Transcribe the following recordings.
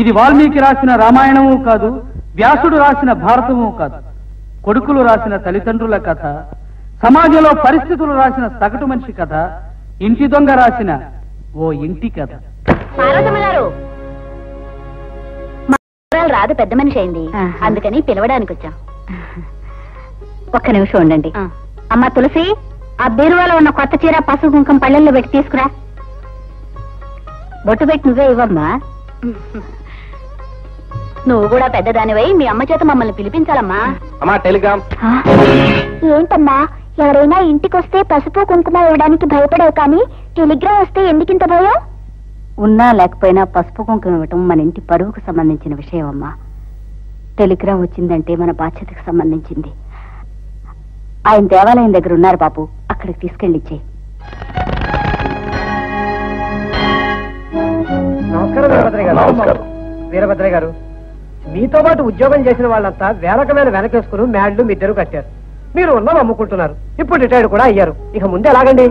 ఇది వాల్మీకి రాసిన రామాయణము కాదు, వ్యాసుడు రాసిన భారతము కాదు. కొడుకులు రాసిన తల్లిదండ్రుల కథ, సమాజంలో పరిస్థితులు రాసిన సగటు మనిషి కథ, ఇంటి దొంగ రాసిన ఓ ఇంటి కథ. రాదు పెద్ద మనిషి అయింది, అందుకని పిలవడానికి వచ్చాం. ఒక్క నిమిషం ఉండండి. అమ్మా తులసి, ఆ బీరువాలో ఉన్న కొత్త చీర పసుపు కుంకం పళ్ళెల్లో పెట్టి తీసుకురా. బొట్టు పెట్టి నువ్వే ఇవ్వమ్మా. నువ్వు కూడా పెద్దదానివై మీ అమ్మ చేత మమ్మల్ని పిలిపించాలమ్మా. అమ్మా టెలిగ్రామ్. ఏంటమ్మా, ఎవరైనా ఇంటికొస్తే పసుపు కుంకుమ ఇవ్వడానికి భయపడవు, కానీ టెలిగ్రామ్ వస్తే ఎందుకింత భయం? ఉన్నా లేకపోయినా పసుపు కుంకుమ ఇవ్వటం మన ఇంటి పరువుకు సంబంధించిన విషయం అమ్మా. టెలిగ్రామ్ వచ్చిందంటే మన బాధ్యతకు సంబంధించింది. ఆయన దేవాలయం దగ్గర ఉన్నారు బాబు, అక్కడికి తీసుకెళ్ళిచ్చే. నమస్కారం వీరభద్రయ్య గారు. మీతో పాటు ఉద్యోగం చేసిన వాళ్ళంతా వేలకు వేల వెనకేసుకుని మ్యాడ్లు మీ ఇద్దరు కట్టారు. మీరు ఉన్నవి అమ్ముకుంటున్నారు. ఇప్పుడు రిటైర్డ్ కూడా అయ్యారు. ఇక ముందు ఎలాగండి?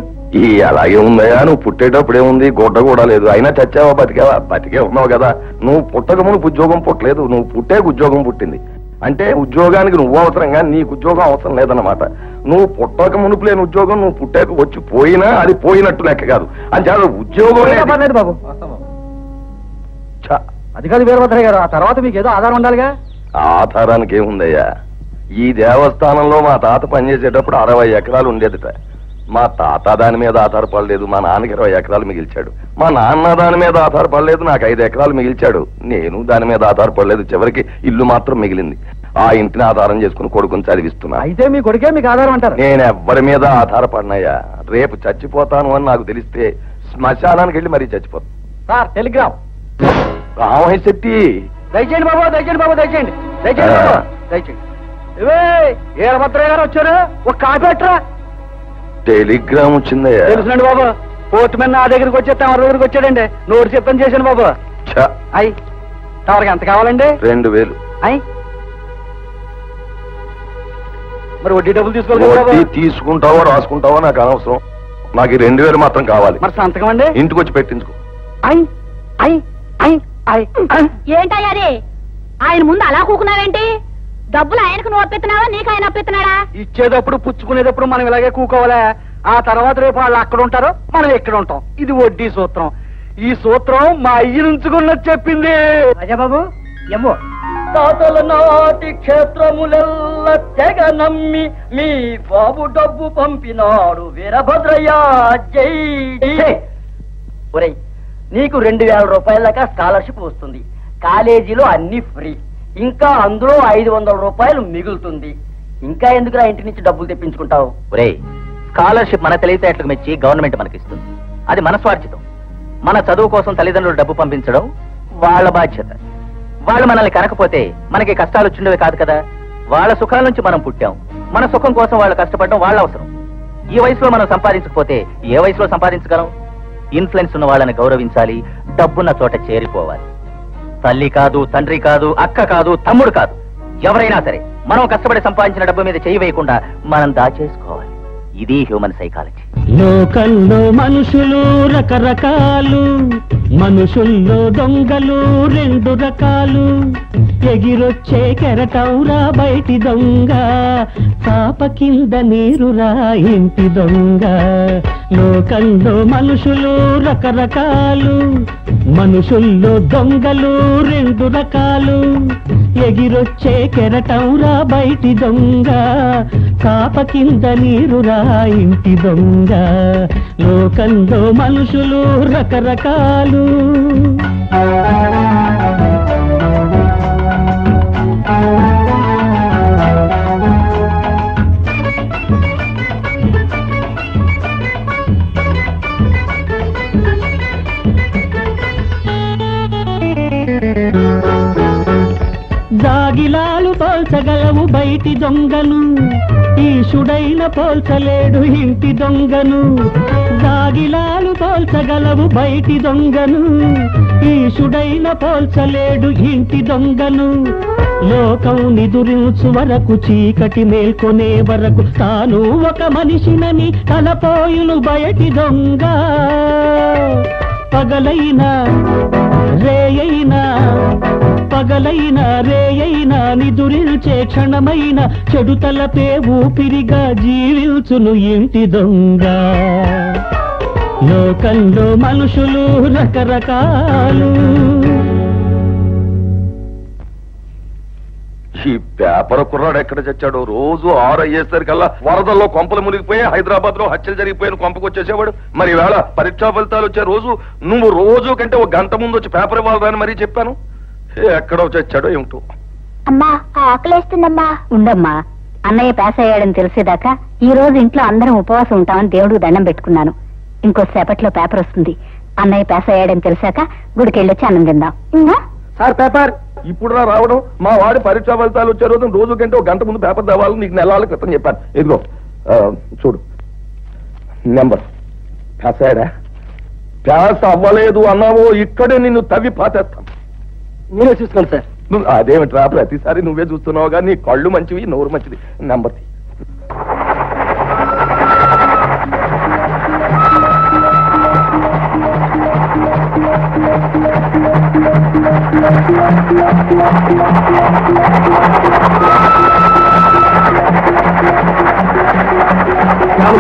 అలాగే ఉందయ్యా. నువ్వు పుట్టేటప్పుడేముంది, గొడ్డ కూడా లేదు. అయినా చచ్చావా బతికావా? బతికే ఉన్నావు కదా. నువ్వు పుట్టక మునుపు ఉద్యోగం పుట్టలేదు, నువ్వు పుట్టే ఉద్యోగం పుట్టింది. అంటే ఉద్యోగానికి నువ్వు అవసరంగా నీకు ఉద్యోగం అవసరం లేదన్నమాట. నువ్వు పుట్టక మునుపు లేని ఉద్యోగం నువ్వు పుట్టాక వచ్చి పోయినా అది పోయినట్టు లెక్క కాదు. అంటే ఉద్యోగం లేదు బాబు. అది కాదు వీరభద్రయ్య గారు, ఆ తర్వాత మీకు ఏదో ఆధారం ఉండాలిగా. ఆధారానికి ఏముందయ్యా? ఈ దేవస్థానంలో మా తాత పనిచేసేటప్పుడు 60 ఎకరాలు ఉండేదిట. మా తాత దాని మీద ఆధారపడలేదు, మా నాన్నకి 20 ఎకరాలు మిగిల్చాడు. మా నాన్న దాని మీద ఆధారపడలేదు, నాకు 5 ఎకరాలు మిగిల్చాడు. నేను దాని మీద ఆధారపడలేదు, చివరికి ఇల్లు మాత్రం మిగిలింది. ఆ ఇంటిని ఆధారం చేసుకుని కొడుకుని చదివిస్తున్నా. అయితే మీ కొడుకే మీకు ఆధారం అంటారు? నేను ఎవ్వరి మీద ఆధారపడినయ్యా. రేపు చచ్చిపోతాను అని నాకు తెలిస్తే శ్మశానానికి వెళ్ళి మరీ చచ్చిపోతాను. Sir telegram. రామయ్య శెట్టి. దయచేయండి బాబు, దయచేయండి బాబు, దయచేయండి, దయచేయండి బాబు, దయచేయండి. వీరభద్రయ్య గారు వచ్చారు, ఒక కాపీ పెట్టరా. టెలిగ్రామ్ వచ్చిందయ్యా. తెలుసునండి బాబు. పోర్టు మీద నా దగ్గరికి వచ్చే తమరి దగ్గరికి వచ్చాడండి. నోటు చెప్పని చేశాను బాబు. అయ్యి తమరికి ఎంత కావాలండి? 2000. అయ్యి మరి వడ్డీ డబ్బులు తీసుకోవాలి. తీసుకుంటావో రాసుకుంటావో నాకు అనవసరం. నాకు 2000 మాత్రం కావాలి. మరి సంతకం అండి? ఇంటికి వచ్చి పెట్టించుకో. అయ్యి అయ్యి అయ్యి అయ్యి. ఏంటయ్యాది ఆయన ముందు అలా కూకున్నావేంటి? డబ్బులు ఆయనకు నువ్వు అప్పెత్తున్నావా, నీకు ఆయన అప్పెత్తున్నాడా? ఇచ్చేటప్పుడు పుచ్చుకునేటప్పుడు మనం ఇలాగే కూకోవాలా? ఆ తర్వాత రేపు వాళ్ళు అక్కడ ఉంటారు, మనం ఎక్కడ ఉంటాం. ఇది వడ్డీ సూత్రం. ఈ సూత్రం మా అయ్య నుంచుకున్నది చెప్పింది. అజయబాబు ఏమో తాతల నాటి క్షేత్రములెల్ల తెగ నమ్మి మీ బాబు డబ్బు పంపినాడు వీరభద్రయ్య. జై ఒరేయ్, నీకు 2000 రూపాయల దాకా స్కాలర్షిప్ వస్తుంది. కాలేజీలో అన్ని ఫ్రీ. ఇంకా అందులో 500 రూపాయలు మిగులుతుంది. ఇంకా ఎందుకురా ఇంటి నుంచి డబ్బులు తెప్పించుకుంటావు? ఒరేయ్, స్కాలర్షిప్ మన తెలివితేటలకు మెచ్చి గవర్నమెంట్ మనకిస్తుంది. అది మన స్వార్జితం. మన చదువు కోసం తల్లిదండ్రులు డబ్బు పంపించడం వాళ్ళ బాధ్యత. వాళ్ళు మనల్ని కనకపోతే మనకి కష్టాలు వచ్చిండేవి కాదు కదా. వాళ్ళ సుఖాల నుంచి మనం పుట్టాం. మన సుఖం కోసం వాళ్ళు కష్టపడడం వాళ్ళ అవసరం. ఈ వయసులో మనం సంపాదించకపోతే ఏ వయసులో సంపాదించగలం? ఇన్ఫ్లుయెన్స్ ఉన్న వాళ్ళని గౌరవించాలి, డబ్బున్న చోట చేరిపోవాలి. తల్లి కాదు, తండ్రి కాదు, అక్క కాదు, తమ్ముడు కాదు, ఎవరైనా సరే మనం కష్టపడి సంపాదించిన డబ్బు మీద చేయి వేయకుండా మనం దాచేసుకోవాలి. ఇది హ్యూమన్ సైకాలజీ. లోకంలో మనుషులు రకరకాలు, మనుషుల్లో దొంగలు 2 రకాలు. ఎగిరొచ్చే కెరటంరా బయటి దొంగ, చాప కింద నీరురా ఇంటి దొంగ. లోకంలో మనుషులు రకరకాలు, మనుషుల్లో దొంగలు 2 రకాలు. ఎగిరొచ్చే కెరటంరా బయటి దొంగ, చాప కింద నీరురా ఇంటి దొంగ. లోకంలో మనుషులు రకరకాలు. జాగిలాలు పోల్చగలవు బయటి దొంగను, ఈశుడైన పోల్చలేడు ఇంటి దొంగను. జాగిలాలు పోల్చగలవు బయటి దొంగను, ఈశుడైన పోల్చలేడు ఇంటి దొంగను. లోకం నిదురించు వరకు, చీకటి మేల్కొనే వరకు తాను ఒక మనిషినని తలపోయును బయటి దొంగ. పగలైనా రేయైనా పగలైనా రేయైనా నిదురిల్చే క్షణమైన చెడు తలపే ఊపిరిగా జీవించును ఇంటి దొంగ. లోకంలో మనుషులు రకరకాలు. ఈ పేపర్ కుర్రాడు ఎక్కడ చచ్చాడు? రోజు 6 అయ్యేసరికల్లా వరదల్లో కొంపలు మునిగిపోయి హైదరాబాద్ లో హత్యలు జరిగిపోయిన కొంపకు వచ్చేసేవాడు. మరి వేళ పరీక్షా ఫలితాలు వచ్చే రోజు నువ్వు రోజు కంటే 1 గంట ముందు వచ్చి పేపర్ ఇవ్వాలని మరీ చెప్పాను. ఎక్కడో చచ్చాడో ఏమిటో. అమ్మా ఆకలేస్తుందమ్మా. ఉండమ్మా, అన్నయ్య పాస్ అయ్యాడని తెలిసేదాకా ఈ రోజు ఇంట్లో అందరం ఉపవాసం ఉంటామని దేవుడికి దండం పెట్టుకున్నాను. ఇంకోసేపట్లో పేపర్ వస్తుంది. అన్నయ్య పాస్ అయ్యాడని తెలిసాక గుడికి వెళ్ళొచ్చి అన్నం తిందాం. సార్ పేపర్ ఇప్పుడు రావడం? మా వాడి పరీక్షా ఫలితాలు వచ్చే రోజు రోజు కంటే 1 గంట ముందు పేపర్ తేవాలని నీకు నెలల క్రితం చెప్పాను. ఇదిగో చూడు నెంబర్. పాస్ అయ్యాడా? పాస్ అవ్వలేదు అన్నావో ఇక్కడే నిన్ను తవ్వి పాతేస్తాం. మీరే చూసుకోండి సార్. అదేమిట్రా ప్రతిసారి నువ్వే చూస్తున్నావుగా? నీ కళ్ళు మంచివి, నోరు మంచిది. నెంబర్ తీ.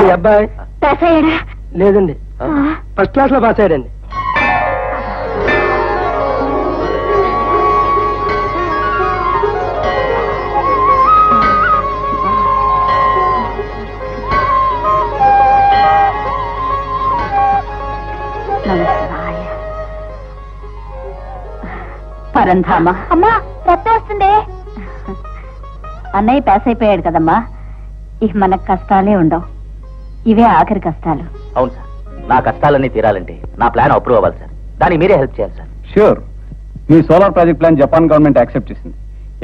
మీ అబ్బాయి పాస్ అయ్యాడా? లేదండి, ఫస్ట్ క్లాస్ లో పాస్ అయ్యాడండి. పరంధామా, అమ్మా రక్తం వస్తుంది. అన్నయ్య పాస్ అయిపోయాడు కదమ్మా, ఇక మనకు కష్టాలే ఉండవు. ఇవే ఆఖరి కష్టాలు. అవును సార్, నా కష్టాలన్నీ తీరాలంటే నా ప్లాన్ అప్రూవ్ అవ్వాలి సార్. దానికి మీరే హెల్ప్ చేయాలి సార్. ష్యూర్. మీ solar project plan Japan government accept చేసింది.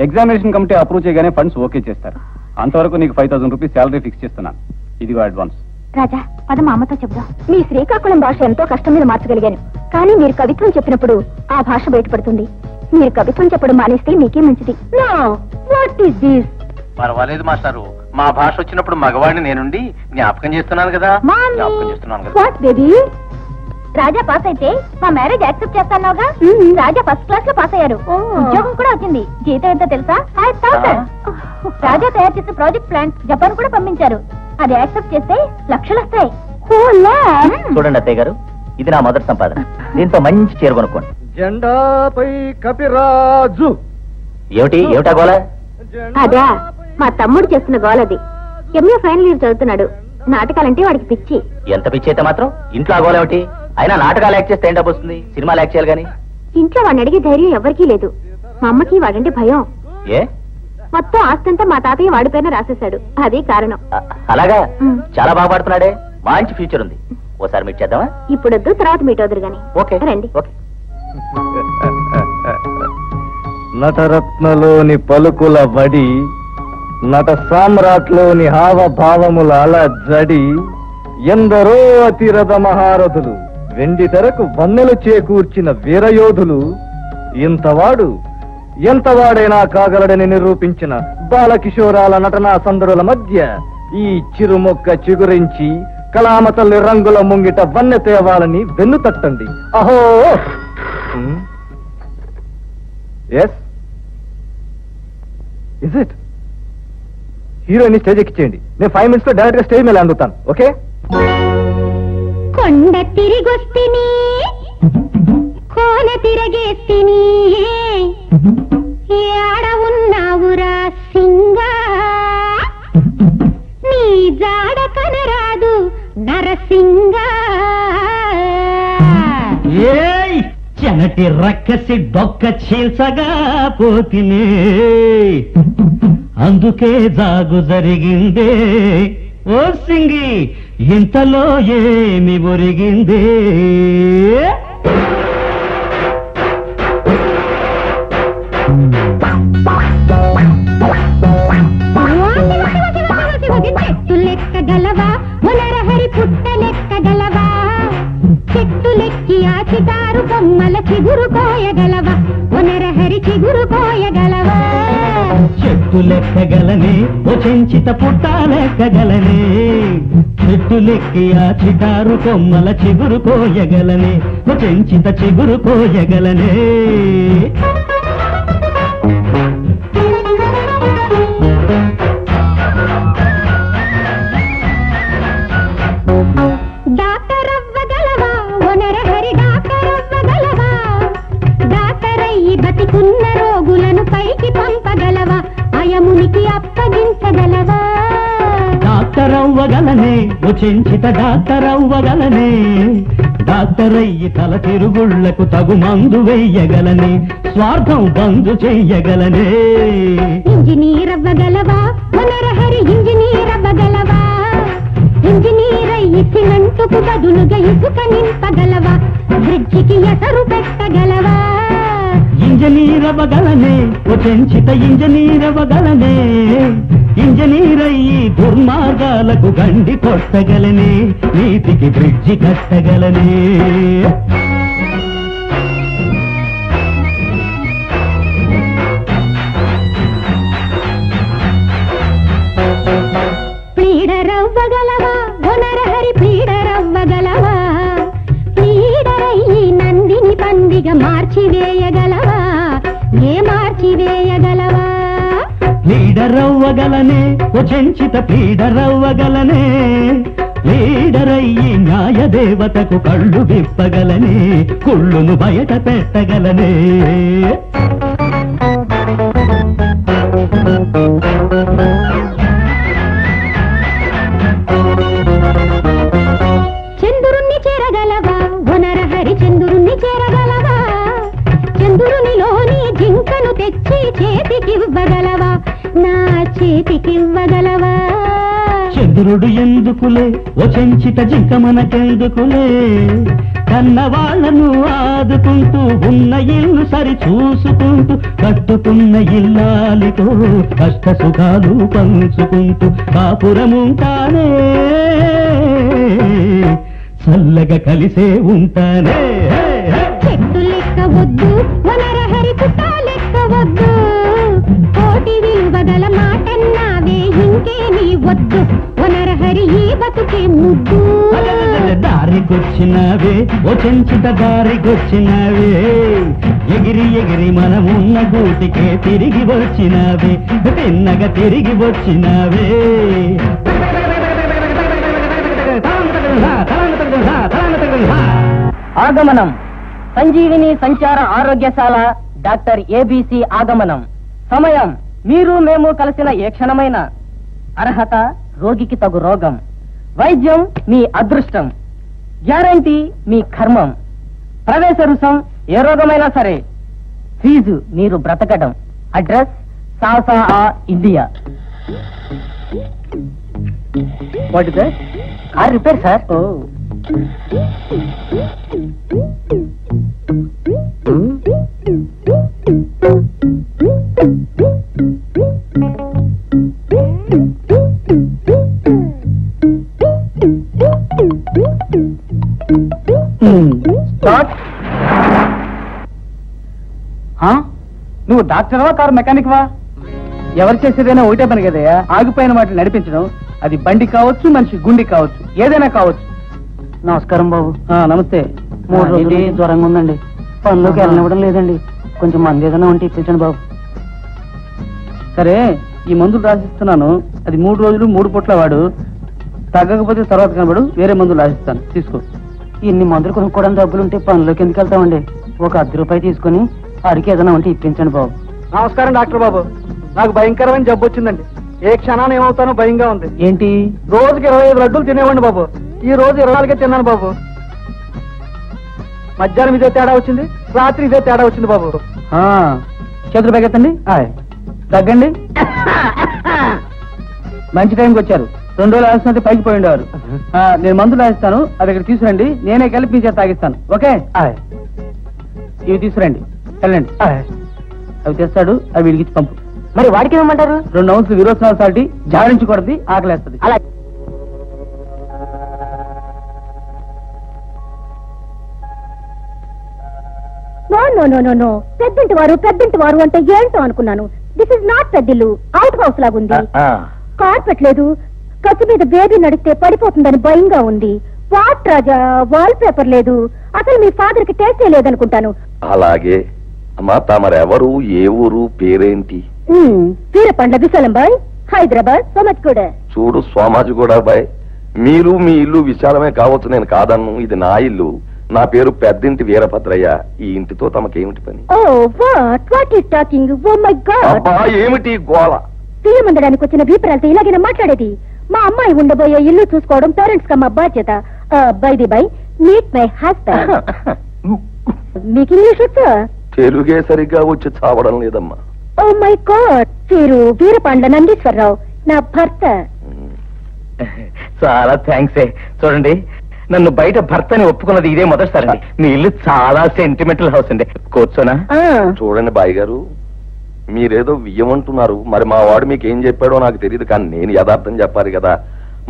ఎగ్జామినేషన్ కమిటీ అప్రూవ్ చేయగానే ఫండ్స్ ఓకే చేస్తారు. అంతవరకు నీకు 5000 రూపీస్ శాలరీ ఫిక్స్ చేస్తున్నాను. ఇదిగో అడ్వాన్స్. రాజా పద మా అమ్మతో చెప్దాం. మీ శ్రీకాకుళం భాష ఎంతో కష్టం మీద మార్చగలిగాను, కానీ మీరు కవిత్వం చెప్పినప్పుడు ఆ భాష బయటపడుతుంది. మీరు కవిత్వం చెప్పడం మానేస్తే మీకే మంచిది. What is this? పర్వాలేదు మాస్టారు, మా భాష వచ్చినప్పుడు మగవాడిని నేనుండి జ్ఞాపకం చేస్తున్నాను కదా. జ్ఞాపకం చేస్తున్నాను కదా. What baby? రాజా పాస్ అయితే మా మ్యారేజ్ యాక్సెప్ట్ చేస్తాన్నావుగా? రాజా ఫస్ట్ క్లాస్ లో పాస్ అయ్యారు. ఉద్యోగం కూడా వచ్చింది. జీతం ఎంతో తెలుసా? 5000. రాజా తయారు చేసిన ప్రాజెక్ట్ ప్లాన్ జపాన్ కూడా పంపించారు. అది యాక్సెప్ట్ చేస్తే లక్షలు వస్తాయి. చూడండి అత్తయ్య గారు, ఇది నా మొదటి సంపాదన. దీంతో మంచి చీర కొనుక్కోండి. జెండాపై కపిరాజు. ఏమిటా గోళ? అదా మా తమ్ముడు చేస్తున్న గోలది. ఎంఏ ఫైనల్ ఇయర్ చదువుతున్నాడు. నాటకాలంటే వాడికి పిచ్చి. ఎంత పిచ్చి అయితే మాత్రం ఇంట్లో ఆ గోళ ఏమిటి? అయినా నాటకాలు యాక్ట్ చేస్తే ఏం డబ్బు వస్తుంది? సినిమాలు యాక్ట్ చేయాలి కానీ. ఇంట్లో వాడిని అడిగే ధైర్యం ఎవరికీ లేదు. మా అమ్మకి వాడంటే భయం. ఏ? మొత్తం ఆస్తంతా మా తాతయ్య వాడిపైన రాసేశాడు. అదే కారణం. అలాగా? చాలా బాగా పాడుతున్నాడే, మంచి ఫ్యూచర్ ఉంది. ఓసారి మీట్ చేద్దామా? ఇప్పుడొద్దు, తర్వాత మీట్ అవుతారు గాని. ఓకే రండి. ఓకే. నటరత్నలోని పలుకుల వడి, నట సామ్రాట్లోని హావభావముల అలజడి, ఎందరో అతిరథ మహారథులు, వెండి తెరకు వన్నెలు చేకూర్చిన వీరయోధులు, ఇంతవాడు ఎంతవాడైనా కాగలడని నిరూపించిన బాలకిషోరాల నటనా సందరుల మధ్య ఈ చిరుమొక్క చిగురించి కళామతల్లి రంగుల ముంగిట వన్నె తేవాలని వెన్ను తట్టండి. అహో! Yes, is it? Heroine stage ఎక్కించేయండి. నేను 5 minutes లో డైరెక్ట్ గా స్టేజ్ మీద అందుతాను. ఓకే? కొండ తిరిగొస్తిని, కోన తిరగేస్తిని, ఏడ ఉన్నావురా సింగా, నీ జాడ కనరాదు నరసింగా. ఏయ్ చెనటి రక్కసి డొక్క చీల్చగా పోతినే, అందుకే జాగు జరిగిందే ఓ సింగి, ఇంతలో ఏమి ఒరిగిందే? చెట్టు లెక్కగలవా, మునరహరి పుట్ట లెక్కగలవా, చెట్టు లెక్కి ఆ చిటారు బొమ్మల చిగురు కోయగలవా, మునరహరి చిగురు కోయగలవా. చెట్టు లెక్కగలనే ఓ చెంచిత పుట్ట లెక్కగలనే చెట్టులెక్కి ఆ చిటారు కొమ్మల చిగురు కోయగలనే ఓ చెంచిత చిగురు కోయగలనే డాక్టర్ అవ్వగలవా వనరహరి డాక్టర్ అవ్వగలవా డాక్టర్ అయ్యి బతికున్న రోగులను పైకి పంపగలవా అయమునికి అప్పగించగలవా డాక్టర్ అవ్వగలనే ఓ చెంచిత డాక్టర్ అవ్వగలనే డాక్టర్ అయ్యి తల తిరుగుళ్లకు తగు మందు వెయ్యగలనే స్వార్థం బంధు చెయ్యగలనే ఇంజనీర్ అవ్వగలవా వనరహరి ఇంజనీర్ అవ్వగలవా ఇంజనీర్ అయ్యి సిమెంటుకు బదులుగా ఇసుక నింపగలవా బ్రిడ్జికి ఎసరు పెట్టగలవా ఇంజనీర్ అవ్వగలనే ఓ చెంచిత ఇంజనీర్ అవ్వగలనే ఇంజనీర్ అయ్యి దుర్మార్గాలకు గండి కొట్టగలనే నీతికి బ్రిడ్జి కట్టగలనే ప్లీడరవ్వగలవా వనరహరి ప్లీడరవ్వగలవా ప్లీడరయ్యి నందిని పందిగా మార్చివేయగలవా మార్చివేయగలవా లీడర్ అవ్వగలనే ఓ చెంచిత ప్లీడర్ అవ్వగలనే లీడర్ అయ్యి న్యాయ దేవతకు కళ్ళు విప్పగలనే కుళ్ళును బయట పెట్టగలనే చంద్రుణ్ణి చేరగలవా వనరహరి చంద్రుణ్ణి చేరగలవా చంద్రునిలోని జింకను తెచ్చి చేతికివ్వగలవా నా చేతికివ్వగలవా చంద్రుడు ఎందుకులే ఓ చెంచిత జింక మనకెందుకులే కన్న వాళ్లను ఆదుకుంటూ ఉన్న ఇల్లు సరి చూసుకుంటూ కట్టుకున్న ఇల్లాలితో కష్ట సుఖాలు పంచుకుంటూ కాపురముంటానే చల్లగా కలిసే ఉంటానే చెట్టు లెక్క వద్దు వనరహరి పుట్ట లెక్క వద్దు కోటి విలువగల మాటన్నావే ఇంకేమీ వద్దు వనరహరి ఈ బతుకే ముద్దు దారికొచ్చినావే ఓ చెంచిత దారికొచ్చినావే ఎగిరి ఎగిరి మనమున్న గూటికే తిరిగి వచ్చినావే తిన్నగా తిరిగి వచ్చినావే ఆగమనం సంజీవిని సంచార ఆరోగ్యశాల డాక్టర్ ఏబిసి ఆగమనం సమయం మీరు మేము కలిసిన ఏ క్షణమైన అర్హత రోగికి తగు రోగం వైద్యం మీ అదృష్టం గ్యారంటీ మీ కర్మం ప్రవేశ రుసం ఏ రోగమైనా సరే ఫీజు మీరు బ్రతకడం అడ్రస్ సాసా India what is that car repair sir ఓ నువ్వు డాక్టర్వా కారు మెకానిక్ వా ఎవరు చేసేదైనా ఒకటే పని కదయ్యా ఆగిపోయిన వాటిని నడిపించడం అది బండి కావచ్చు మనిషి గుండి కావచ్చు ఏదైనా కావచ్చు నమస్కారం బాబు నమస్తే 3 రోజులు జ్వరంగా ఉందండి పనులోకి వెళ్ళనివ్వడం లేదండి కొంచెం మంది ఏదైనా ఉంటే ఇప్పించండి బాబు సరే ఈ మందులు రాసిస్తున్నాను అది 3 రోజులు 3 పూట్ల వాడు తగ్గకపోతే తర్వాత కనబడు వేరే మందులు రాసిస్తాను తీసుకో ఇన్ని మందులు కొనుక్కోవడం డబ్బులుంటే పనులోకి ఎందుకు వెళ్తామండి ఒక 10 రూపాయలు తీసుకుని అడిగి ఏదైనా ఉంటే ఇప్పించండి బాబు నమస్కారం డాక్టర్ బాబు నాకు భయంకరమైన జబ్బు వచ్చిందండి ఏ క్షణాన్ని ఏమవుతానో భయంగా ఉంది ఏంటి రోజుకి 25 లడ్డూలు తినేవాడిని బాబు ఈ రోజు 24 తిన్నాను బాబు మధ్యాహ్నం ఇదే తేడా వచ్చింది రాత్రి ఇదే తేడా వచ్చింది బాబు చేతులు పైకెత్తండి తగ్గండి మంచి టైంకి వచ్చారు 2 రోజులు ఆల్సినట్టు పైకి పోయి ఉండేవారు నేను మందులు రాయిస్తాను అది ఇక్కడ తీసుకురండి నేనే కలిపి మీ చేత తాగిస్తాను ఓకే ఇవి తీసుకురండి వెళ్ళండి అవి తెస్తాడు అవి విడిగించి పంపు మరి వాడికి ఏమంటారు 2 ounces విరోచనాలు సాల్టి జాడించకూడదు ఆకలేస్తుంది అలా నో పెద్దంటి వారు అంటే ఏంటో అనుకున్నాను దిస్ ఇస్ నాట్ పెద్దిల్లు, అవుట్ హౌస్ లాగుంది. కార్పెట్ లేదు, కచ్చి మీద బేబీ నడిస్తే పడిపోతుందని భయంగా ఉంది. వాట్ రాజా, వాల్ పేపర్ లేదు. అసలు మీ ఫాదర్ కి టేస్టే లేదనుకుంటాను. అలాగే అమ్మా, తమరెవరు, ఏ ఊరు, పేరేంటి? వీరపండ్ల విశాలంబాయ్, హైదరాబాద్. సోమజ్గూడ. చూడు సోమజ్గూడ బాయ్, మీరు మీ ఇల్లు విశాలమే కావచ్చు, నేను కాదన్ను. ఇది నా ఇల్లు. నా పేరు పెద్దింటి వీరభద్రయ్య. ఈ ఇంటితో తమకేమిటి పని? ఏమిటి గోళ? సీఎం ఉండడానికి వచ్చిన వీపరాలతో ఇలాగైనా మాట్లాడేది? మా అమ్మాయి ఉండబోయే ఇల్లు చూసుకోవడం పేరెంట్స్ గా మా బాధ్యత. By the by, meet my husband. మీకు ఇంగ్లీష్ వచ్చా? తెలుగే సరిగ్గా వచ్చి చావడం లేదమ్మా. ఓ మై గాడ్, వీరు వీరపాండ్ల నందీశ్వరరావు, నా భర్త. చాలా థ్యాంక్స్. చూడండి, నన్ను బయట భర్తని ఒప్పుకున్నది ఇదే మొదటిసారి. మీ ఇల్లు చాలా సెంటిమెంటల్ హౌస్ అండి. కూర్చోనా? చూడండి బాయ్ గారు, మీరేదో వియ్యమంటున్నారు. మరి మా వాడు మీకు ఏం చెప్పాడో నాకు తెలియదు, కానీ నేను యథార్థం చెప్పాలి కదా.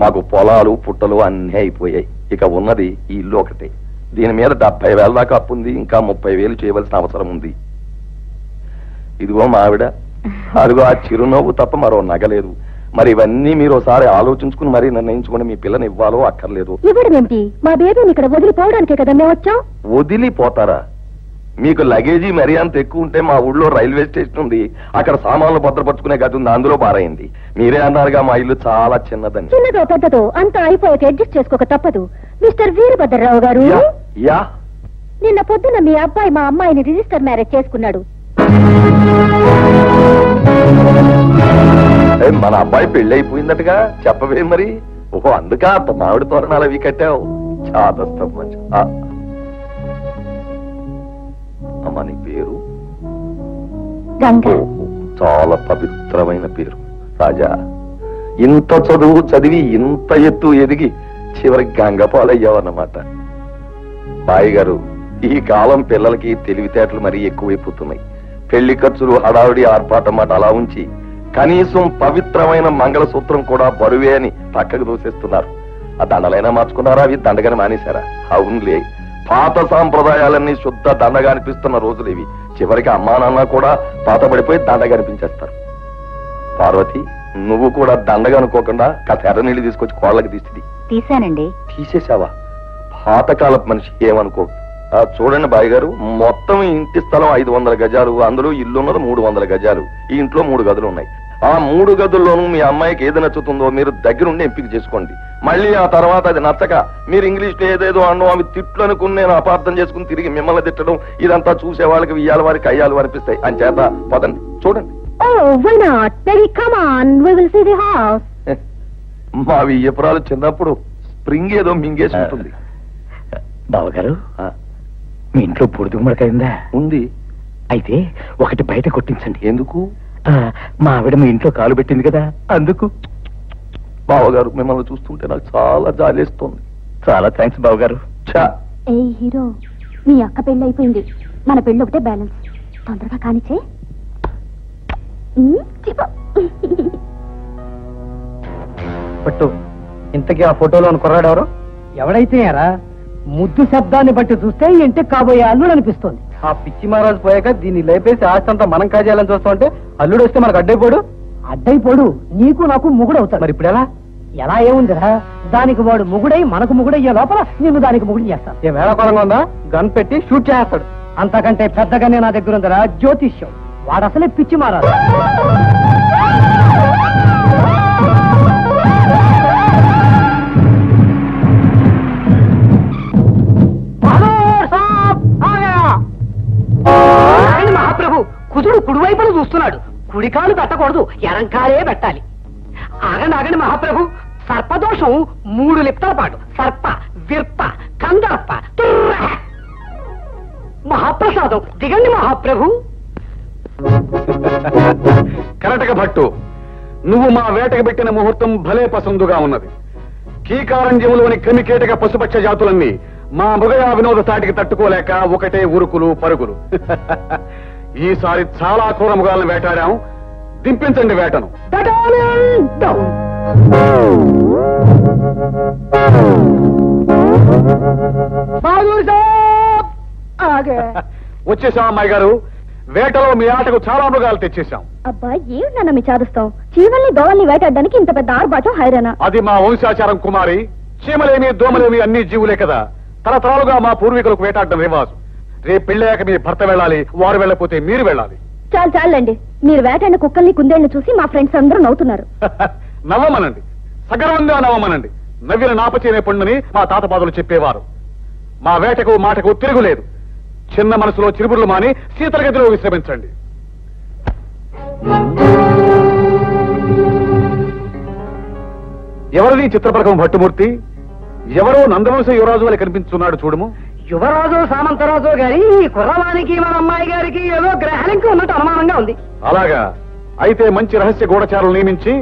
మాకు పొలాలు పుట్టలు అన్నీ అయిపోయాయి. ఇక ఉన్నది ఈ ఇల్లు ఒకటే. దీని మీద 70,000 దాకా అప్పు ఉంది. ఇంకా 30,000 చేయవలసిన అవసరం ఉంది. ఇదిగో మా ఆవిడ, అదిగో ఆ చిరునవ్వు తప్ప మరో నగలేదు. మరి ఇవన్నీ మీరు ఒకసారి ఆలోచించుకుని మరీ నిర్ణయించుకుని మీ పిల్లని ఇవ్వాలో అక్కర్లేదు. ఇవ్వడమేంటి? మా బేబీని ఇక్కడ వదిలిపోవడానికే కదా మేము వచ్చాం. వదిలిపోతారా? మీకు లగేజీ మరీ అంత ఎక్కువ ఉంటే మా ఊళ్ళో రైల్వే స్టేషన్ ఉంది, అక్కడ సామాన్లు భద్రపరుచుకునే గది ఉంది, అందులో బారైంది. మీరే అన్నారుగా మా ఇల్లు చాలా చిన్నదని. చిన్నదో పెద్దదో అంతా అయిపోయాక అడ్జస్ట్ చేసుకోక తప్పదు. మిస్టర్ వీరభద్రరావు గారు, యా, నిన్న పొద్దున మీ అబ్బాయి మా అమ్మాయిని రిజిస్టర్ మ్యారేజ్ చేసుకున్నాడు. మన అబ్బాయి పెళ్లి అయిపోయిందటగా చెప్పవే మరి. ఓహో, అందుకా మామిడి తోరణాలు అవి కట్టావు. చాదస్తం మంచి. అమ్మా, నీ పేరు? చాలా పవిత్రమైన పేరు. రాజా, ఇంత చదువు చదివి ఇంత ఎత్తు ఎదిగి చివరికి గంగపాలయ్యావన్నమాట. బాయ్ గారు, ఈ కాలం పిల్లలకి తెలివితేటలు మరీ ఎక్కువైపోతున్నాయి. పెళ్లి ఖర్చులు, హడావిడి, ఆర్పాటం మాట అలా ఉంచి కనీసం పవిత్రమైన మంగళసూత్రం కూడా బరువే అని పక్కకు దూసేస్తున్నారు. ఆ దండలైనా మార్చుకున్నారా? అవి దండగాని మానేశారా? అవునులే, పాత సాంప్రదాయాలన్నీ శుద్ధ దండగా అనిపిస్తున్న రోజులు ఇవి. చివరికి అమ్మా నాన్న కూడా పాత పడిపోయి దండగా అనిపించేస్తారు. పార్వతి, నువ్వు కూడా దండగా అనుకోకుండా కాస్త ఎర్ర నీళ్ళు తీసుకొచ్చి కోళ్ళకి తీసానండి. తీసేసావా? పాతకాలపు మనిషి, ఏమనుకో. చూడండి బాయ్ గారు, మొత్తం ఇంటి స్థలం 500 గజాలు, అందులో ఇల్లు ఉన్నది 300 గజాలు. ఈ ఇంట్లో 3 గదులు ఉన్నాయి. ఆ 3 గదుల్లోనూ మీ అమ్మాయికి ఏది నచ్చుతుందో మీరు దగ్గరుండి ఎంపిక చేసుకోండి. మళ్ళీ ఆ తర్వాత అది నచ్చక మీరు ఇంగ్లీష్ లో ఏదేదో అన్నో అవి తిట్లు అనుకుని నేను అపార్థం చేసుకుని తిరిగి మిమ్మల్ని తిట్టడం, ఇదంతా చూసే వాళ్ళకి వియ్యాల వారికి అయ్యాలు అనిపిస్తాయి. అని చేత పదండి, చూడండి. మా వియ్యపురాలు చిన్నప్పుడు స్ప్రింగ్ ఏదో మింగేసి ఉంటుంది. బావగారు, మీ ఇంట్లో బురద గుమ్మడికాయిందా? ఉంది. అయితే ఒకటి బయట కొట్టించండి. ఎందుకు? మా ఆవిడ మీ ఇంట్లో కాలు పెట్టింది కదా, అందుకు. బావగారు, మిమ్మల్ని చూస్తుంటే నాకు చాలా జాలేస్తుంది. చాలా థ్యాంక్స్ బావగారు. ఏ హీరో, మీ అక్క పెళ్లి అయిపోయింది, మన పెళ్లి ఒకటే బ్యాలెన్స్. తొందరగా కానిచ్చే. పట్టు, ఇంతకీ ఆ ఫోటోలో కుర్రాడెవరు? ఎవడైతే ఎరా, ముద్దు శబ్దాన్ని బట్టి చూస్తే ఇంటికి కాబోయే అల్లుడు అనిపిస్తోంది. ఆ పిచ్చి మహారాజు పోయాక దీన్ని లేపేసి ఆస్తి అంతా మనం కాజేయాలని చూస్తామంటే అల్లుడు వస్తే మనకు అడ్డైపోడు. అడ్డైపోడు, నీకు నాకు ముగుడవుతాడు. మరి ఇప్పుడు ఎలా? ఎలా ఏముందిరా, దానికి వాడు ముగుడై మనకు ముగుడయ్యే లోపల నిన్ను దానికి ముగుడు చేస్తాను. ఏ వేళకోళంగా ఉందా? గన్ పెట్టి షూట్ చేస్తాడు. అంతకంటే పెద్దగానే నా దగ్గర ఉందిరా జ్యోతిష్యం. వాడు అసలే పిచ్చి మారాడు. మహాప్రభు, కుదుడు కుడివైపును చూస్తున్నాడు. కుడికాలు పెట్టకూడదు, ఎరంకాలే పెట్టాలి. ఆగండి మహాప్రభు, సర్పదోషం 3 లిప్తల పాటు. సర్ప, విర్ప, కందర్ప, మహాప్రసాదం. దిగండి మహాప్రభు. కరటక భట్టు, నువ్వు మా వేటకు పెట్టిన ముహూర్తం భలే పసందుగా ఉన్నది. కీకారంజ్యములోని క్రిమికీటక పశుపక్ష జాతులన్నీ మా మృగయా వినోద తాటికి తట్టుకోలేక ఒకటే ఉరుకులు పరుగులు. ఈసారి చాలా క్రూర మృగాలను వేటాడాం. దింపించండి వేటను. వచ్చేసా అమ్మాయి గారు. వేటలో మీ ఆటకు చాలా మృగాలు తెచ్చేశాం. అబ్బా ఏమిటన్నా మీ చారుస్తాం? చీమల్ని దోమల్ని వేటాడడానికి ఇంత పెద్ద ఆర్భాటం హైరానా? అది మా వంశాచారం కుమారి. చీమలేమి దోమలేమి అన్ని జీవులే కదా. తరతరాలుగా మా పూర్వీకులకు వేటాడడం రివాజు. రేపు పెళ్ళాక మీ భర్త వెళ్ళాలి, వారు వెళ్ళకపోతే మీరు వెళ్ళాలి. చాలండి, మీరు వేటాడిన కుక్కల్ని కుందేళ్లు చూసి మా ఫ్రెండ్స్ అందరూ నవ్వుతున్నారు. నవ్వమనండి, సగర్వంగా నవ్వమనండి. నవ్విన నాపచేనే పండుని మా తాతపాదులు చెప్పేవారు. మా వేటకు మాటకు తిరుగులేదు. చిన్న మనసులో చిరుబుర్లు మాని శీతల గదిలో విశ్రమించండి. ఎవరిది చిత్రపలకం భట్టుమూర్తి? ఎవరో నందవంశ యువరాజు వల్ల కనిపించున్నాడు చూడము. యువరాజు సామంతరాజు గారి కుర్రవానికి మన అమ్మాయి గారికి ఏదో గ్రహణించి ఉన్నట్టు అనుమానంగా ఉంది. అలాగా? అయితే మంచి రహస్య గూఢచారులు నియమించి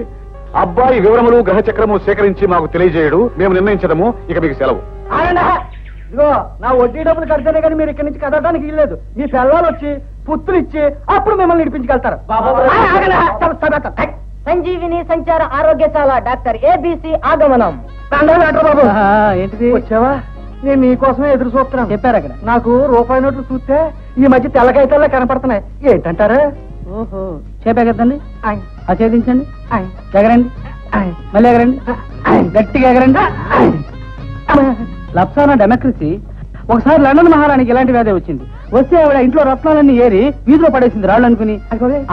అబ్బాయి వివరములు గ్రహచక్రము సేకరించి మాకు తెలియజేయడు. మేము నిర్ణయించడము. ఇక మీకు సెలవు. ఇదిగో నా వడ్డీ డబ్బులు కడితేనే కానీ మీరు ఇక్కడి నుంచి కదలడానికి వీల్లేదు. మీ పిల్లలు వచ్చి పుత్తులు ఇచ్చి అప్పుడు మిమ్మల్ని నడిపించగలుగుతారు. సంజీవిని సంచార ఆరోగ్యశాల డాక్టర్ ఏబిసి ఆగమనం. బాబు ఏంటిది వచ్చావా? నేను నీకోసమే ఎదురు చూస్తున్నాను. చెప్పారు అక్కడ. నాకు రూపాయి నోట్లు చూస్తే ఈ మధ్య తెల్లకైతేలా కనపడుతున్నాయి. ఏంటంటారు? ఓహో చెప్పా కదండి. ఛేదించండి, ఎగరండి, మళ్ళీ ఎగరండి, గట్టిగా ఎగరండి. లప్సానా డెమోక్రసీ. ఒకసారి లండన్ మహారాణికి ఇలాంటి వ్యాధి వచ్చింది. వస్తే ఆవిడ ఇంట్లో రత్నాలన్నీ ఏరి వీధిలో పడేసింది రాళ్ళు అనుకుని.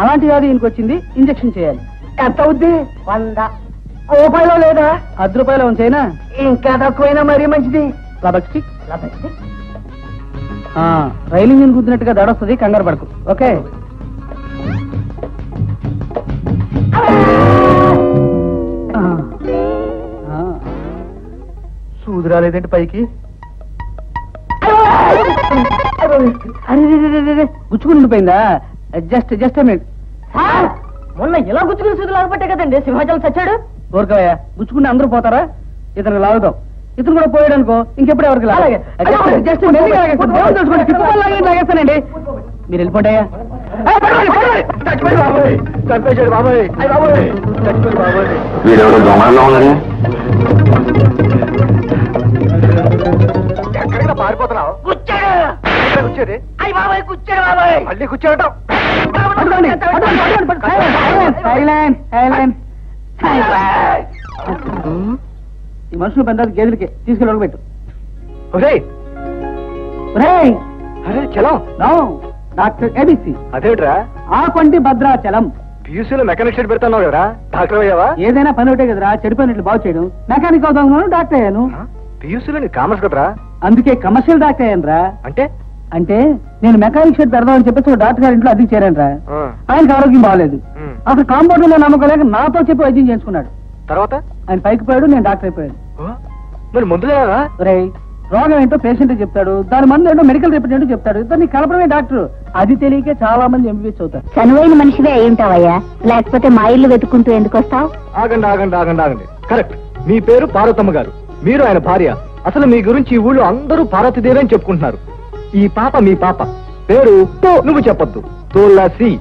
అలాంటి వ్యాధి ఈయనకి వచ్చింది. ఇంజక్షన్ చేయాలి. ఎంత అవుద్ది? 100 రూపాయలు లేదా? 10 రూపాయలు ఉంచైనా ఇంకా తక్కువైనా మరీ మంచిది. రైలు ఇంజిన్ గుద్దినట్టుగా దడొస్తుంది, కంగారు పడకు. ఓకే సూది రాలేదేంటి పైకి? గుచ్చుకుని ఉండిపోయిందా? Just minute. మొన్న ఇలా గుచ్చుకుని సూది లాగబట్టే కదండి సింహాచలం చచ్చాడు. ఊరుకోయా, గుచ్చుకుంటే అందరూ పోతారా? ఇతనికి లాగుదాం. ఇతను కూడా పోయాడు అనుకో, ఇంకెప్పుడు ఎవరికి లాగేస్తానండి. మీరు వెళ్ళిపోతాయా? పారిపోతున్నావు? కూర్చోండి. మళ్ళీ కూర్చోటం. ఈ మనుషులు పెద్ద గేదెలకి తీసుకెళ్ళి పెట్టు. Chalam doctor ABC. అదేమిట్రా? ఆకొంటి భద్రాచలం. పియూసీలో మెకానిక్ షెడ్ పెడతావు కదరా? డాక్టర్ అయ్యావా? ఏదైనా పని ఒకటే కదరా, చెడిపోయినట్లు బాగు చేయడం. మెకానిక్ అవుతాను, డాక్టర్ అయ్యాను. పియూసీలో నీ కామర్స్ కదరా, అందుకే కమర్షియల్ డాక్టర్ అయ్యాను రా. అంటే నేను మెకానిక్ షెడ్ పెడదామని చెప్పేసి డాక్టర్ గారి ఇంట్లో అద్దెకి చేరాను రా. ఆయనకు ఆరోగ్యం బాగాలేదు. అసలు కాంపౌండర్ లో నమ్మకలేక నాతో చెప్పి వైద్యం చేసుకున్నాడు. తర్వాత ఆయన పైకి పోయాడు, నేను డాక్టర్ అయిపోయాను. మరి మందులే రోగం ఏంటో పేషెంట్ చెప్తాడు, దాని మందు ఏంటో మెడికల్ రిప్రజెంటేటివ్ చెప్తాడు. ఇద్దరిని కలపడమే డాక్టర్. అది తెలియకే చాలా మంది ఎంబీబీఎస్ అవుతారు. చనువైన మనిషివే అయి ఉంటావయ్యా, లేకపోతే మా ఇల్లు వెతుక్కుంటూ ఎందుకు వస్తావు? ఆగండి. కరెక్ట్. మీ పేరు పార్వతమ్మ గారు, మీరు ఆయన భార్య. అసలు మీ గురించి ఈ ఊళ్ళో అందరూ పార్వతీదేవి అని చెప్పుకుంటున్నారు. ఈ పాప మీ పాప పేరు నువ్వు చెప్పొద్దు, తులసి.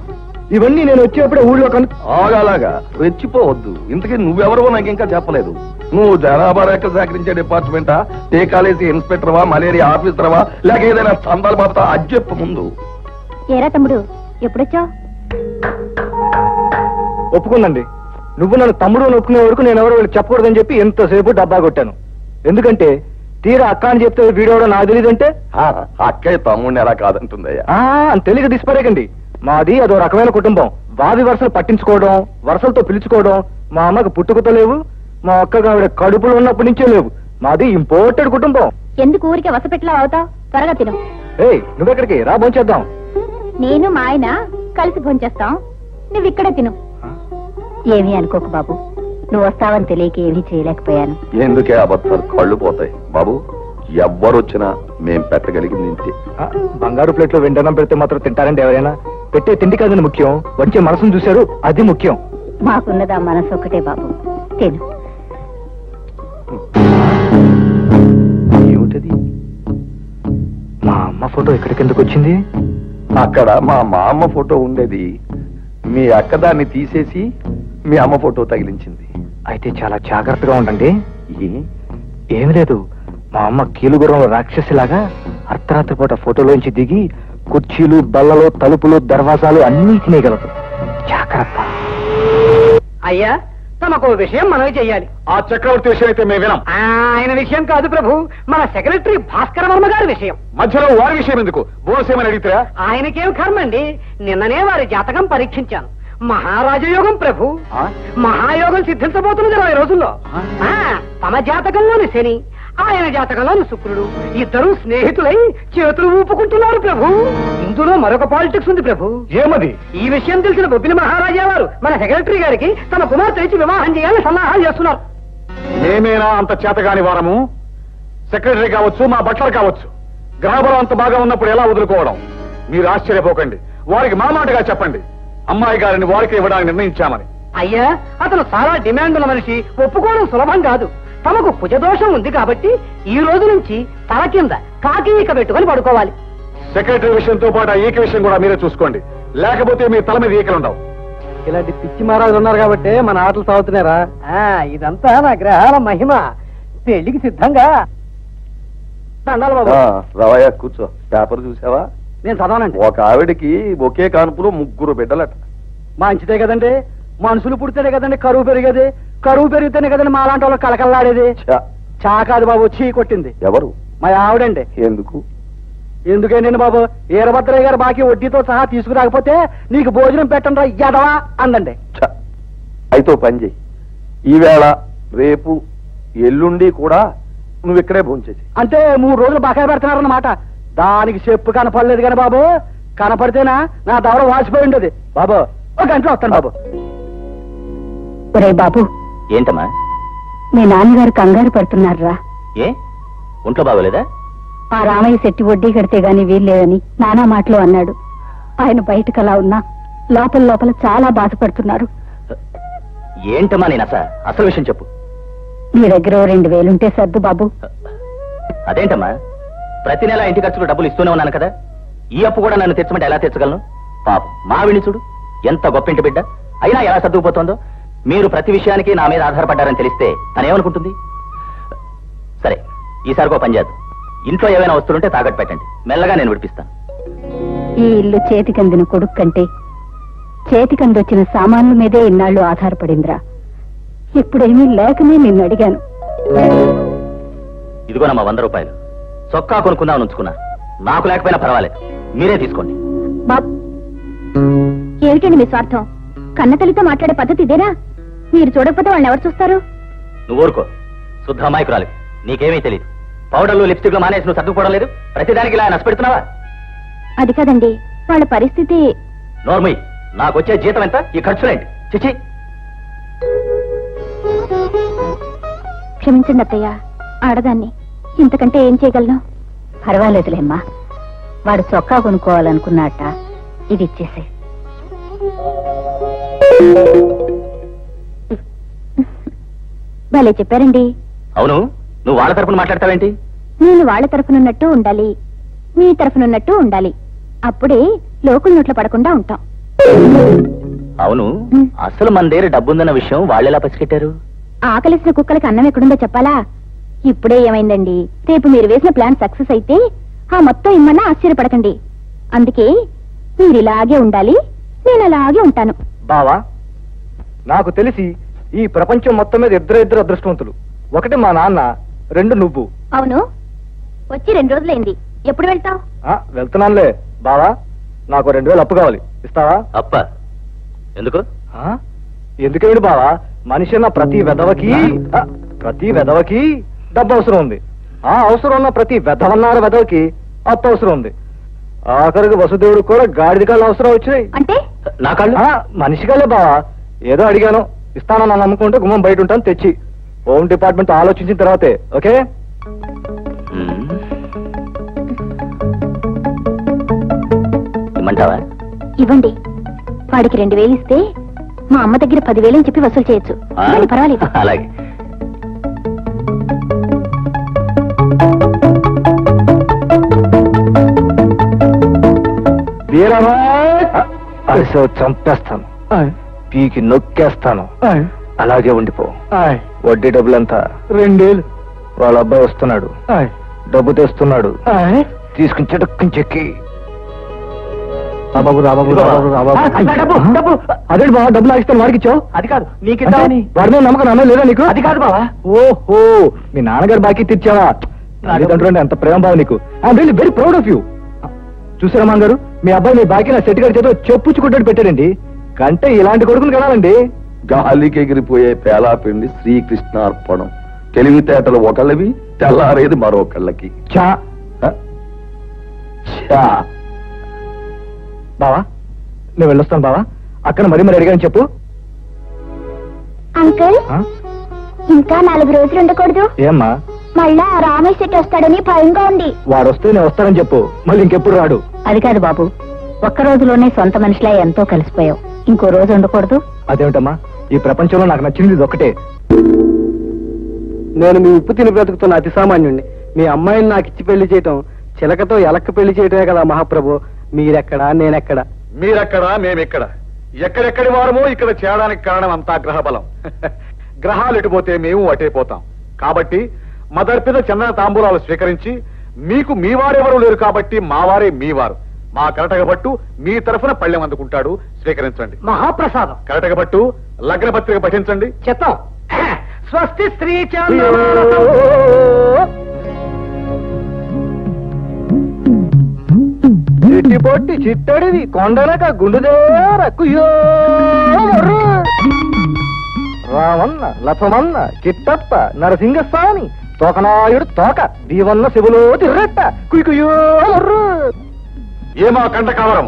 ఇవన్నీ నేను వచ్చేప్పుడే ఊళ్ళో ఆగాలాగా రెచ్చిపోవద్దు. ఇంతకీ నువ్వెవరో నాకు ఇంకా చెప్పలేదు. నువ్వు జనాభా రేఖ సేకరించే డిపార్ట్మెంటా, ఏ కాలేజీ ఇన్స్పెక్టర్వా, మలేరియా ఆఫీసర్వా, లేక ఏదైనా చందాలు బాబా? అది చెప్పు ముందు. ఏరా తమ్ముడు, ఎప్పుడొచ్చావు? ఒప్పుకుందండి. నువ్వు నన్ను తమ్ముడు అని ఒప్పుకునే వరకు నేను ఎవరో వీళ్ళు చెప్పకూడదని చెప్పి ఎంతసేపు డబ్బా కొట్టాను. ఎందుకంటే తీరా అక్క అని చెప్తే వీడోడో నాకు తెలియదంటే అక్కయ్య తమ్ముడిని ఎలా కాదంటుందయ్యా? అని తెలియక తీసిపారేకండి. మాది అదో రకమైన కుటుంబం. వాది వరుసలు పట్టించుకోవడం, వరుసలతో పిలుచుకోవడం మా అమ్మకు పుట్టుకతో లేవు, మా అక్కగా ఆవిడ కడుపులో ఉన్నప్పటి నుంచే లేవు. మాది ఇంపోర్టెడ్ కుటుంబం. ఎందుకు ఊరికే వసపెట్లా అవుతావు? త్వరగా తిను. నువ్వెక్కడికి రా, భోంచేద్దాం. నేను మా ఆయన కలిసి భోంచేస్తాం, నువ్వు ఇక్కడే తిను. ఏమీ అనుకోకు బాబు, నువ్వు వస్తావని తెలియక ఏమీ చేయలేకపోయాను. ఎందుకే అబద్ధాలు? కళ్ళు పోతాయి బాబు. ఎవ్వరొచ్చినా మేం పెట్టగలిగింది ఇంతే. బంగారు ప్లేట్లో వెంటనం పెడితే మాత్రం తింటారండి ఎవరైనా? పెట్టే తిండి కాదని ముఖ్యం, వచ్చే మనసును చూశారు అది ముఖ్యం. మాకున్నదా మనసు ఒకటే బాబు, తిను. ఏమిటది? మా అమ్మ ఫోటో ఎక్కడికెందుకు వచ్చింది? అక్కడ మా అమ్మ ఫోటో ఉండేది. మీ అక్క దాన్ని తీసేసి మీ అమ్మ ఫోటో తగిలించింది. అయితే చాలా జాగ్రత్తగా ఉండండి. ఏమి లేదు, మా అమ్మ కీలుగుర్రంలో రాక్షసిలాగా అర్ధరాత్రి పూట ఫోటోలోంచి దిగి కుర్చీలు బల్లలు తలుపులు దర్వాజాలు అన్నీ తినేయగలదు. జాగ్రత్త. అయ్యా, తమకు విషయం మనవి చెయ్యాలి. ఆ చక్రవర్తి విషయం అయితే మేము వినం. ఆయన విషయం కాదు ప్రభు, మన సెక్రటరీ భాస్కర వర్మ గారి విషయం. మధ్యలో వారి విషయం ఎందుకు? బోనస్ ఏమని అడిగితే ఆయనకేం కర్మండి, నిన్ననే వారి జాతకం పరీక్షించాను. మహారాజయోగం ప్రభు. మహాయోగం సిద్ధించబోతున్నది 20 రోజుల్లో. తమ జాతకంలోని శని, ఆయన జాతకంలోని శుక్రుడు ఇద్దరు స్నేహితులై చేతులు ఊపుకుంటున్నారు ప్రభు. ఇందులో మరొక పాలిటిక్స్ ఉంది ప్రభు. ఏమది? ఈ విషయం తెలిసిన బొబ్బిలి మహారాజా వారు మన సెక్రటరీ గారికి తమ కుమార్తె ఇచ్చి వివాహం చేయాలని సన్నాహాలు చేస్తున్నారు. మేమేనా అంత చేతగాని వారము? సెక్రటరీ కావచ్చు, మా బట్లర్ కావచ్చు, గ్రహబలం అంత బాగా ఉన్నప్పుడు ఎలా వదులుకోవడం? మీరు ఆశ్చర్యపోకండి. వారికి మా మాటగా చెప్పండి, అమ్మాయి గారిని వారికి ఇవ్వడానికి నిర్ణయించామని. అయ్యా, అతను చాలా డిమాండ్ ఉన్న మనిషి, ఒప్పుకోవడం సులభం కాదు. తమకు కుజదోషం ఉంది కాబట్టి ఈ రోజు నుంచి తల కింద కాకి ఈక పెట్టుకుని పడుకోవాలి. సెక్రటరీ విషయంతో పాటు ఈక విషయం కూడా మీరే చూసుకోండి, లేకపోతే మీ తల మీద ఈకలుండవు. ఇలాంటి పిచ్చి మహారాజులు ఉన్నారు కాబట్టి మన ఆటలు సాగుతున్నారా? ఇదంతా నా గ్రహాల మహిమ. పెళ్లికి సిద్ధంగా దండాలు బాబు. రవయ్య కూర్చో. పేపర్ చూసావా? నేను చదవనండి. ఒక ఆవిడికి ఒకే కాన్పులో 3 బిడ్డలట. మంచిదే కదండి, మనుషులు పుడితేనే కదండి కరువు పెరిగేది, కరువు పెరిగితేనే కదండి మా లాంటి వాళ్ళు కలకల్లాడేది. చా కాదు బాబు, చీ కొట్టింది. ఎవరు? మా ఆవిడండి. ఎందుకు? ఎందుకేనండి బాబు, వీరభద్రయ్య గారు బాకీ వడ్డీతో సహా తీసుకురాకపోతే నీకు భోజనం పెట్టండి ఎదవా అందండి. అయితే పని చెయ్యి, ఈవేళ రేపు ఎల్లుండి కూడా నువ్వు ఇక్కడే భోంచేసి. అంటే 3 రోజులు బకాయి పెడుతున్నారన్నమాట. దానికి చెప్పు కనపడలేదు కానీ బాబు, కనపడితేనా నా దవడ వాసిపోయి ఉండేది. బాబు 1 గంటలో వస్తాను బాబు. ఒరే బాబు. ఏంటమ్మా? మీ నాన్నగారు కంగారు పడుతున్నారా? ఏ ఒంట్లో బాగోలేదా? ఆ రామయ్య శెట్టి వడ్డీ కడితే గాని వీల్లేదని నానా మాటలు అన్నాడు. ఆయన బయటకు అలా ఉన్నా లోపల లోపల చాలా బాధపడుతున్నారు. ఏంటమ్మా నేను అసలు విషయం చెప్పు. మీ దగ్గర 2000 ఉంటే సర్దు బాబు. అదేంటమ్మా, ప్రతి నెల ఇంటి ఖర్చులు డబ్బులు ఇస్తూనే ఉన్నాను కదా, ఈ అప్పు కూడా నన్ను తెచ్చమంటే ఎలా తెచ్చగలను? పాపం మావిని చూడు, ఎంత గొప్పింటి బిడ్డ అయినా ఎలా సర్దుకుపోతుందో. మీరు ప్రతి విషయానికి నా మీద ఆధారపడ్డారని తెలిస్తే తనేమనుకుంటుంది? సరే, ఈసారికో పని చేద్దాం. ఇంట్లో ఏమైనా వస్తువులుంటే తాకట్టు పెట్టండి, మెల్లగా నేను విడిపిస్తాను. ఈ ఇల్లు చేతికందిన కొడుకు కంటే చేతికందొచ్చిన సామాన్ల మీదే ఇన్నాళ్ళు ఆధారపడిందిరా. ఇప్పుడేమీ లేకనే నిన్ను అడిగాను. ఇదిగోనమ్మా 100 రూపాయలు. చొక్కా కొనుక్కుందామని ఉంచుకున్నా, నాకు లేకపోయినా పర్వాలేదు, మీరే తీసుకోండి. ఏమిటండి మీ స్వార్థం? కన్న తల్లితో మాట్లాడే పద్ధతి ఇదేనా? మీరు చూడకపోతే వాళ్ళని ఎవరు చూస్తారు? నువ్వు ఊరుకో, శుద్ధ అమాయకురాలి, నీకేమీ తెలియదు. పౌడర్లు లిప్స్టిక్ లో మానేసి నువ్వు సర్దుకోవడం లేదు, ప్రతిదానికి ఇలా నష్టపెడుతున్నావా? అది కాదండి, వాళ్ళ పరిస్థితి. నోర్మయ్, నాకు వచ్చే జీతం ఎంత, ఈ ఖర్చులేంటి? చిచి. క్షమించండి అత్తయ్య, ఆడదాన్ని, ఇంతకంటే ఏం చేయగలను? పర్వాలేదులేమ్మా, వాడు చొక్కా కొనుక్కోవాలనుకున్నట్ట, ఇది ఇచ్చేసే. భలే చెప్పారండి. అవును, నువ్వు వాళ్ళ తరపున మాట్లాడతావేంటి? నేను వాళ్ళ తరఫునున్నట్టు ఉండాలి, మీ తరఫునున్నట్టు ఉండాలి. అప్పుడే లోకుల నోట్ల పడకుండా ఉంటాం. అవును, అసలు మన దగ్గర డబ్బుందన్న విషయం వాళ్ళెలా పసిగట్టారు? ఆకలిసిన కుక్కలకి అన్నం ఎక్కడుందో చెప్పాలా? ఇప్పుడే ఏమైందండి, రేపు మీరు వేసిన ప్లాన్ సక్సెస్ అయితే ఆ మొత్తం ఇమ్మన్నా ఆశ్చర్యపడకండి. అందుకే మీరు ఇలాగే ఉండాలి, నేను అలాగే ఉంటాను. బావా, నాకు తెలిసి ఈ ప్రపంచం మొత్తం మీద ఇద్దరు అదృష్టవంతులు. ఒకటి మా నాన్న, 2 నువ్వు. అవును, వచ్చి 2 రోజులైంది. ఎప్పుడు వెళ్తావు? వెళ్తున్నానులే. బావా, నాకు 2000 అప్పు కావాలి, ఇస్తావా? అప్ప ఎందుకు? ఎందుకేమిటి బావా, మనిషి అన్న ప్రతి వెధవకి డబ్బు అవసరం ఉంది. ఆ అవసరం ఉన్న ప్రతి వెధవకి అప్పు అవసరం ఉంది. ఆఖరికి వసుదేవుడికి కూడా గాడిద కాళ్ళు అవసరం వచ్చినాయి. అంటే నా కాళ్ళు? మనిషి కాళ్ళే బావా. ఏదో అడిగాను, ఇస్తానని నమ్ముకుంటే గుమ్మం బయట ఉంటాను, తెచ్చి. హోమ్ డిపార్ట్మెంట్ ఆలోచించిన తర్వాతే, ఓకే? ఇమ్మంటావా? ఇవ్వండి. వాడికి 2000 ఇస్తే మా అమ్మ దగ్గర 10,000 అని చెప్పి వసూలు చేయొచ్చు. పర్వాలేదు. అలాగే. అరిసో చంపేస్తాను, పీకి నొక్కేస్తాను, అలాగే ఉండిపో. వడ్డీ డబ్బులంతా 2000. వాళ్ళ అబ్బాయి వస్తున్నాడు, డబ్బు తెస్తున్నాడు, తీసుకుని చెక్కి రాబాబు రాబాబు రాబాబు రాబాబు అదే బాబా డబ్బులు ఆగిస్తాను వాడికి ఇచ్చావు. అది కాదు నీకిద్దామని. వాడి మీద నమ్మకం నమ్మే లేదా నీకు? అది కాదు బావా. ఓహో మీ నాన్నగారు బాకీ తీర్చావా? తల్లిదండ్రులు అంత ప్రేమ బావ నీకు. I'm really very proud of you. చూసారా మామ గారు, మీ అబ్బాయి మీ బాకీ నా సెట్ గారి చేత చెప్పుచ్చుకుంటాడు పెట్టాడండి. కంటే ఇలాంటి కొడుకులు కనాలండి. గాలికి ఎగిరిపోయే పేలాపిండి శ్రీకృష్ణ అర్పణం. తెలివితేటలు ఒకళ్ళవి, తెల్లారేది మరొకళ్ళకి. చా ఛా. బావా నేను వెళ్ళొస్తాను బావా. అక్కడ మరి అడిగాను చెప్పు. అంకుల్ ఇంకా 4 రోజులు ఉండకూడదు. ఏమ్మా? మళ్ళా రామేష్ సెట్ వస్తాడని భయంగా ఉంది. వాడు వస్తే నేను వస్తానని చెప్పు, మళ్ళీ ఇంకెప్పుడు రాడు. అది కాదు బాబు, ఒక్క రోజులోనే సొంత మనిషిలా ఎంతో కలిసిపోయావు. ఇంకో రోజు ఉండకూడదు? అదేమిటమ్మా, ఈ ప్రపంచంలో నాకు నచ్చింది ఇది ఒక్కటే. నేను మీ ఉప్పు తిని బ్రతుకుతున్న అతి సామాన్యుణ్ణి. మీ అమ్మాయిని నాకు ఇచ్చి పెళ్లి చేయటం చిలకతో ఎలక్క పెళ్లి చేయటమే కదా మహాప్రభు. మీరెక్కడా నేనెక్కడా? మీరెక్కడా మేమెక్కడ? ఎక్కడెక్కడి వారమో ఇక్కడ చేయడానికి కారణం అంతా గ్రహ బలం. గ్రహాలు ఎటుపోతే మేము అటైపోతాం. కాబట్టి మదర్పిద చందన తాంబూలాలు స్వీకరించి, మీకు మీ వారెవరూ లేరు కాబట్టి మా వారే మీ వారు. మా కరటగబట్టు మీ తరఫున పళ్ళెం అందుకుంటాడు, స్వీకరించండి. మహాప్రసాదం. కరటగబట్టు లగ్న పత్రిక పఠించండి. చెత్తం. స్వస్తి స్త్రీ చిట్టి పొట్టి చిట్టడివి కొండనక గుండుదేర కుయ్యో రామన్న లఫమన్న కిట్టప్ప నరసింహస్వామి తోకనాయుడు తోక దీవన్న శివులో తిర్రెట్ట కుయ్యో. ఏమా కంటకావరం,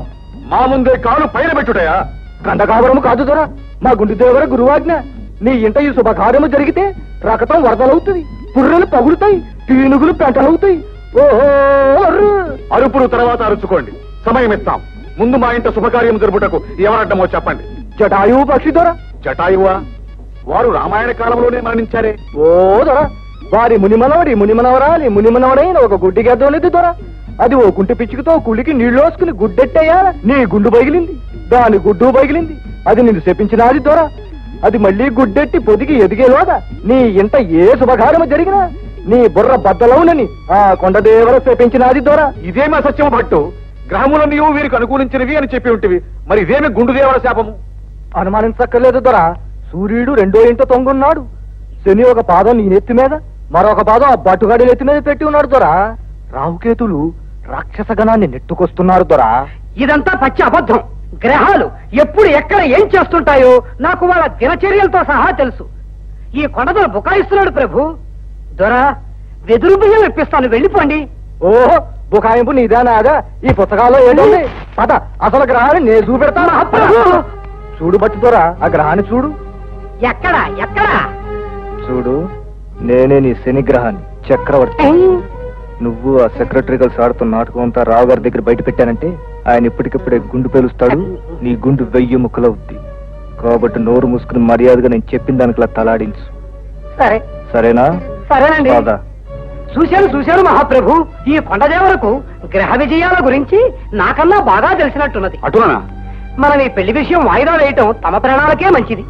మా ముందే కాలు పైన పెట్టుటయా? కండకావరము కాదు దొర, మా గుండెదేవర గురువాజ్ఞ. నీ ఇంట ఈ శుభకార్యము జరిగితే రకతం వరదలవుతుంది, పుర్రెలు పగులుతాయి, పీనుగులు పెంటలవుతాయి. ఓహో అరుపులు తర్వాత అరుచుకోండి, సమయం ఇస్తాం. ముందు మా ఇంట శుభకార్యం జరుపుటకు ఎవరడ్డమో చెప్పండి. జటాయువు పక్షి దొర. జటాయువా? వారు రామాయణ కాలంలోనే మరణించారే. ఓ దొర, వారి మునిమనవరాలి మునిమనవడైన ఒక గుడ్డి గెద్దోలేదు దొర. అది ఓ కుంటి పిచ్చుకతో కులికి నీళ్లోసుకుని గుడ్డెట్టయ్యా నీ గుండు బగిలింది, దాని గుడ్డు బగిలింది. అది నిన్ను శపించినాది దొర. అది మళ్ళీ గుడ్డెట్టి పొదిగి ఎదిగేలోగా నీ ఇంట ఏ శుభకార్యము జరిగినా నీ బుర్ర బద్దలవునని ఆ కొండదేవర శపించినాది దొర. ఇదేమి అసత్యము భట్టు? గ్రహములన్నీ వీరికి అనుకూలించినవి అని చెప్పి ఉంటివి, మరి ఇదేమి గుండుదేవర శాపము? అనుమానించక్కర్లేదు దొర. సూర్యుడు 2వ ఇంట తొంగున్నాడు. శని ఒక పాదం నీ నెత్తి మీద, మరొక పాదం ఆ బట్టుగాడి నెత్తి మీద పెట్టి ఉన్నాడు దొర. రాహుకేతులు రాక్షస గణాన్ని నెట్టుకొస్తున్నారు దొర. ఇదంతా పచ్చి అబద్ధం. గ్రహాలు ఎప్పుడు ఎక్కడ ఏం చేస్తుంటాయో నాకు వాళ్ళ దినచర్యలతో సహా తెలుసు. ఈ కొండదొర బుకాయిస్తున్నాడు ప్రభు. దొర, వెదురు బియ్యం ఇప్పిస్తాను, వెళ్ళిపోండి. ఓహో, బుకాయింపు నీదానాదా? ఈ పుస్తకాల్లో ఏంటండి? పద, అసలు గ్రహాన్ని నేను చూపెడతాను. చూడు బట్టి దొర, ఆ గ్రహాన్ని చూడు. ఎక్కడా ఎక్కడా? చూడు, నేనే నీ శని గ్రహాన్ని, చక్రవర్తి. నువ్వు ఆ సెక్రటరీ కలిసి ఆడుతున్న నాటకం అంతా రావు గారి దగ్గర బయట పెట్టానంటే ఆయన ఇప్పటికిప్పుడే గుండు పేలుస్తాడు, నీ గుండు 1000 ముక్కలవుద్ది. కాబట్టి నోరు మూసుకుని మర్యాదగా నేను చెప్పిన దానికిలా తలాడించు. సరే. సరేనా? సరేనండి. కాదా? చూశాను మహాప్రభు. ఈ కొండదేవరకు గ్రహ విజయాల గురించి నాకన్నా బాగా తెలిసినట్టున్నది. అటునా? మనం ఈ పెళ్లి విషయం వాయిదా వేయటం తమ ప్రాణాలకే మంచిది.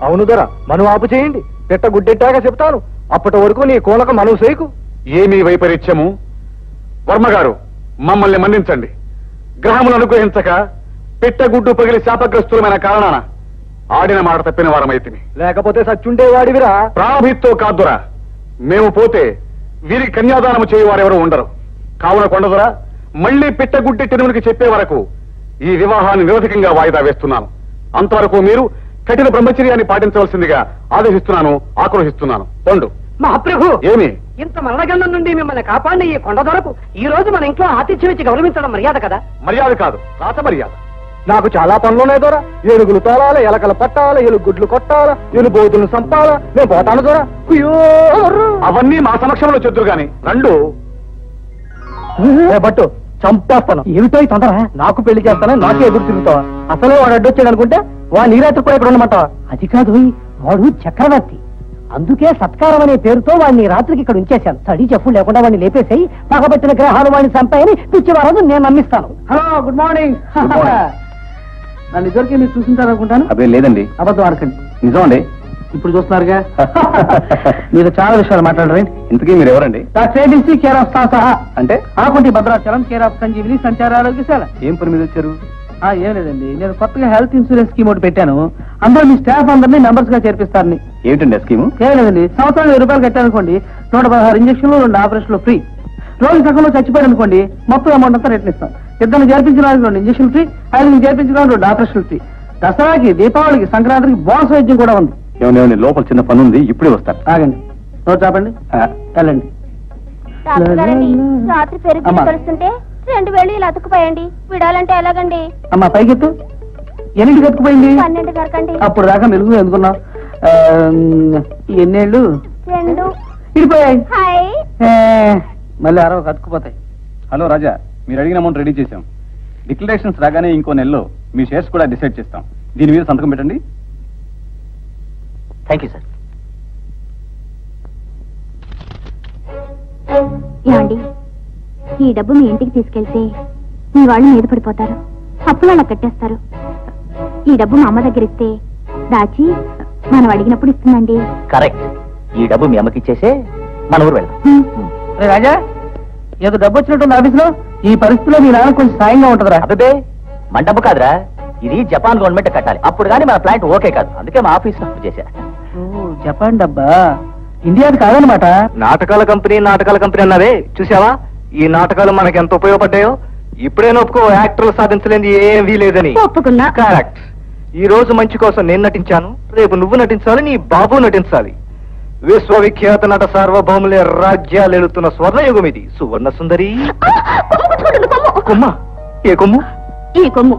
అవును దొర, మనం ఆపు చేయండి. పెట్ట గుడ్డెట్టాక చెప్తాను. అప్పటి వరకు నీ కోనక మనం సేకు. ఏమీ వైపరీత్యము? వర్మగారు, మమ్మల్ని మన్నించండి. గ్రహములు అనుగ్రహించక పెట్టగుడ్డు పగిలి శాపగ్రస్తులమైన కారణాన ఆడిన మాట తప్పిన వారమైతిమి. లేకపోతే సచ్చుండే వాడివిరా. ప్రాభిత్తో కాదురా, మేము పోతే వీరికి కన్యాదానము చేయవారెవరూ ఉండరు. కావున కొండదురా, మళ్లీ పెట్టగుడ్డెట్టినమునికి చెప్పే వరకు ఈ వివాహాన్ని నిరవధికంగా వాయిదా వేస్తున్నాను. అంతవరకు మీరు కఠిన బ్రహ్మచర్యాన్ని పాటించవలసిందిగా ఆదేశిస్తున్నాను, ఆక్రోశిస్తున్నాను. పండు. మహాప్రభు, ఏమి? ఇంత మరణగండం నుండి మిమ్మల్ని కాపాడిన ఈ కొండదొరకు ఈ రోజు మన ఇంట్లో ఆతిథ్యం ఇచ్చి గౌరవించడం మర్యాద కదా? మర్యాద కాదు, రాత మర్యాద. నాకు చాలా పనులున్నాయి దొర. ఏనుగులు తోలాల, ఎలకలు పట్టాల, ఎలుగుడ్లు కొట్టాల, ఎలుబోతులు సంపాల. నేను పోతాను దొర. అవన్నీ మా సమక్షంలో చెద్దురు గాని రండు. బట్టు చంపేస్తాను. ఏమిటో ఈ తొందర? నాకు పెళ్లి చేస్తానని నాకే ఎదురు తిరుగుతావా? అసలే వాడు అడ్డొచ్చాడు అనుకుంటే వాడు నీ రాత్రి కూడా ఇక్కడ ఉండమంటావా? అది కాదు, వాడు చక్రవర్తి. అందుకే సత్కారం అనే పేరుతో వాడిని రాత్రికి ఇక్కడ ఉంచేశాను. తడి చెప్పులు లేకుండా వాడిని లేపేసాయి. పగబట్టిన గ్రహాలు వాడిని చంపాయని పిచ్చివారని నేను నమ్మిస్తాను. Hello, good morning. నన్ను ఇద్దరికి మీరు చూసింటారనుకుంటాను. అదే లేదండి. అబద్ధం ఆడకండి. నిజం అండి. ఇప్పుడు చూస్తున్నారుగా. మీరు చాలా విషయాలు మాట్లాడరండి. ఇంతకీ మీరు ఎవరండి? డాక్టర్ కేర్ ఆఫ్ సహా అంటే ఆకుంటి భద్రాచలం, కేర్ ఆఫ్ సంజీవిని సంచార ఆరోగ్యశాల. ఏం పని మీద వచ్చారు? ఏం లేదండి, నేను కొత్తగా హెల్త్ ఇన్సూరెన్స్ స్కీమ్ ఒకటి పెట్టాను. అందులో మీ స్టాఫ్ అందరినీ మెంబర్స్ గా చేర్పిస్తారని. ఏమిటండి స్కీము? ఏం లేదండి, సంవత్సరాలు 1000 రూపాయలు కట్టారనుకోండి, 116 ఇంజక్షన్లు, 2 ఆపరేషన్లు ఫ్రీ. రోజు సగంలో చచ్చిపోయారు అనుకోండి, మొత్తం అమౌంట్ అంతా రిటర్న్ ఇస్తాం. ఇద్దరిని చేర్పించడానికి 2 ఇంజక్షన్ ఫ్రీ, 5 చేర్పించడానికి 2 ఆపరేషన్లు ఫ్రీ. దసరాకి, దీపావళికి, సంక్రాంతికి బోనస్ వైద్యం కూడా ఉంది. ఏమన్నా లోపల చిన్న పని ఉంది, ఇప్పుడే వస్తాను. ఆగండి, నోట్ చెప్పండి, వెళ్ళండి. రాత్రి పెరుగు కలుస్తుంటే 2 వేళ్ళు ఇలా అతుక్కుపోయండి. విడాలంటే ఎలాగండి? అమ్మా పైకెత్తు. ఎన్నింటికి ఎత్తుకుపోయింది? 12 వరకండి. అప్పుడు దాకా మెలుగు ఎందుకున్నావు? ఎన్నేళ్ళు 2 ఇడిపోయాయి. హాయ్. మళ్ళీ 60 అతుక్కుపోతాయి. హలో రాజా, మీరు అడిగిన అమౌంట్ రెడీ చేశాం. డిక్లరేషన్స్ రాగానే ఇంకో నెలలో మీ షేర్స్ కూడా డిసైడ్ చేస్తాం. దీని మీద సంతకం పెట్టండి. Thank you sir. ఏమండి, ఈ డబ్బు మీ ఇంటికి తీసుకెళ్తే మీ వాళ్ళు మీద పడిపోతారు, అప్పు వాళ్ళకి కట్టేస్తారు. ఈ డబ్బు మా అమ్మ దగ్గర ఇస్తే దాచి మనం అడిగినప్పుడు ఇస్తుందండి. కరెక్ట్. ఈ డబ్బు మీ అమ్మకి ఇచ్చేసే మన ఊరు వెళ్దాం. రాజా, ఏదో డబ్బు వచ్చినట్టుంది ఆఫీసులో. ఈ పరిస్థితిలో మీ నాన్న కొంచెం సాయంగా ఉంటుందిరా. అబ్బే, మన డబ్బు కాదురా, ఇది జపాన్ గవర్నమెంట్ కట్టాలి. అప్పుడు కానీ మన ప్లాంట్ ఓకే కాదు. అందుకే మా ఆఫీస్ అప్పు చేశా. జపాన్ డబ్బా, ఇండియాది కాదనమాట. నాటకాల కంపెనీ అన్నావే, చూసావా? ఈ నాటకాలు మనకి ఎంత ఉపయోగపడ్డాయో. ఇప్పుడే ఒప్పుకో, యాక్టర్లు సాధించలేని ఏమీ లేదని. ఒప్పుకున్నా. కరెక్ట్. ఈ రోజు మంచి కోసం నేను నటించాను, రేపు నువ్వు నటించాలి, నీ బాబు నటించాలి. విశ్వవిఖ్యాత నట సార్వభౌములే రాజ్యాలు ఎలుతున్న స్వర్ణయుగం ఇది. సువర్ణ సుందరి. కొమ్మ? ఏ కొమ్ము? ఈ కొమ్ము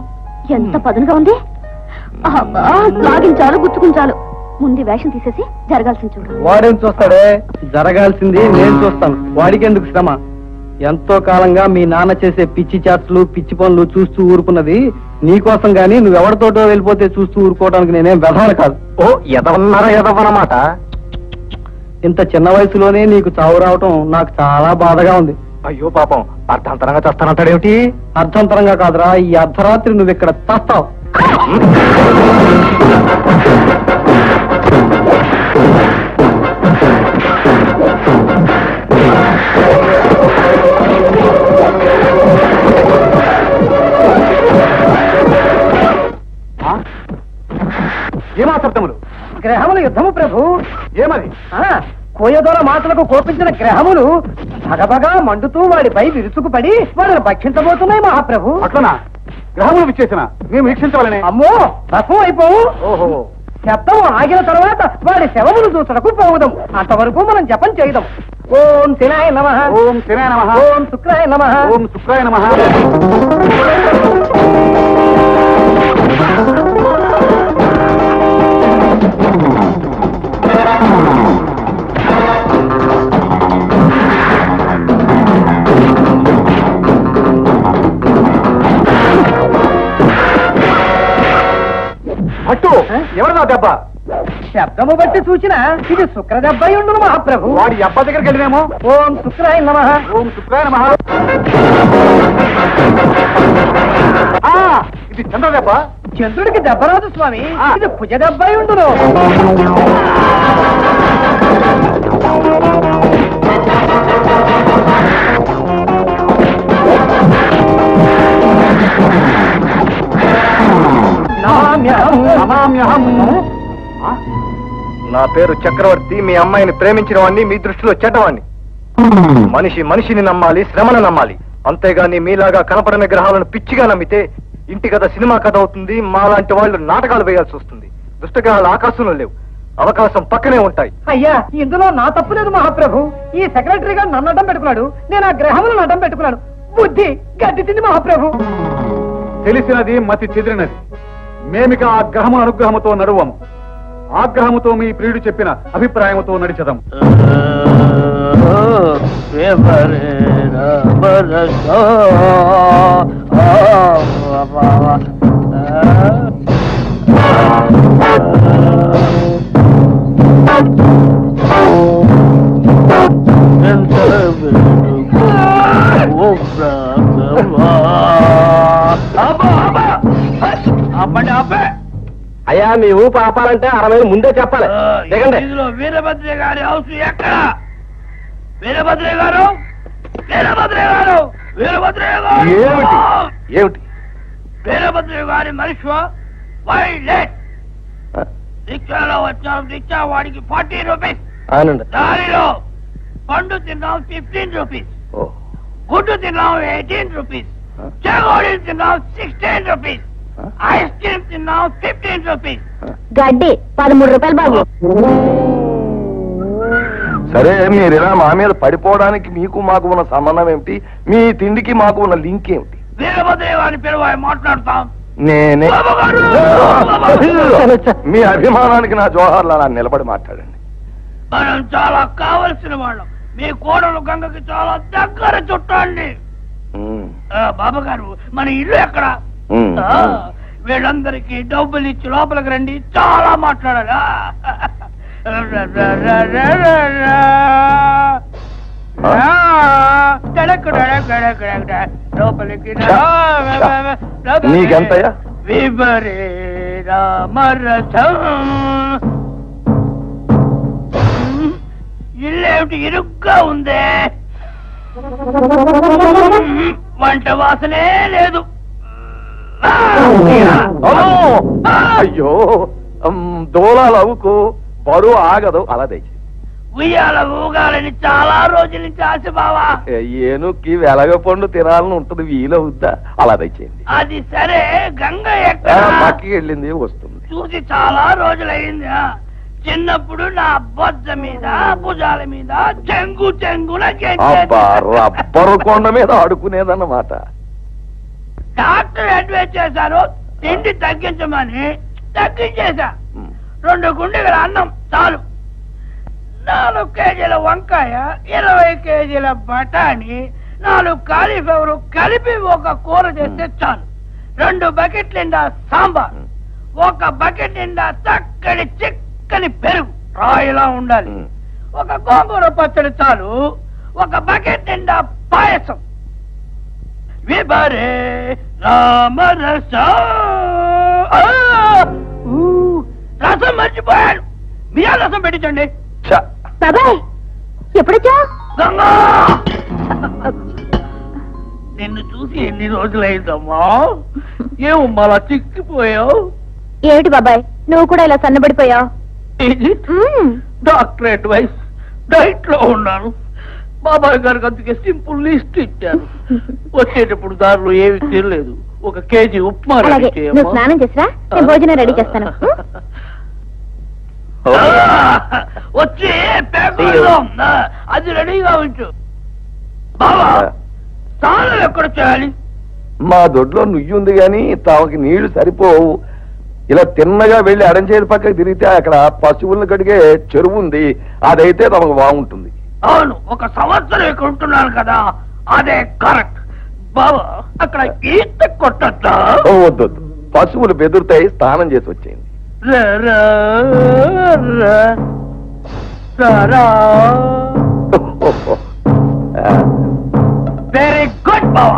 ఎంత పదునుగా ఉంది. లాగించాలు, గుచ్చుకుంచాలు. ముందు వేషం తీసేసి జరగాల్సింది చూడు. వాడేం చూస్తాడే, జరగాల్సింది నేను చూస్తాను. వాడికి ఎందుకు శ్రమ? ఎంతో కాలంగా మీ నాన్న చేసే పిచ్చి చాట్స్లు, పిచ్చి పనులు చూస్తూ ఊరుకున్నది నీకోసం గాని, నువ్వెవరితోటో వెళ్ళిపోతే చూస్తూ ఊరుకోవడానికి నేనేం వెధవను కాదు. ఓ ఎదవన్నమాట. ఇంత చిన్న వయసులోనే నీకు చావు రావటం నాకు చాలా బాధగా ఉంది. అయ్యో పాపం, అర్ధాంతరంగా చస్తానంటాడేమిటి? అర్ధంతరంగా కాదురా, ఈ అర్ధరాత్రి నువ్వు ఇక్కడ చస్తావు. ఏమా శబ్దములు? గ్రహములు యుద్ధము ప్రభు. ఏమది? కోయదోర మాటలకు కోపించిన గ్రహములు భగభగా మండుతూ వాడిపై విరుచుకుపడి వాడిని భక్షించబోతున్నాయి మహాప్రభు. అట్లనా? గ్రహములు విచ్చేసిన మేము వీక్షించవాలనే? అమ్మో, రసం అయిపోవు. ఓహో, శబ్దం ఆగిన తర్వాత వాడి శవములు చూసటకు పోవుదాం. అంతవరకు మనం జపం చేయదాం. ఓం శనాయ నమః, ఓం శనాయ నమః, ఓం శుక్రాయ నమః, ఓం శుక్రాయ నమః. భట్టు, ఎవరిదా దెబ్బ? శబ్దము బట్టి చూచిన ఇది శుక్ర దెబ్బై ఉండును మహాప్రభు. వాడి అబ్బ దగ్గరికి వెళ్ళినేమో. ఓం శుక్రాయ నమః, ఓం శుక్రాయ నమః. ఇది చంద్ర దెబ్బ. చంద్రుడికి దెబ్బ రాదు స్వామి, ఇది భుజ దెబ్బై ఉండును. నా పేరు చక్రవర్తి. మీ అమ్మాయిని ప్రేమించిన వాడిని, మీ దృష్టిలో చెడ్డవాణ్ణి. మనిషి మనిషిని నమ్మాలి, శ్రమను నమ్మాలి. అంతేగాని మీలాగా కనపడని గ్రహాలను పిచ్చిగా నమ్మితే ఇంటి కథ సినిమా కథ అవుతుంది. మాలాంటి వాళ్ళు నాటకాలు వేయాల్సి వస్తుంది. దుష్టగ్రహాలు ఆకాశంలో లేవు, అవకాశం పక్కనే ఉంటాయి. అయ్యా, ఇందులో నా తప్పు లేదు మహాప్రభు. ఈ సెక్రటరీ గారు నన్ను అడ్డం పెట్టుకున్నాడు, నేను ఆ గ్రహములను అడ్డం పెట్టుకున్నాను. బుద్ధి గడ్డి తింది మహాప్రభు. తెలిసినది మతి చెదిరినది. మేమిక ఆ గ్రహము అనుగ్రహముతో నడువము. ఆగ్రహముతో మీ ప్రియుడు చెప్పిన అభిప్రాయముతో నడిచదం. అయ్యా, అయ్యా మీ ఊపు ఆపాలంటే 60 ముందే చెప్పాలి. దిగండి. వీరభద్ర గారి హౌస్ ఎక్కడ? వీరభద్ర గారు, వీరభద్ర గారు, వీరభద్ర గారు. ఏమిటి వీరభద్ర గారి మనిషి వైలెట్ రిక్షాలో వచ్చాం. రిక్షా వాడికి 40 రూపీస్. దారిలో పండు తిన్నాం 15 రూపీస్, గుడ్డు తిన్నాం 18 రూపీస్, చెగోడి తిన్నాం 16 రూపీస్, ఐస్ క్రీమ్ తిన్నాం 15 రూపీస్. గడ్డి 13 రూపాయలు బాబు. సరే మీరు ఇలా మా మీద పడిపోవడానికి మీకు మాకు ఉన్న సంబంధం ఏమిటి? మీ తిండికి మాకు ఉన్న లింక్ ఏమిటి? వీరభద్ర గారిని పిలవాలి, మాట్లాడతాం. నేనే మీ అభిమానానికి నా జోహార్లా నిలబడి మాట్లాడండి. మనం చాలా కావలసిన వాళ్ళం. మీ కోడలు గంగకి చాలా దగ్గర చుట్టండి. బాబు గారు మన ఇల్లు ఎక్కడ? వీళ్ళందరికీ డబ్బులు ఇచ్చి లోపలికి రండి, చాలా మాట్లాడాలి. లోపలికి నీకెంతయ్యా? వివరే రామరథం. ఇల్లేమిటి ఇరుగ్గా ఉందే, వంట వాసనే లేదు. అయ్యో దోళాలు అవుకు, బరువు ఆగదు. అలా దయచేసి ఉయ్యాల ఊగాలని చాలా రోజుల నుంచి ఆశ బావా. ఏనుక్కి వెలగపండు తినాలని ఉంటుంది, వీలవుద్దా? అలా దయచేయండి. అది సరే, గంగ పక్కకి వెళ్ళింది, వస్తుంది. చూసి చాలా రోజులైంది. చిన్నప్పుడు నా బొజ్జ మీద భుజాల మీద చెంగు చెంగున రబ్బరు కొండ మీద ఆడుకునేదన్నమాట. డాక్టర్ అడ్వైజ్ చేశారు తిండి తగ్గించమని. తగ్గించేశా. 2 గుండెల అన్నం చాలు, 4 కేజీల వంకాయ, 20 కేజీల బఠానీ, 4 కాలీఫ్లవర్ కలిపి ఒక కూర చేస్తే చాలు. 2 బకెట్ నిండా సాంబార్, 1 బకెట్ నిండా చక్కని చిక్కని పెరుగు రాయిలా ఉండాలి, 1 గోంగూర పచ్చడి చాలు, 1 బకెట్ నిండా పాయసం. విభరే రామరస. రసం మర్చిపోయాను, మీరా రసం పెట్టించండి. బాబాయ్ ఎప్పుడొచ్చా? నిన్ను చూసి ఎన్ని రోజులైందమ్మా, ఏమమ్మా అలా చిక్కిపోయావు? ఏమిటి బాబాయ్ నువ్వు కూడా ఇలా సన్నబడిపోయావు? డాక్టర్ అడ్వైస్, డైట్ లో ఉన్నాను. బాబాయ్ గారికి అందుకే సింపుల్ లిస్ట్ ఇచ్చాను. వచ్చేటప్పుడు దారిలో ఏమి తినలేదు, 1 కేజీ ఉప్మా. నువ్వు స్నానం చేసిరా, నేను భోజనం రెడీ చేస్తాను. వచ్చి అది రెడీగా ఉంచు. బాబా స్నానం ఎక్కడ చేయాలి? మా దొడ్లో నుయ్యి ఉంది గాని తామకి నీళ్లు సరిపోవు. ఇలా తిన్నగా వెళ్లి అడంచేరు పక్కకి తిరిగితే అక్కడ పశువులను కడిగే చెరువు ఉంది, అదైతే తమకు బాగుంటుంది. అవును, 1 సంవత్సరం ఇక్కడ ఉంటున్నాను కదా, అదే కరెక్ట్. బాబా అక్కడ ఈత కొట్టద్దా? వద్దు, పశువులు బెదురుతాయి, స్నానం చేసి వచ్చేయండి. వెరీ గుడ్ బావా.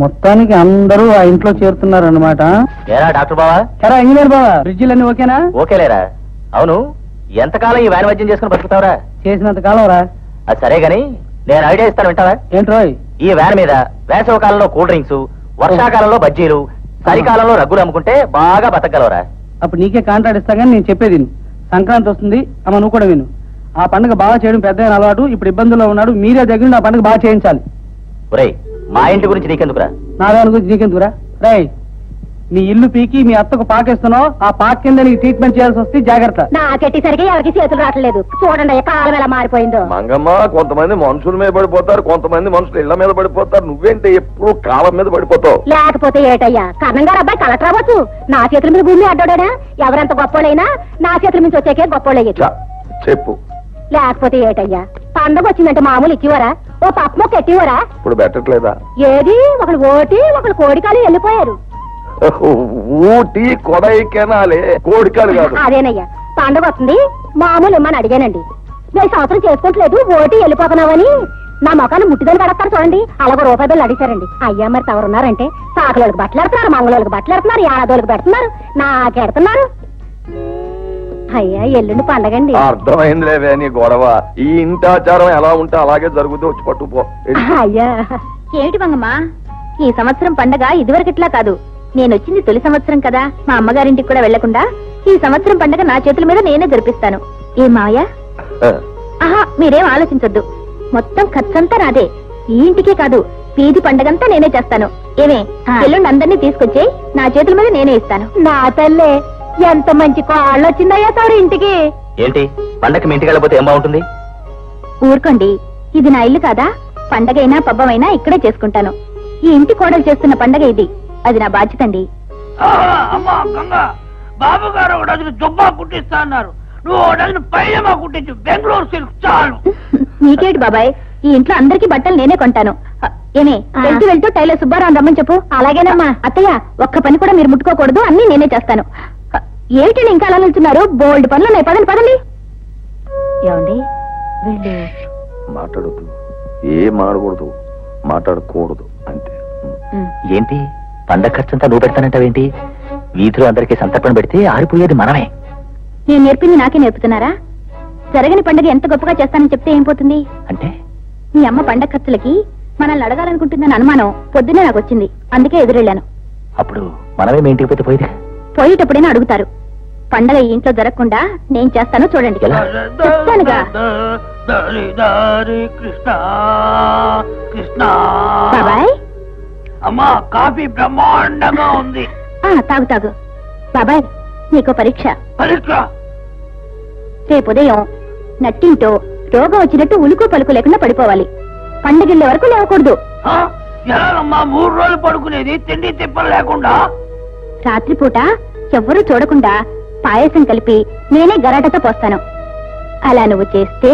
మొత్తానికి అందరూ ఆ ఇంట్లో చేరుతున్నారు అన్నమాట. ఏరా డాక్టర్ బావా? సరే ఇంజనీర్ బావా, బ్రిడ్జిలన్నీ ఓకేనా? ఓకేలేరా. అవును, ఎంతకాలం ఈ వ్యాన్ వైద్యం చేసుకుని బతుకుతావురా? చేసినంత కాలం రా. అది సరే గాని నేను ఐడియా ఇస్తాను, వింటావా? ఏంట్రో? ఈ వ్యాన్ మీద వేసవ కాలంలో కూల్ డ్రింక్స్, వర్షాకాలంలో బజ్జీలు, చలికాలంలో రగ్గులు అమ్ముకుంటే బాగా బతకగలవరా? అప్పుడు నీకే కాంట్రాక్ట్ ఇస్తా కానీ నేను చెప్పేది విను. సంక్రాంతి వస్తుంది, అమ్మ నువ్వు కూడా విను. ఆ పండుగ బాగా చేయడం పెద్ద అలవాటు. ఇప్పుడు ఇబ్బందుల్లో ఉన్నాడు, మీరే దగ్గర ఆ పండుగ బాగా చేయించాలి. ఒరేయ్, మా ఇంటి గురించి నీకెందుకురా? నా దాని గురించి నీకెందుకురా? రై, నీ ఇల్లు పీకి మీ అత్తకు పాకేస్తున్నావు, ఆ పాక్ కింద నీకు ట్రీట్మెంట్ చేయాల్సి వస్తే జాగ్రత్త. నాకెట్టేసరికి ఎవరికి చేతులు రావట్లేదు. చూడండి కాలం ఎలా మారిపోయిందో. మంగమ్మ, కొంతమంది మనుషుల మీద పడిపోతారు, కొంతమంది మనుషులు ఇళ్ల మీద పడిపోతారు. నువ్వేంటి ఎప్పుడు కాలం మీద పడిపోతావు? లేకపోతే ఏటయ్యా, కర్ణంగారు అబ్బాయి కలెక్టర్ అవ్వచ్చు, నా చేతుల మీద భూమి అడ్డాడా? ఎవరెంత గొప్పోళ్ళైనా నా చేతుల నుంచి వచ్చాకే గొప్పోళ్ళయ్యచ్చు. చెప్పు. లేకపోతే ఏటయ్యా, పండుగ వచ్చిందంటే మామూలు ఇచ్చివరా? ఓ పప్పు మొక్క ఎట్టివరా? ఇప్పుడు పెట్టట్లేదా? ఏది, ఒకళ్ళు ఓటి ఒకళ్ళు కోడికాలు వెళ్ళిపోయారు. ఊటీ కొడైకెనాలే, కోడికాలు కాదు. అదేనయ్యా, పండుగ వస్తుంది మామూలు ఇమ్మని అడిగానండి. నేను సంవత్సరం చేసుకుంటలేదు, ఓటి వెళ్ళిపోతున్నావని నా మొఖాన్ని ముట్టిదని కడతారు చూడండి. అలాగో రూపాయి బిల్లు అడిగారండి. అయ్యా మరి తవరున్నారంటే సాకులకు బట్టలాడుతున్నారు, మంగళోళ్ళకి బట్టలాడుతున్నారు, యాదోళ్ళకి పెడుతున్నారు, నాకెడుతున్నారు. అయ్యా ఎల్లుండి పండగండి. అర్థమైందిలేవే నీ గొడవ. ఈ ఇంటి ఆచారం ఎలా ఉంటే అలాగే జరుగుతూ వచ్చి పట్టుపో. అయ్యా ఏమిటి మంగమ్మ, ఈ సంవత్సరం పండగ ఇదివరకట్లా కాదు. నేను వచ్చింది తొలి సంవత్సరం కదా, మా అమ్మగారింటికి కూడా వెళ్లకుండా ఈ సంవత్సరం పండగ నా చేతుల మీద నేనే జరిపిస్తాను. ఏం మావయ్య? ఆహా, మీరేం ఆలోచించొద్దు. మొత్తం ఖర్చంతా నాదే. ఈ ఇంటికే కాదు, వీధి పండగంతా నేనే చేస్తాను. ఏమే, ఎల్లుండి అందరినీ తీసుకొచ్చి నా చేతుల మీద నేనే ఇస్తాను. నా తల్లే, ఎంత మంచి కాళ్ళు వచ్చిందయ్యా తవరు ఇంటికి. ఏంటి పండగకి మీ ఇంటికి వెళ్ళిపోతే ఏం బాగుంటుంది? ఊరుకోండి, ఇది నా ఇల్లు కాదా? పండగైనా పబ్బమైనా ఇక్కడే చేసుకుంటాను. ఈ ఇంటి కోడలు చేస్తున్న పండగ ఇది, అది నా బాధ్యత అండి. అమ్మా గంగ, బాబు గారు ఒక డజను దుబ్బా కుట్టిస్తా అన్నారు. నువ్వు ఒక డజను పైజమా కుట్టించు, బెంగళూరు సిల్క్ చాలు. నీకేటి బాబాయ్, ఈ ఇంట్లో అందరికీ బట్టలు నేనే కొంటాను. ఏమే, వెళ్తూ వెళ్తూ టైలర్ సుబ్బారావు రమ్మని చెప్పు. అలాగేనమ్మా. అత్తయ్య, ఒక్క పని కూడా మీరు ముట్టుకోకూడదు, అన్ని నేనే చేస్తాను. ఏమిటండి ఇంకా అలా నిల్చున్నారు? బోల్డ్ పనులు ఉన్నాయి, పదండి పదండి. ఏమండి వీళ్ళు మాట్లాడద్దు, ఏం మాడకూడదు, మాట్లాడకూడదు అంతే. ఏంటి పండగ ఖర్చంతా నువ్వు పెడతానంటావేంటి? వీధిలో అందరికీ సంతర్పణ పెడితే ఆరిపోయేది మనమే. నేను నేర్పింది నాకే నేర్పుతున్నారా? జరగని పండుగ ఎంత గొప్పగా చేస్తానని చెప్తే ఏం పోతుంది? అంటే మీ అమ్మ పండగ ఖర్చులకి మనల్ని అడగాలనుకుంటుందని అనుమానం పొద్దునే నాకు వచ్చింది, అందుకే ఎదురెళ్ళాను. అప్పుడు మనమే మీ ఇంటికి పోతే పోయితే పోయేటప్పుడైనా అడుగుతారు. పండగ ఈ ఇంట్లో జరగకుండా నేను చేస్తాను, చూడండి. చెప్తానుగా. కృష్ణ కృష్ణ. బాబాయ్, అమ్మా కాఫీ బ్రహ్మాండంగా ఉంది. తాగు తాగు. బాబాయ్, నీకో పరీక్ష. పరీక్ష? రేపు ఉదయం నట్టింటో రోగం వచ్చినట్టు ఉలుకు పలుకు లేకుండా పడిపోవాలి. పండగిళ్ళే వరకు లేవకూడదు. ఎలాగమ్మా 3 రోజులు పడుకునేది తిండి తిప్పలు లేకుండా? రాత్రిపూట ఎవ్వరూ చూడకుండా పాయసం కలిపి నేనే గరాటతో పోస్తాను. అలా నువ్వు చేస్తే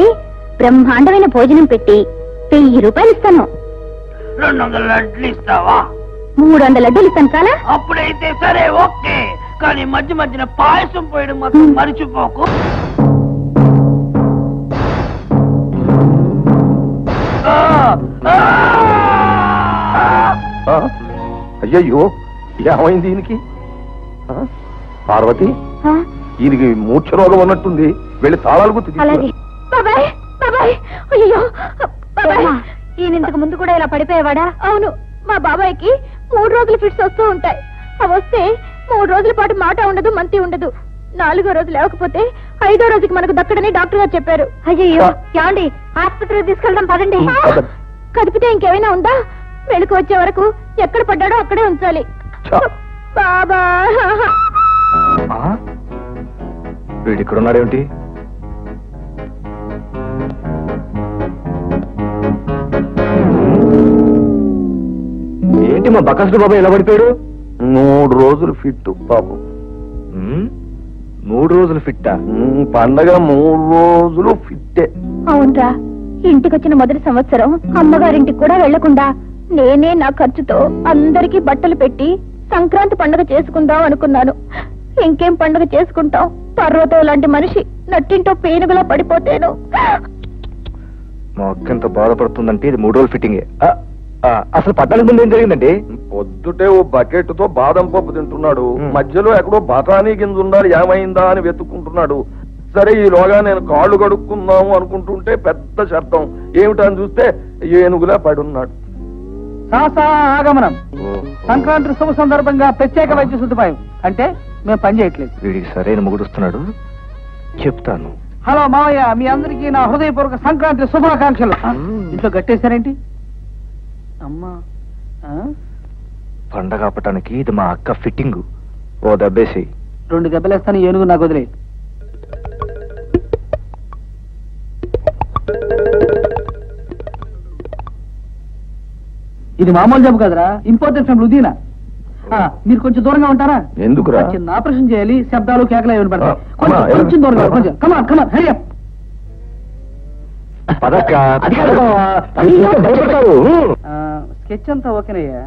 బ్రహ్మాండమైన భోజనం పెట్టి 1000 రూపాయలు ఇస్తాను. 200 లడ్లు ఇస్తావా? 300 లడ్డూలు ఇస్తాను చాలా. అప్పుడైతే సరే, ఓకే. కానీ మధ్య మధ్యన పాయసం పోయడం మాత్రం మరిచిపోకు. అయ్యయ్యో, ఏమైంది దీనికి? పార్వతి, దీనికి మూర్ఛ రోగం ఉన్నట్టుంది. వెళ్ళి తాళాలు గుర్తు. బాబాయ్ బాబాయ్, అయ్యో బాబాయ్, ఈయన ఇంతకు ముందు కూడా ఇలా పడిపోయేవాడా? అవును, మా బాబాయ్కి 3 రోజులు ఫిట్స్ వస్తూ ఉంటాయి. అవి వస్తే 3 రోజుల పాటు మాట ఉండదు, మంతి ఉండదు. 4వ రోజు లేకపోతే 5వ రోజుకి మనకు దక్కడని డాక్టర్ గారు చెప్పారు. అయ్యో, యాండి ఆసుపత్రికి తీసుకెళ్దాం పదండి. కదిపితే ఇంకేమైనా ఉందా? వెనుక వచ్చే వరకు ఎక్కడ పడ్డాడో అక్కడే ఉంచాలి. బాబా, వీడు ఇక్కడ ఉన్నాడేమిటి? ఏంటి మా బకాసుడు బాబా ఎలా పడిపోయాడు? 3 రోజులు ఫిట్ పాపం. 3 రోజులు ఫిట్టా? పండగ 3 రోజులు ఫిట్టే. అవునరా, ఇంటికొచ్చిన మొదటి సంవత్సరం అమ్మగారింటికి కూడా వెళ్లకుండా నేనే నా ఖర్చుతో అందరికీ బట్టలు పెట్టి సంక్రాంతి పండుగ చేసుకుందాం అనుకున్నాను. ఇంకేం పండుగ చేసుకుంటాం? పర్వతం లాంటి మనిషి నట్టింటో పేనుగులా పడిపోతేను. మా అక్క ఎంత బాధపడుతుందంటే ఇది 3 రోజులు ఫిట్టింగే. అసలు పట్టానికి ముందు ఏం జరిగిందండి? పొద్దుటే ఓ బకెట్ తో బాదం పప్పు తింటున్నాడు. మధ్యలో ఎక్కడో బఠానీ గింజ ఉండాలి, ఏమైందా అని వెతుక్కుంటున్నాడు. సరే, ఈలోగా నేను కాళ్ళు కడుక్కుందాము అనుకుంటుంటే పెద్ద శబ్దం. ఏమిటని చూస్తే ఏనుగులా పడున్నాడు. ఆగమనం. సంక్రాంతి శుభ సందర్భంగా ప్రత్యేక వైద్య సదుపాయం అంటే మేము పని చేయట్లేదు. వీడికి సరైన మొగుడుస్తున్నాడు, చెప్తాను. హలో మావయ్య, మీ అందరికీ నా హృదయపూర్వక సంక్రాంతి శుభాకాంక్షలు. ఇంట్లో గట్టేశారేంటి? అమ్మా, పండగ ఆపటానికి ఇది మా అక్క ఫిట్టింగ్. ఓ దెబ్బేసి 2 దెబ్బలేస్తాను, ఏనుగు నాకు వదిలే. ఇది మామూలు జబ్బు కదరా, ఇంపార్టెంట్ ఫ్రమ్ లుధియానా. మీరు కొంచెం దూరంగా ఉంటారా? ఎందుకురా? చిన్న ఆపరేషన్ చేయాలి, శబ్దాలు కేకలు ఏమైనా పడతాయి. కొంచెం దూరంగా, కొంచెం. కమాన్ కమాన్, హరి అప్. స్కెచ్ అంతా ఓకేనయ్యా.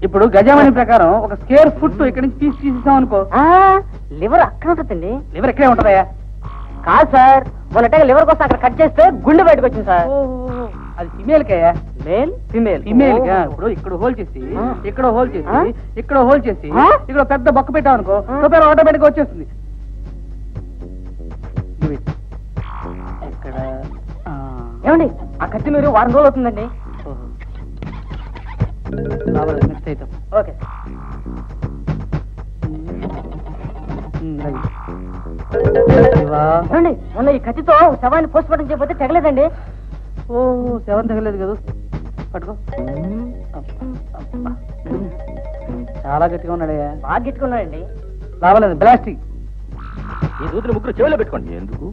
ఇప్పుడు గజామణి ప్రకారం ఒక స్క్వేర్ ఫుట్ ఇక్కడి నుంచి తీసేసాం అనుకో. లివర్ అక్కడ ఉంటుందండి. లివర్ ఎక్కడే ఉంటుందయ్యా? కాదు సార్, మొన్నట లివర్ కోసం అక్కడ కట్ చేస్తే గుండె బయటకు వచ్చింది సార్. అది ఫిమేల్ కయ్యా. మేల్ ఫిమేల్ ఫిమేల్ గా. ఇప్పుడు ఇక్కడ హోల్ చేసి ఇక్కడ హోల్ చేసి ఇక్కడ హోల్ చేసి ఇక్కడ పెద్ద బొక్క పెట్టాం అనుకో, ఆటోమేటిక్ వచ్చేస్తుంది. ఇక్కడ ఏమండి ఆ కత్తి మీరు వారం రోజులు అవుతుందండి. Next item. ఓకే ఏమండి మొన్న ఈ కత్తితో శవాన్ని పోస్ట్ మార్టం చేయకపోతే తగలేదండి. ఓహో శవం తగలేదు కదా, పట్టుకో. చాలా గట్టిగా ఉన్నాడయ్యా. బాగా గట్టిగా ఉన్నాడండి. లాభలేదు బ్లాస్టింగ్. ఈ దూతులు ముగ్గురు చెవిలో పెట్టుకోండి. ఎందుకు?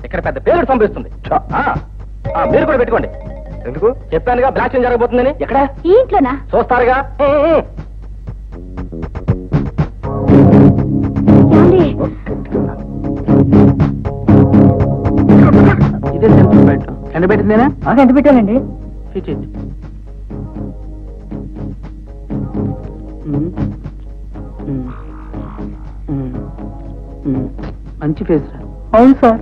ఇక్కడ పెద్ద పేరు పంపిస్తుంది. మీరు కూడా పెట్టుకోండి. ఎందుకు? చెప్పానుగా బ్లాస్టింగ్ జరగబోతుందని. ఎక్కడ? ఈ ఇంట్లోనా? చూస్తారుగా. ఇదే సెంటర్ బెడ్. ఎండబెట్టిందేనా? ఎండబెట్టానండి. మంచి ఫేస్ రా. అవును సార్.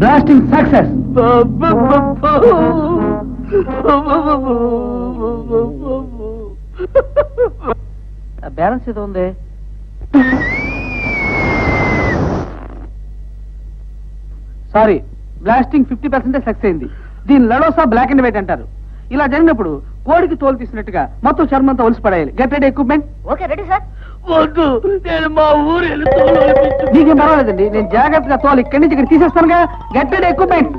Blasting success. బ్యాలెన్స్ ఏదో ఉంది. సారీ, బ్లాస్టింగ్ 50% సక్సెస్ అయింది. దీని లడోసా బ్లాక్ అండ్ వైట్ అంటారు. ఇలా జరిగినప్పుడు కోడికి తోలు తీసినట్టుగా మొత్తం చర్మంతా ఒలిసి పడేయాలి. Get ready equipment. Okay ready sir. వద్దు, నేను మా ఊరు నీకేం పర్వాలేదండి, నేను జాగ్రత్తగా తోలు ఇక్కడి నుంచి ఇక్కడ తీసేస్తానుగా. Get ready equipment.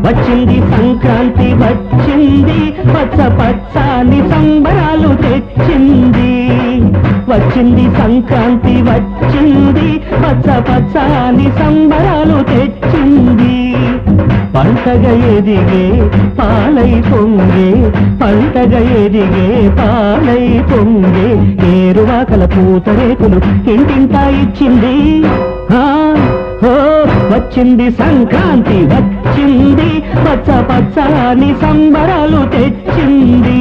వచ్చింది సంక్రాంతి వచ్చింది, పచ్చ పచ్చాని సంబరాలు తెచ్చింది. వచ్చింది సంక్రాంతి వచ్చింది, పచ్చ పచ్చాని సంబరాలు తెచ్చింది. పంటగా ఎదిగే పాలై పొంగే, పంటగా ఎదిగే పాలై పొంగే, ఏరువాకల పూతరేకులు ఇంటింటా ఇచ్చింది. వచ్చింది సంక్రాంతి వచ్చింది, పచ్చ పచ్చాని సంబరాలు తెచ్చింది.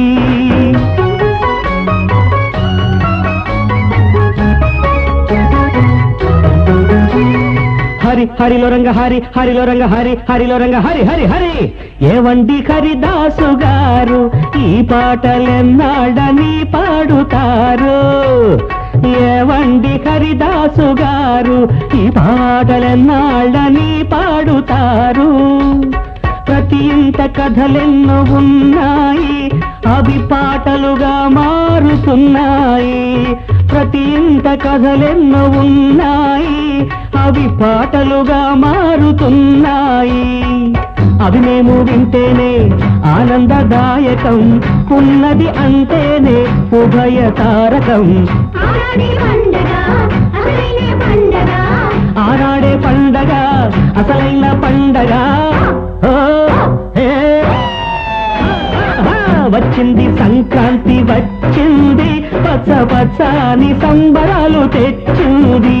హరి హరిలో రంగ హరి హరిలో రంగ హరి హరిలో రంగ హరి హరి హరి. ఏవండి హరిదాసు గారు ఈ పాటలెన్నాడని పాడుతారు? ఏవండి హరిదాసు గారు ఈ పాటలెన్నాడని పాడుతారు? ప్రతి ఇంట కథలెన్నో ఉన్నాయి, అవి పాటలుగా మారుతున్నాయి. ప్రతి ఇంట కథలెన్నో ఉన్నాయి, అవి పాటలుగా మారుతున్నాయి. అవి మేము వింటేనే ఆనందదాయకం, ఉన్నది అంటేనే ఉభయ తారకం. ఆరాడే పండగ అసలైన పండగ. వచ్చింది సంక్రాంతి వచ్చింది, పచ్చ పచ్చాని సంబరాలు తెచ్చింది.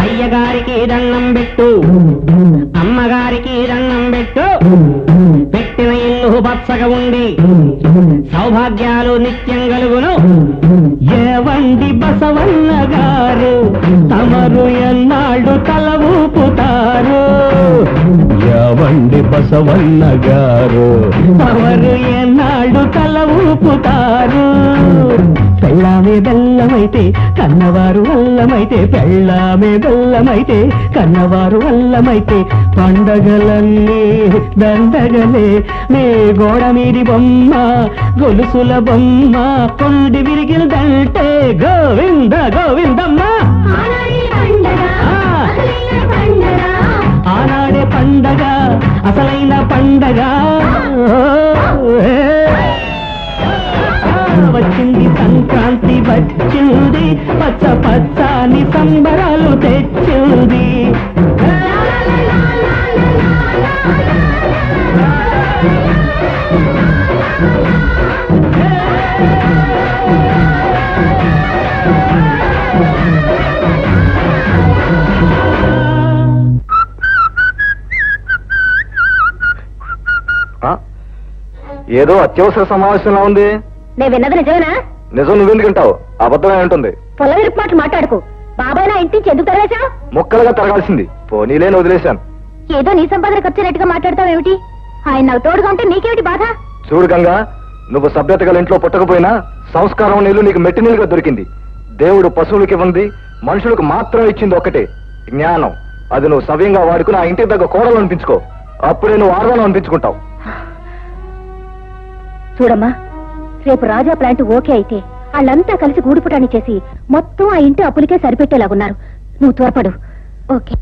అయ్యగారికి దండం పెట్టు, అమ్మగారికి దండం పెట్టు, పెట్టిన ఇల్లు పచ్చగా ఉండి సౌభాగ్యాలు నిత్యం కలుగును. ఏవండి బసవన్న గారు తమరు ఎన్నాళ్ళు తల ఊపుతారు? బసవన్న గారు ఎవరు ఏనాడు తల ఊపుతారు. పెళ్ళామే బెల్లమైతే కన్నవారు అల్లమైతే, పెళ్ళామే బెల్లమైతే కన్నవారు అల్లమైతే, పండగలన్నీ దండగలే నీ గోడ మీది బొమ్మ గొలుసుల బొమ్మ కొండి విరిగిల్దంటే గోవింద గోవిందమ్మ. ఆనాడే పండగ అసలైన పండగ వచ్చింది సంక్రాంతి వచ్చింది పచ్చ పచ్చని సంబరాలు తెచ్చింది. ఏదో అత్యవసర సమావేశంలో ఉంది. నేను విన్నది నిజమేనా? నిజం నువ్వెందుకుంటావు? అబద్ధమే ఉంటుంది. పొలం విరుపుమాటలు మాట్లాడుకు. బాబాయ్ నా ఇంటి నుంచి ఎందుకు తరవేశావు? ముక్కలుగా తరగాల్సింది పోనీలేని వదిలేశాను. ఏదో నీ సంపాదన ఖర్చునట్టుగా మాట్లాడతావేమిటి? ఆయన నాకు తోడుగా ఉంటే నీకేమిటి బాధ? చూడు గంగా, నువ్వు సభ్యత గల ఇంట్లో పుట్టకపోయినా సంస్కారం నీళ్లు నీకు మెట్టి నీళ్ళుగా దొరికింది. దేవుడు పశువులకి ఇవ్వండి, మనుషులకు మాత్రం ఇచ్చింది ఒక్కటే జ్ఞానం. అది నువ్వు సవ్యంగా వాడుకుని ఆ ఇంటికి తగ్గ కోడలు అనిపించుకో. అప్పుడే నువ్వు ఆడవాళ్ళు అనిపించుకుంటావు. చూడమ్మా, రేపు రాజా ప్లాంట్ ఓకే అయితే వాళ్ళంతా కలిసి గూడుపుటాన్ని చేసి మొత్తం ఆ ఇంటి అప్పులకే సరిపెట్టేలాగున్నారు. నువ్వు త్వరపడు. ఓకే.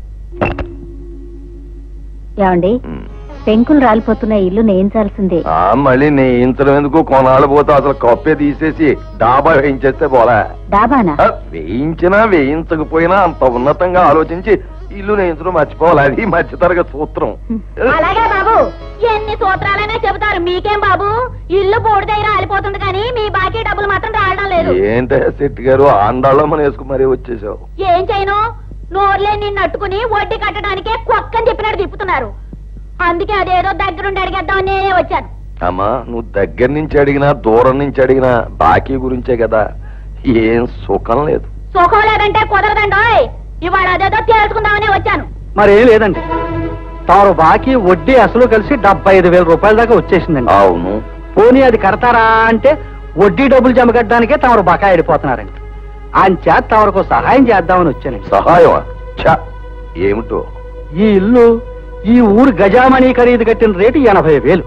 ఏమండి, పెంకులు రాలిపోతున్న ఇల్లు నేయించాల్సిందే. మళ్ళీ నేయించడం ఎందుకు? కొనాలు పోతే అసలు కప్పే తీసేసి డాబా వేయించేస్తే పోలా. డాబానా? వేయించినా వేయించకపోయినా అంత ఉన్నతంగా ఆలోచించి ఇల్లు నేయించడం మర్చిపోవాలి. అది మధ్యతరగతి సూత్రం. అలాగే బాబు, ఎన్ని సూత్రాలైనా చెబుతారు. మీకేం బాబు, ఇల్లు బోర్డు దగ్గర ఆలిపోతుంది కానీ మీ బాకీ డబ్బులు మాత్రం రావడం లేదు. ఏంటే శెట్టి గారు, ఆండాళ్ళ మన వేసుకు మరీ వచ్చేసావు. ఏం చేయను, నోర్లే నిన్ను అట్టుకుని వడ్డీ కట్టడానికే కుక్కని చెప్పినట్టు తిప్పుతున్నారు. అందుకే అదేదో దగ్గరుండి అడిగేద్దామని నేనే వచ్చాను. అమ్మా, నువ్వు దగ్గర నుంచి అడిగినా దూరం నుంచి అడిగినా బాకీ గురించే కదా. ఏం సుఖం లేదు. సుఖం లేదంటే కుదరదండోయ్. ఇవాళ అదేదో తేల్చుకుందామని వచ్చాను. మరేం లేదండి, తాను బాకీ వడ్డీ అసలు కలిసి 75,000 రూపాయల దాకా వచ్చేసిందండి. అవును. పోనీ అది కడతారా అంటే వడ్డీ డబ్బులు జమ కట్టడానికే తమరు బకాయి అయిపోతున్నారండి. అంచా తమరకు సహాయం చేద్దామని వచ్చానండి. సహాయమా? ఏమిటో? ఈ ఇల్లు ఈ ఊరు గజామణి ఖరీదు కట్టిన రేటు 80,000.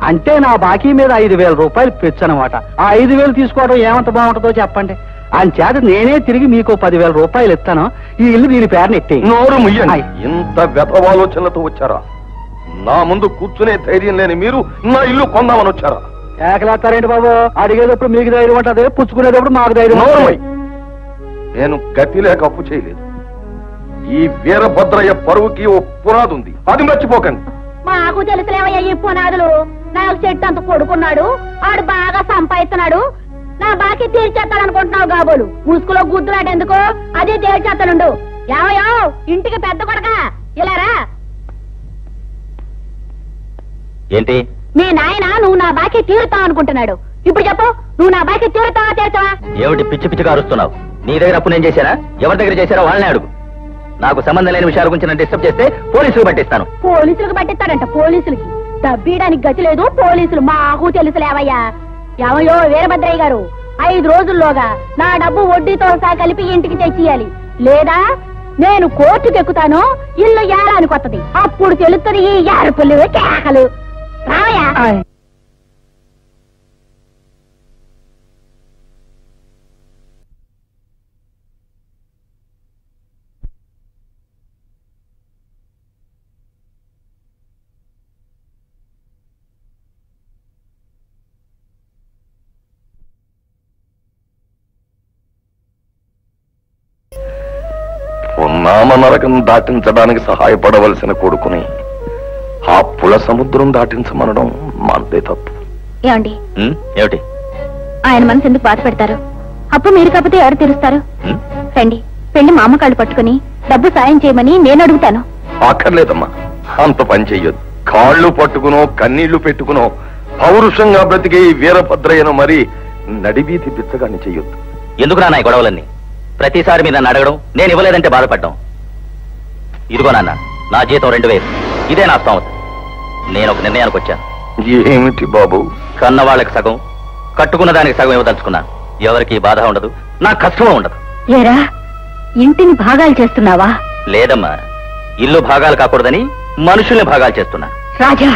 అంటే నా బాకీ మీద 5,000 రూపాయలు పెచ్చనమాట. ఆ 5,000 తీసుకోవడం ఏమంత బాగుంటుందో చెప్పండి. అంచేత నేనే తిరిగి మీకు 10,000 రూపాయలు ఇస్తాను. ఈ ఇల్లు దీని పేరుని ఎట్టి. నోరు ముయ్యండి. ఇంత వ్యతవాలోచనలతో వచ్చారా? నా ముందు కూర్చునే ధైర్యం లేని మీరు నా ఇల్లు కొందామని వచ్చారా? ఏకలేస్తారేంటి బాబు? అడిగేటప్పుడు మీకు ధైర్యం ఉంటుంది, పుచ్చుకునేటప్పుడు మాకు ధైర్యం. నేను గతి లేక అప్పు చేయలేదు. ఈ వీరభద్రయ్య పరువుకి ఓ పునాది ఉంది, అది మర్చిపోకండి. మాకు తెలుసులేవయ్యా ఈ పునాదులు. నాకు చెట్టు అంత కొడుకున్నాడు, ఆడు బాగా సంపాదిస్తున్నాడు. నా బాకీ తీర్చేస్తాడనుకుంటున్నావు కాబోలు. ముసుగులో గుద్దులాటెందుకు? అదే తీర్చేస్తానుండు. ఏవయో ఇంటికి పెద్ద కొడక, ఇలారా. ఏంటి? మీ నాయన నువ్వు నా బాకీ తీరుతావు అనుకుంటున్నాడు. ఇప్పుడు చెప్పు, నువ్వు నా బాకీ తీరుతావా తీర్చవా? ఏమిటి పిచ్చి పిచ్చిగా అరుస్తున్నావు? నీ దగ్గర అప్పు నేను చేశానా? ఎవరి దగ్గర చేశారో వాళ్ళనే అడుగు. నాకు సంబంధం లేని విషయాల గురించి నన్ను డిస్టర్బ్ చేస్తే పోలీసులు పట్టిస్తాను. పోలీసులకు పట్టిస్తాడంట. పోలీసులకి దబ్బీయడానికి గతి లేదు. పోలీసులు మాకు తెలుసులేవయ్యా. ఏమయ్యో వీరభద్రయ్య గారు, 5 రోజుల్లోగా నా డబ్బు వడ్డీతో సహా కలిపి ఇంటికి తెచ్చియాలి. లేదా నేను కోర్టుకు ఎక్కుతాను. ఇల్లు ఏలానికి వస్తుంది. అప్పుడు తెలుస్తుంది ఈ యారుపులు కేకలు. రావయ్యా. ఉన్నామ నరకం దాటించడానికి సహాయపడవలసిన కొడుకుని ఆ పుల సముద్రం దాటించమనడం మనదే తప్పు. ఏమండి, ఏమిటి? ఆయన మనసు ఎందుకు బాధ పెడతారు? అప్పు మీరు కాకపోతే ఎవరు తీరుస్తారు? రండి, పెళ్లి మా అమ్మ కాళ్ళు పట్టుకుని డబ్బు సాయం చేయమని నేను అడుగుతాను. అక్కర్లేదమ్మా, అంత పని చెయ్యొద్దు. కాళ్ళు పట్టుకునో కన్నీళ్లు పెట్టుకునో పౌరుషంగా బ్రతికే ఈ వీరభద్రయ్యను మరి నడిబీతి బిచ్చగాని చెయ్యొద్దు. ఎందుకు నాన్న ఈ గొడవలన్నీ? ప్రతిసారి మీరు నన్ను అడగడం, నేను ఇవ్వలేదంటే బాధపడ్డం. ఇదిగో నాన్న, నా జీతం 2,000. ఇదే నా స్తోమత. నేను ఒక నిర్ణయానికి వచ్చాను. ఏమిటి బాబు? కన్న వాళ్ళకి సగం, కట్టుకున్న దానికి సగం ఇవ్వదలుచుకున్నాను. ఎవరికి బాధ ఉండదు, నాకు కష్టం ఉండదు. ఏరా, ఇంటిని భాగాలు చేస్తున్నావా? లేదమ్మా, ఇల్లు భాగాలు కాకూడదని మనుషుల్ని భాగాలు చేస్తున్నా. రాజా!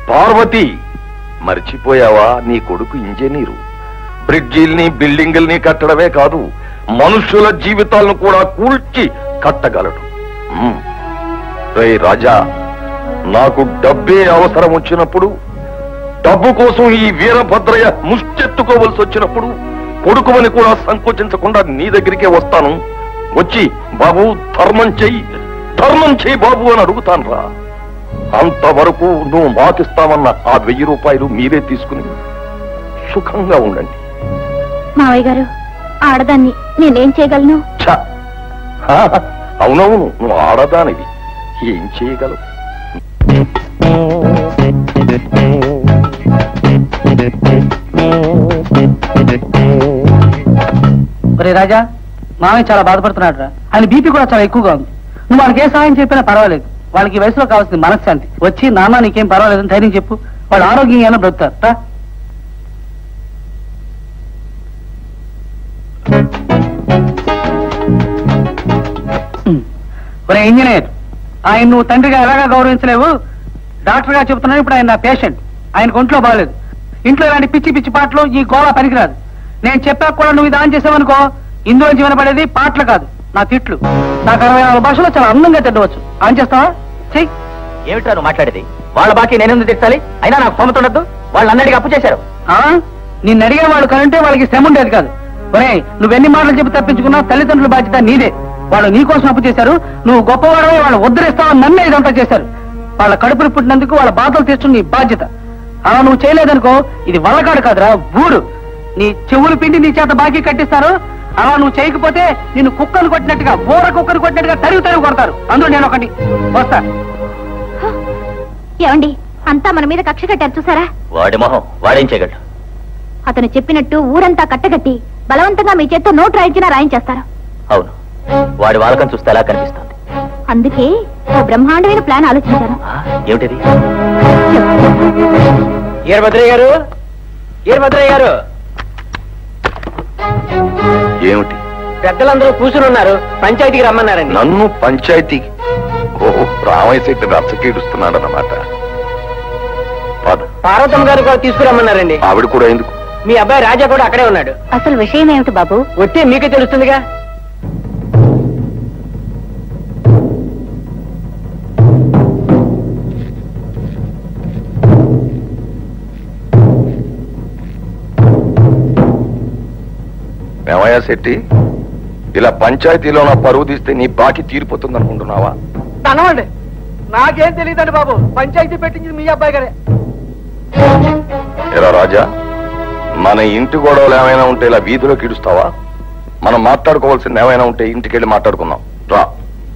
పార్వతి, మర్చిపోయావా? నీ కొడుకు ఇంజనీరు. బ్రిడ్జిల్ని బిల్డింగుల్ని కట్టడమే కాదు, మనుషుల జీవితాలను కూడా కూల్చి కట్టగలడు. రే రాజా, నాకు డబ్బే అవసరం వచ్చినప్పుడు, డబ్బు కోసం ఈ వీరభద్రయ్య ముష్టెత్తుకోవలసి వచ్చినప్పుడు కొడుకువని కూడా సంకోచించకుండా నీ దగ్గరికే వస్తాను. వచ్చి బాబు ధర్మం చెయ్యి బాబు అని అడుగుతాను రా. అంతవరకు నువ్వు మాకిస్తామన్న ఆ 1000 రూపాయలు మీరే తీసుకుని సుఖంగా ఉండండి. మావయ్య గారు, ఆడదాన్ని నేనేం చేయగలను? అవునవును, నువ్వు ఆడదానివి, ఏం చేయగలవు? ఒరే రాజా, మామయ్య చాలా బాధపడుతున్నాడు రా. ఆయన బీపీ కూడా చాలా ఎక్కువగా ఉంది. నువ్వు వాళ్ళకి ఏ సహాయం చెప్పినా పర్వాలేదు. వాళ్ళకి ఈ వయసులో కావాల్సింది మనశ్శాంతి. వచ్చి నాన్న నీకేం పర్వాలేదని ధైర్యం చెప్పు. వాళ్ళు ఆరోగ్యంగా బ్రతుకుతారు రా. ఒరే ఇంజనీర్, ఆయన నువ్వు తండ్రిగా ఎలాగా గౌరవించలేవు? డాక్టర్ గా చెబుతున్నాను, ఇప్పుడు ఆయన నా పేషెంట్. ఆయనకు ఒంట్లో బాగలేదు. ఇంట్లో ఇలాంటి పిచ్చి పిచ్చి పాటలు, ఈ గోళ పనికిరాదు. నేను చెప్పాక కూడా నువ్వు ఇది ఆన్ చేసావనుకో, ఇందులోంచి వినపడేది పాటలు కాదు, నా తిట్లు. నాకు 64 భాషలో చాలా అందంగా తిట్టవచ్చు. ఆన్ చేస్తావా? చెయ్యి. ఏమిటా నువ్వు మాట్లాడేది? వాళ్ళ బాకీ నేనెందుకు తిట్టాలి? అయినా నాకు సొమ్మతుండద్దు. వాళ్ళు అన్నడికి అప్పు చేశారు. నిన్ను అడిగే వాళ్ళు కనుంటే వాళ్ళకి శ్రమ ఉండేది కాదు. ఒరే, నువ్వెన్ని మాటలు చెప్పి తప్పించుకున్నా తల్లిదండ్రుల బాధ్యత నీదే. వాళ్ళు నీ కోసం అప్పు చేశారు. నువ్వు గొప్పవాడమే వాళ్ళు ఉద్ధరిస్తావని నన్నే ఇదంతా చేశారు. వాళ్ళ కడుపులు పుట్టినందుకు వాళ్ళ బాధలు తీర్చడం నీ బాధ్యత. అలా నువ్వు చేయలేదనుకో, ఇది వల్లకాడు కాదురా, ఊరు. నీ చెవులు పిండి నీ చేత బాకీ కట్టిస్తారు. అలా నువ్వు చేయకపోతే నిన్ను కుక్కను కొట్టినట్టుగా, బోర కుక్కను కొట్టినట్టుగా తరుగు కొడతారు. అందులో నేను ఒకటి వస్తా. ఏమండి, అంతా మన మీద కక్ష కట్టారు చూసారా? వాడి మొహం వాడేం చేయగలడు? అతను చెప్పినట్టు ఊరంతా కట్టగట్టి బలవంతంగా మీ చేత్తో నోటు రాయించినా రాయించేస్తారు. అవును, వాడి వాళ్ళకం చూస్తే ఎలా కనిపిస్తుంది. అందుకే ఓ బ్రహ్మాండమైన ప్లాన్ ఆలోచించాను. ఏమిటిది? ఈరభద్రయ్య గారు, ఈరభద్రయ్య గారు, ఏమిటి? పెద్దలందరూ కూర్చుని ఉన్నారు, పంచాయతీకి రమ్మన్నారండి. నన్ను పంచాయతీకి? ఓహో, రామయ్య శెట్టి రచ్చకీడుస్తున్నాడన్నమాట. పార్వతమ్మ గారు కూడా తీసుకురమ్మన్నారండి. ఆవిడ కూడా ఎందుకు? మీ అబ్బాయి రాజా కూడా అక్కడే ఉన్నాడు. అసలు విషయం ఏమిటి బాబు? వచ్చే మీకే తెలుస్తుందిగా. మేమయ్య శెట్టి, ఇలా పంచాయతీలో నా పరువు తీస్తే నీ బాకీ తీరిపోతుంది అనుకుంటున్నావా? తనవండి, నాకేం తెలియదండి బాబు. పంచాయతీ పెట్టించింది మీ అబ్బాయి గారే. ఎరా రాజా, మన ఇంటి గొడవలు ఏమైనా ఉంటే ఇలా వీధిలోకి ఇడుస్తావా? మనం మాట్లాడుకోవాల్సింది ఏమైనా ఉంటే ఇంటికి వెళ్ళి మాట్లాడుకుందాం రా.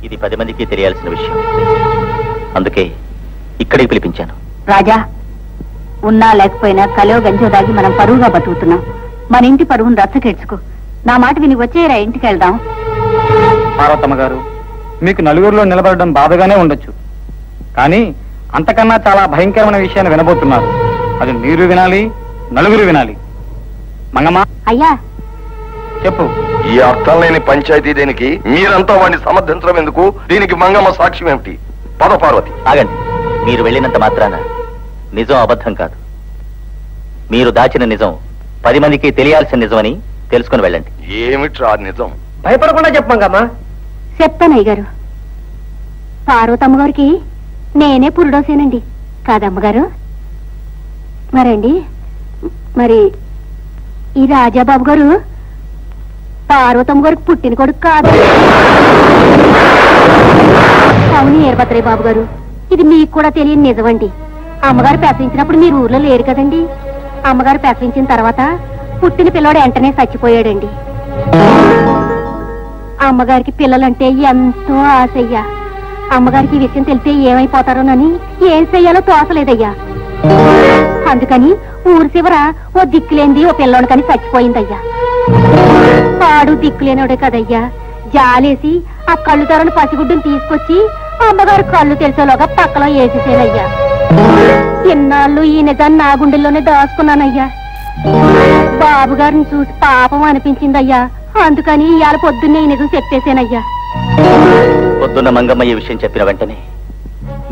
ఇది 10 మందికి తెలియాల్సిన విషయం, అందుకే ఇక్కడికి పిలిపించాను. రాజా, ఉన్నా లేకపోయినా కలో గంజో దాగి మనం పరువుగా బతుకుతున్నాం. మన ఇంటి పరువును రచ్చకెడ్చుకో. నా మాట విని వచ్చేరా, ఇంటికి వెళ్దాం. పార్వతమ్మ గారు, మీకు నలుగురిలో నిలబడడం బాధగానే ఉండొచ్చు, కానీ అంతకన్నా చాలా భయంకరమైన విషయాన్ని వినబోతున్నారు. అది మీరు వినాలి, నలుగురు వినాలి. మంగమ్మ, అయ్యా చెప్పు. ఈ అర్థం లేని పంచాయతీ దేనికి? మీరంతా వాడిని సమర్థించడం ఎందుకు? దీనికి మంగమ్మ సాక్ష్యం ఏమిటి? పద పార్వతి. ఆగండి, మీరు వెళ్ళినంత మాత్రాన నిజం అబద్ధం కాదు. మీరు దాచిన నిజం 10 మందికి తెలియాల్సిన నిజమని తెలుసుకుని వెళ్ళండి. ఏమిట్రా నిజం? భయపడకుండా చెప్పంగమ్మా. చెప్తానయ్య గారు. పార్వతమ్మ గారికి నేనే పురుడోసేనండి, కాదమ్మగారు? మరండి, మరి ఈ రాజాబాబు గారు పార్వతమ్మ గారికి పుట్టిన కొడుకు కాదు. అవును ఈరభద్రయ్య బాబు గారు, ఇది మీకు కూడా తెలియని నిజమండి. అమ్మగారు ప్రసవించినప్పుడు మీరు ఊర్లో లేరు కదండి. అమ్మగారు ప్రసవించిన తర్వాత పుట్టిన పిల్లవాడు వెంటనే చచ్చిపోయాడండి. అమ్మగారికి పిల్లలంటే ఎంతో ఆశయ్యా. అమ్మగారికి ఈ విషయం తెలిస్తే ఏమైపోతారోనని ఏం చెయ్యాలో తోసలేదయ్యా. అందుకని ఊరు చివర ఓ దిక్కులేంది ఓ పిల్లోనికని చచ్చిపోయిందయ్యా. పాడు దిక్కులేనోడే కదయ్యా. జాలేసి ఆ కళ్ళు తెరని పసిగుడ్డుని తీసుకొచ్చి అమ్మగారు కళ్ళు తెలిసేలోగా పక్కలో వేసేసేనయ్యా. ఎన్నాళ్ళు ఈ నిజాన్ని నా గుండెల్లోనే దాచుకున్నానయ్యా. బాబు గారిని చూసి పాపం అనిపించిందయ్యా. అందుకని ఇవాళ పొద్దున్నే ఈ నిజం చెప్పేశానయ్యా. పొద్దున్న మంగమ్మ ఈ విషయం చెప్పిన వెంటనే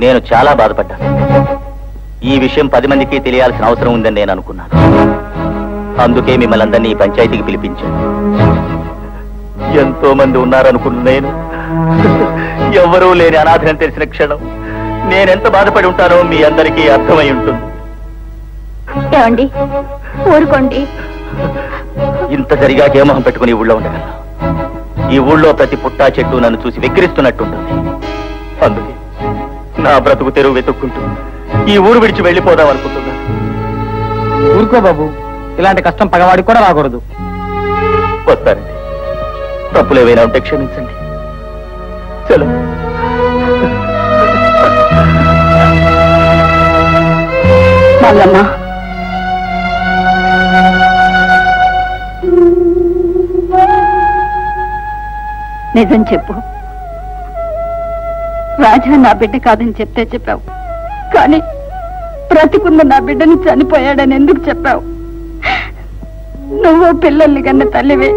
నేను చాలా బాధపడ్డాను. ఈ విషయం 10 మందికి తెలియాల్సిన అవసరం ఉందని నేను అనుకున్నాను. అందుకే మిమ్మల్ని అందరినీ ఈ పంచాయతీకి పిలిపించాను. ఎంతో మంది ఉన్నారనుకున్న నేను ఎవరూ లేని అనాథని తెలిసిన క్షణం నేనెంత బాధపడి ఉంటానో మీ అందరికీ అర్థమై ఉంటుంది. ఏమండి, ఊరుకోండి. ఇంత జరిగాక ఏ మొహం పెట్టుకుని ఈ ఊళ్ళో ఉండగలను? ఈ ఊళ్ళో ప్రతి పుట్టా చెట్టు నన్ను చూసి వెక్కిరిస్తున్నట్టుంటుంది. అందుకే నా బ్రతుకు తెరువు వెతుక్కుంటూ ఈ ఊరు విడిచి వెళ్ళిపోదాం అనుకుంటున్నాను. ఊరుకో బాబు, ఇలాంటి కష్టం పగవాడికి కూడా రాకూడదు. వస్తానండి, తప్పులు ఏవైనా ఉంటే క్షమించండి. చలో. మంగమ్మ, నిజం చెప్పు. రాజా నా బిడ్డ కాదని చెప్తే చెప్పావు, కానీ బ్రతికున్న నా బిడ్డని చనిపోయాడని ఎందుకు చెప్పావు? నువ్వు పిల్లల్ని కన్న తల్లివే,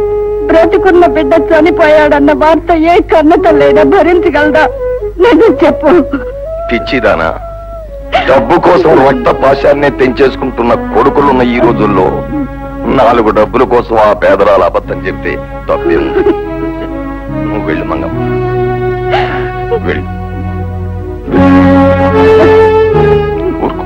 బ్రతికున్న బిడ్డ చనిపోయాడన్న వార్త ఏ కన్న తల్లైనా భరించగలదా? నిజం చెప్పు. పిచ్చిదానా, డబ్బు కోసం రక్త పాశాన్నే తెంచేసుకుంటున్న కొడుకులున్న ఈ రోజుల్లో 4 డబ్బుల కోసం ఆ పేదరాల అబద్ధం చెప్తే తప్పే ఉంది. నువ్వు వెళ్ళు మంగమ్మ, వెళ్ళు. ఊరుకో.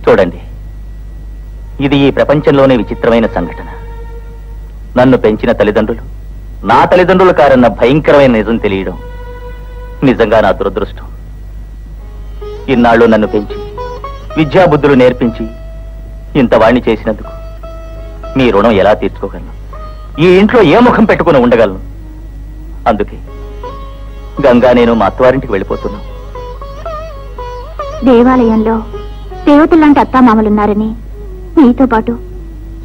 చూడండి, ఇది ఈ ప్రపంచంలోనే విచిత్రమైన సంఘటన. నన్ను పెంచిన తల్లిదండ్రులు నా తల్లిదండ్రులు కారన్న భయంకరమైన నిజం తెలియడం నిజంగా నా దురదృష్టం. ఇన్నాళ్ళు నన్ను పెంచి విద్యాబుద్ధులు నేర్పించి ఇంతవాణ్ణి చేసినందుకు మీ రుణం ఎలా తీర్చుకోగలను? ఈ ఇంట్లో ఏ ముఖం పెట్టుకుని ఉండగలను? అందుకే గంగా నేను మా అత్తవారింటికి వెళ్ళిపోతున్నాను. దేవాలయంలో దేవతల్లాంటి అత్తామామలున్నారని, మీతో పాటు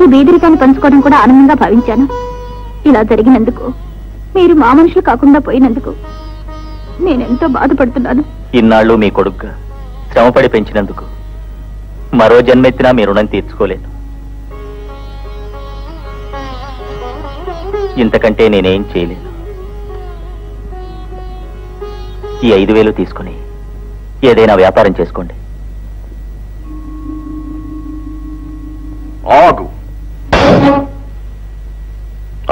ఈ బీదరికాన్ని పంచుకోవడం కూడా ఆనందంగా భావించాను. ఇలా జరిగినందుకు, మీరు మా మనుషులు కాకుండా పోయినందుకు నేనెంతో బాధపడుతున్నాను. ఇన్నాళ్ళు మీ కొడుకుగా శ్రమపడి పెంచినందుకు మరో జన్మెత్తినా మీ రుణం తీర్చుకోలేను. ఇంతకంటే నేనేం చేయలేను. ఈ 5,000 తీసుకుని ఏదైనా వ్యాపారం చేసుకోండి. ఆగు.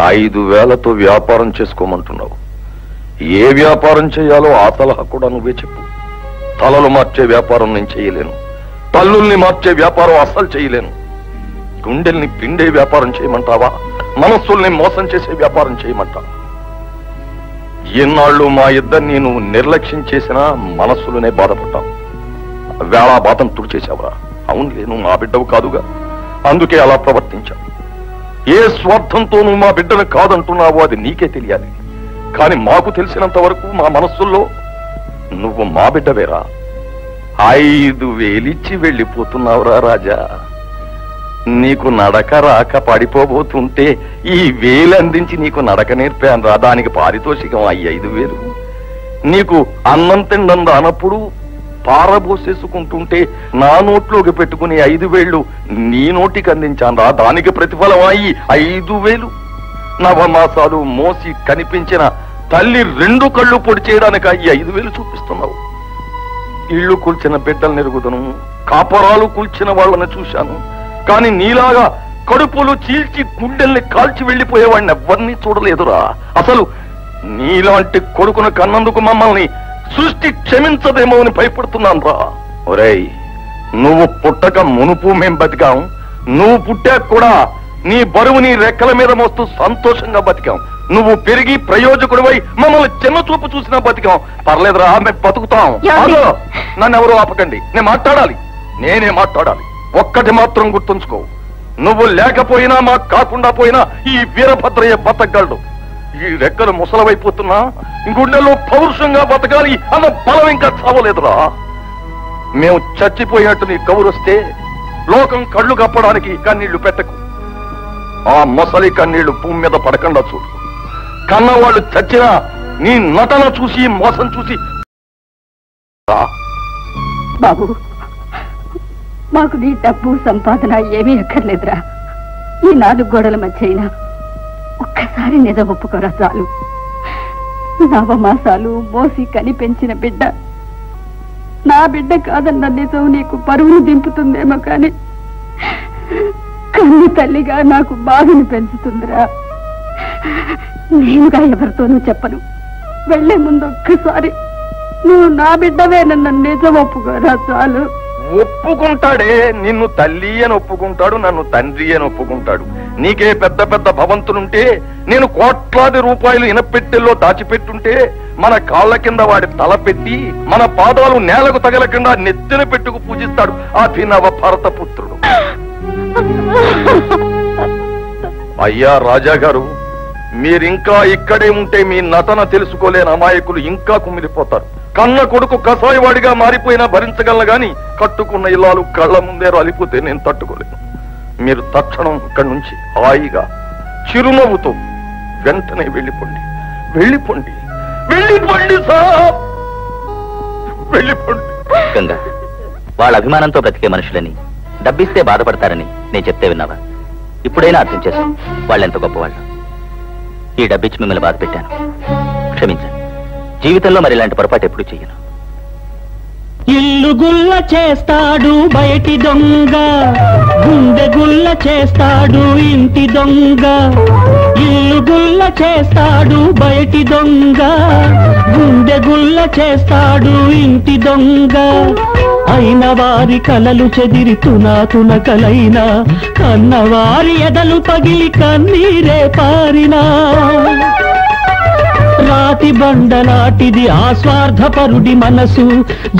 5,000తో వ్యాపారం చేసుకోమంటున్నావు. ఏ వ్యాపారం చేయాలో ఆ సలహా కూడా నువ్వే చెప్పు. తలలు మార్చే వ్యాపారం నేను చేయలేను. తల్లుల్ని మార్చే వ్యాపారం అస్సలు చేయలేను. గుండెల్ని పిండే వ్యాపారం చేయమంటావా? మనస్సుల్ని మోసం చేసే వ్యాపారం చేయమంటావా? ఎన్నాళ్ళు మా ఇద్దరిని నువ్వు నిర్లక్ష్యం చేసినా మనస్సులోనే బాధపడ్డావు. వేళా బాధం తుడిచేశావురా. అవునులే, నువ్వు మా బిడ్డవు కాదుగా, అందుకే అలా ప్రవర్తించావు. ఏ స్వార్థంతో నువ్వు మా బిడ్డను కాదంటున్నావో అది నీకే తెలియాలి. కానీ మాకు తెలిసినంత వరకు మా మనస్సుల్లో నువ్వు మా బిడ్డవేరా. 5,000 ఇచ్చి వెళ్ళిపోతున్నావురా రాజా. నీకు నడక రాక పడిపోబోతుంటే ఈ 1,000 అందించి నీకు నడక నేర్పాను రా. దానికి పారితోషికం 5,000. నీకు అన్నం తిండం రానప్పుడు పారబోసేసుకుంటుంటే నా నోట్లోకి పెట్టుకుని 5,000 నీ నోటికి అందించాను రా. దానికి ప్రతిఫలం 5,000. నవమాసాలు మోసి కనిపించిన తల్లి 2 కళ్ళు పొడి చేయడానికి 5,000 చూపిస్తున్నావు. ఇళ్ళు కూల్చిన బిడ్డలు నెరుగుదను, కాపరాలు కూల్చిన వాళ్ళని చూశాను. కానీ నీలాగా కడుపులు చీల్చి గుండెల్ని కాల్చి వెళ్లిపోయేవాడిని ఎవరిని చూడలేదురా. అసలు నీలాంటి కొడుకును కన్నందుకు మమ్మల్ని సృష్టి క్షమించదేమో అని భయపడుతున్నాను రా. ఒరేయ్, నువ్వు పుట్టక మునుపు మేం బతికాం. నువ్వు పుట్టాక కూడా నీ బరువు నీ రెక్కల మీద మోస్తూ సంతోషంగా బతికాం. నువ్వు పెరిగి ప్రయోజకుడివై మమ్మల్ని చిన్న చూపు చూసినా బతికాం. పర్లేదురా, మేము బతుకుతాం. నన్ను ఎవరు ఆపకండి, నేను మాట్లాడాలి. నేనే మాట్లాడాలి. ఒక్కటి మాత్రం గుర్తుంచుకో, నువ్వు లేకపోయినా మాకు కాకుండా పోయినా ఈ వీరభద్రయ్య బతకగలడు. ఈ రెక్కలు ముసలమైపోతున్నా గుండెల్లో పౌరుషంగా బతకాలి అన్న బలం ఇంకా చావలేదురా. మేము చచ్చిపోయినట్టు నీ కబురొస్తే లోకం కళ్ళు కప్పడానికి కన్నీళ్లు పెట్టకు. ఆ మొసలి కన్నీళ్లు భూమి మీద పడకుండా చూడు. కన్నవాళ్ళు చచ్చినా నీ నటన చూసి మోసం చూసి. బాబు, మాకు నీ డబ్బు సంపాదన ఏమీ అక్కర్లేదురా. ఈ 4 గోడల మధ్య అయినా ఒక్కసారి నిజం ఒప్పుకోరా చాలు. నవమాసాలు మోసి కని పెంచిన బిడ్డ నా బిడ్డ కాదన్న నిజం నీకు పరువును దింపుతుందేమో కానీ కన్ను తల్లిగా నాకు బాధను పెంచుతుందిరా. నేనుగా ఎవరితోనూ చెప్పను. వెళ్లే ముందు ఒక్కసారి నువ్వు నా బిడ్డవేనన్న నిజం ఒప్పుకోరా చాలు. ఒప్పుకుంటాడే, నిన్ను తల్లి అని ఒప్పుకుంటాడు, నన్ను తండ్రి అని ఒప్పుకుంటాడు. నీకే పెద్ద పెద్ద భవంతులుంటే నేను కోట్లాది రూపాయలు ఇనపెట్టెల్లో దాచిపెట్టుంటే మన కాళ్ళ కింద వాడి తల పెట్టి మన పాదాలు నేలకు తగలకుండా నెత్తిన పెట్టుకు పూజిస్తాడు అభినవ భారత పుత్రుడు. అయ్యా రాజా గారు, మీరింకా ఇక్కడే ఉంటే మీ నటన తెలుసుకోలేని అమాయకులు ఇంకా కుమిలిపోతారు. కన్న కొడుకు కసాయివాడిగా మారిపోయినా భరించగలను గాని కట్టుకున్న ఇల్లాలు కళ్ళ ముందే రాలిపోతే నేను తట్టుకోలేను. మీరు తక్షణం ఇక్కడి నుంచి హాయిగా చిరునవ్వుతో వెంటనే వెళ్ళిపోండి. వెళ్ళిపోండి, వెళ్ళిపోండి సార్, వెళ్ళిపోండి. గంగా, వాళ్ళ అభిమానంతో బ్రతికే మనుషులని డబ్బిస్తే బాధపడతారని నేను చెప్తే విన్నావా? ఇప్పుడైనా అర్థం చేసుకో వాళ్ళెంత గొప్పవాళ్ళు. ఈ డబ్బిచ్చి మిమ్మల్ని బాధ పెట్టాను, క్షమించండి. జీవితంలో మరి ఇలాంటి పొరపాటు ఎప్పుడు చెయ్యను. ఇల్లు గుల్ల చేస్తాడు బయటి దొంగ, గుండె గుల్ల చేస్తాడు ఇంటి దొంగ. ఇల్లు గుల్ల చేస్తాడు బయటి దొంగ, గుండె గుల్ల చేస్తాడు ఇంటి దొంగ. అయిన వారి కలలు చెదిరి తునకలైనా, కన్నవారి ఎదలు పగిలి కన్నీరే పారినా. రాతి బండలాటిది ఆ స్వార్థపరుడి మనసు,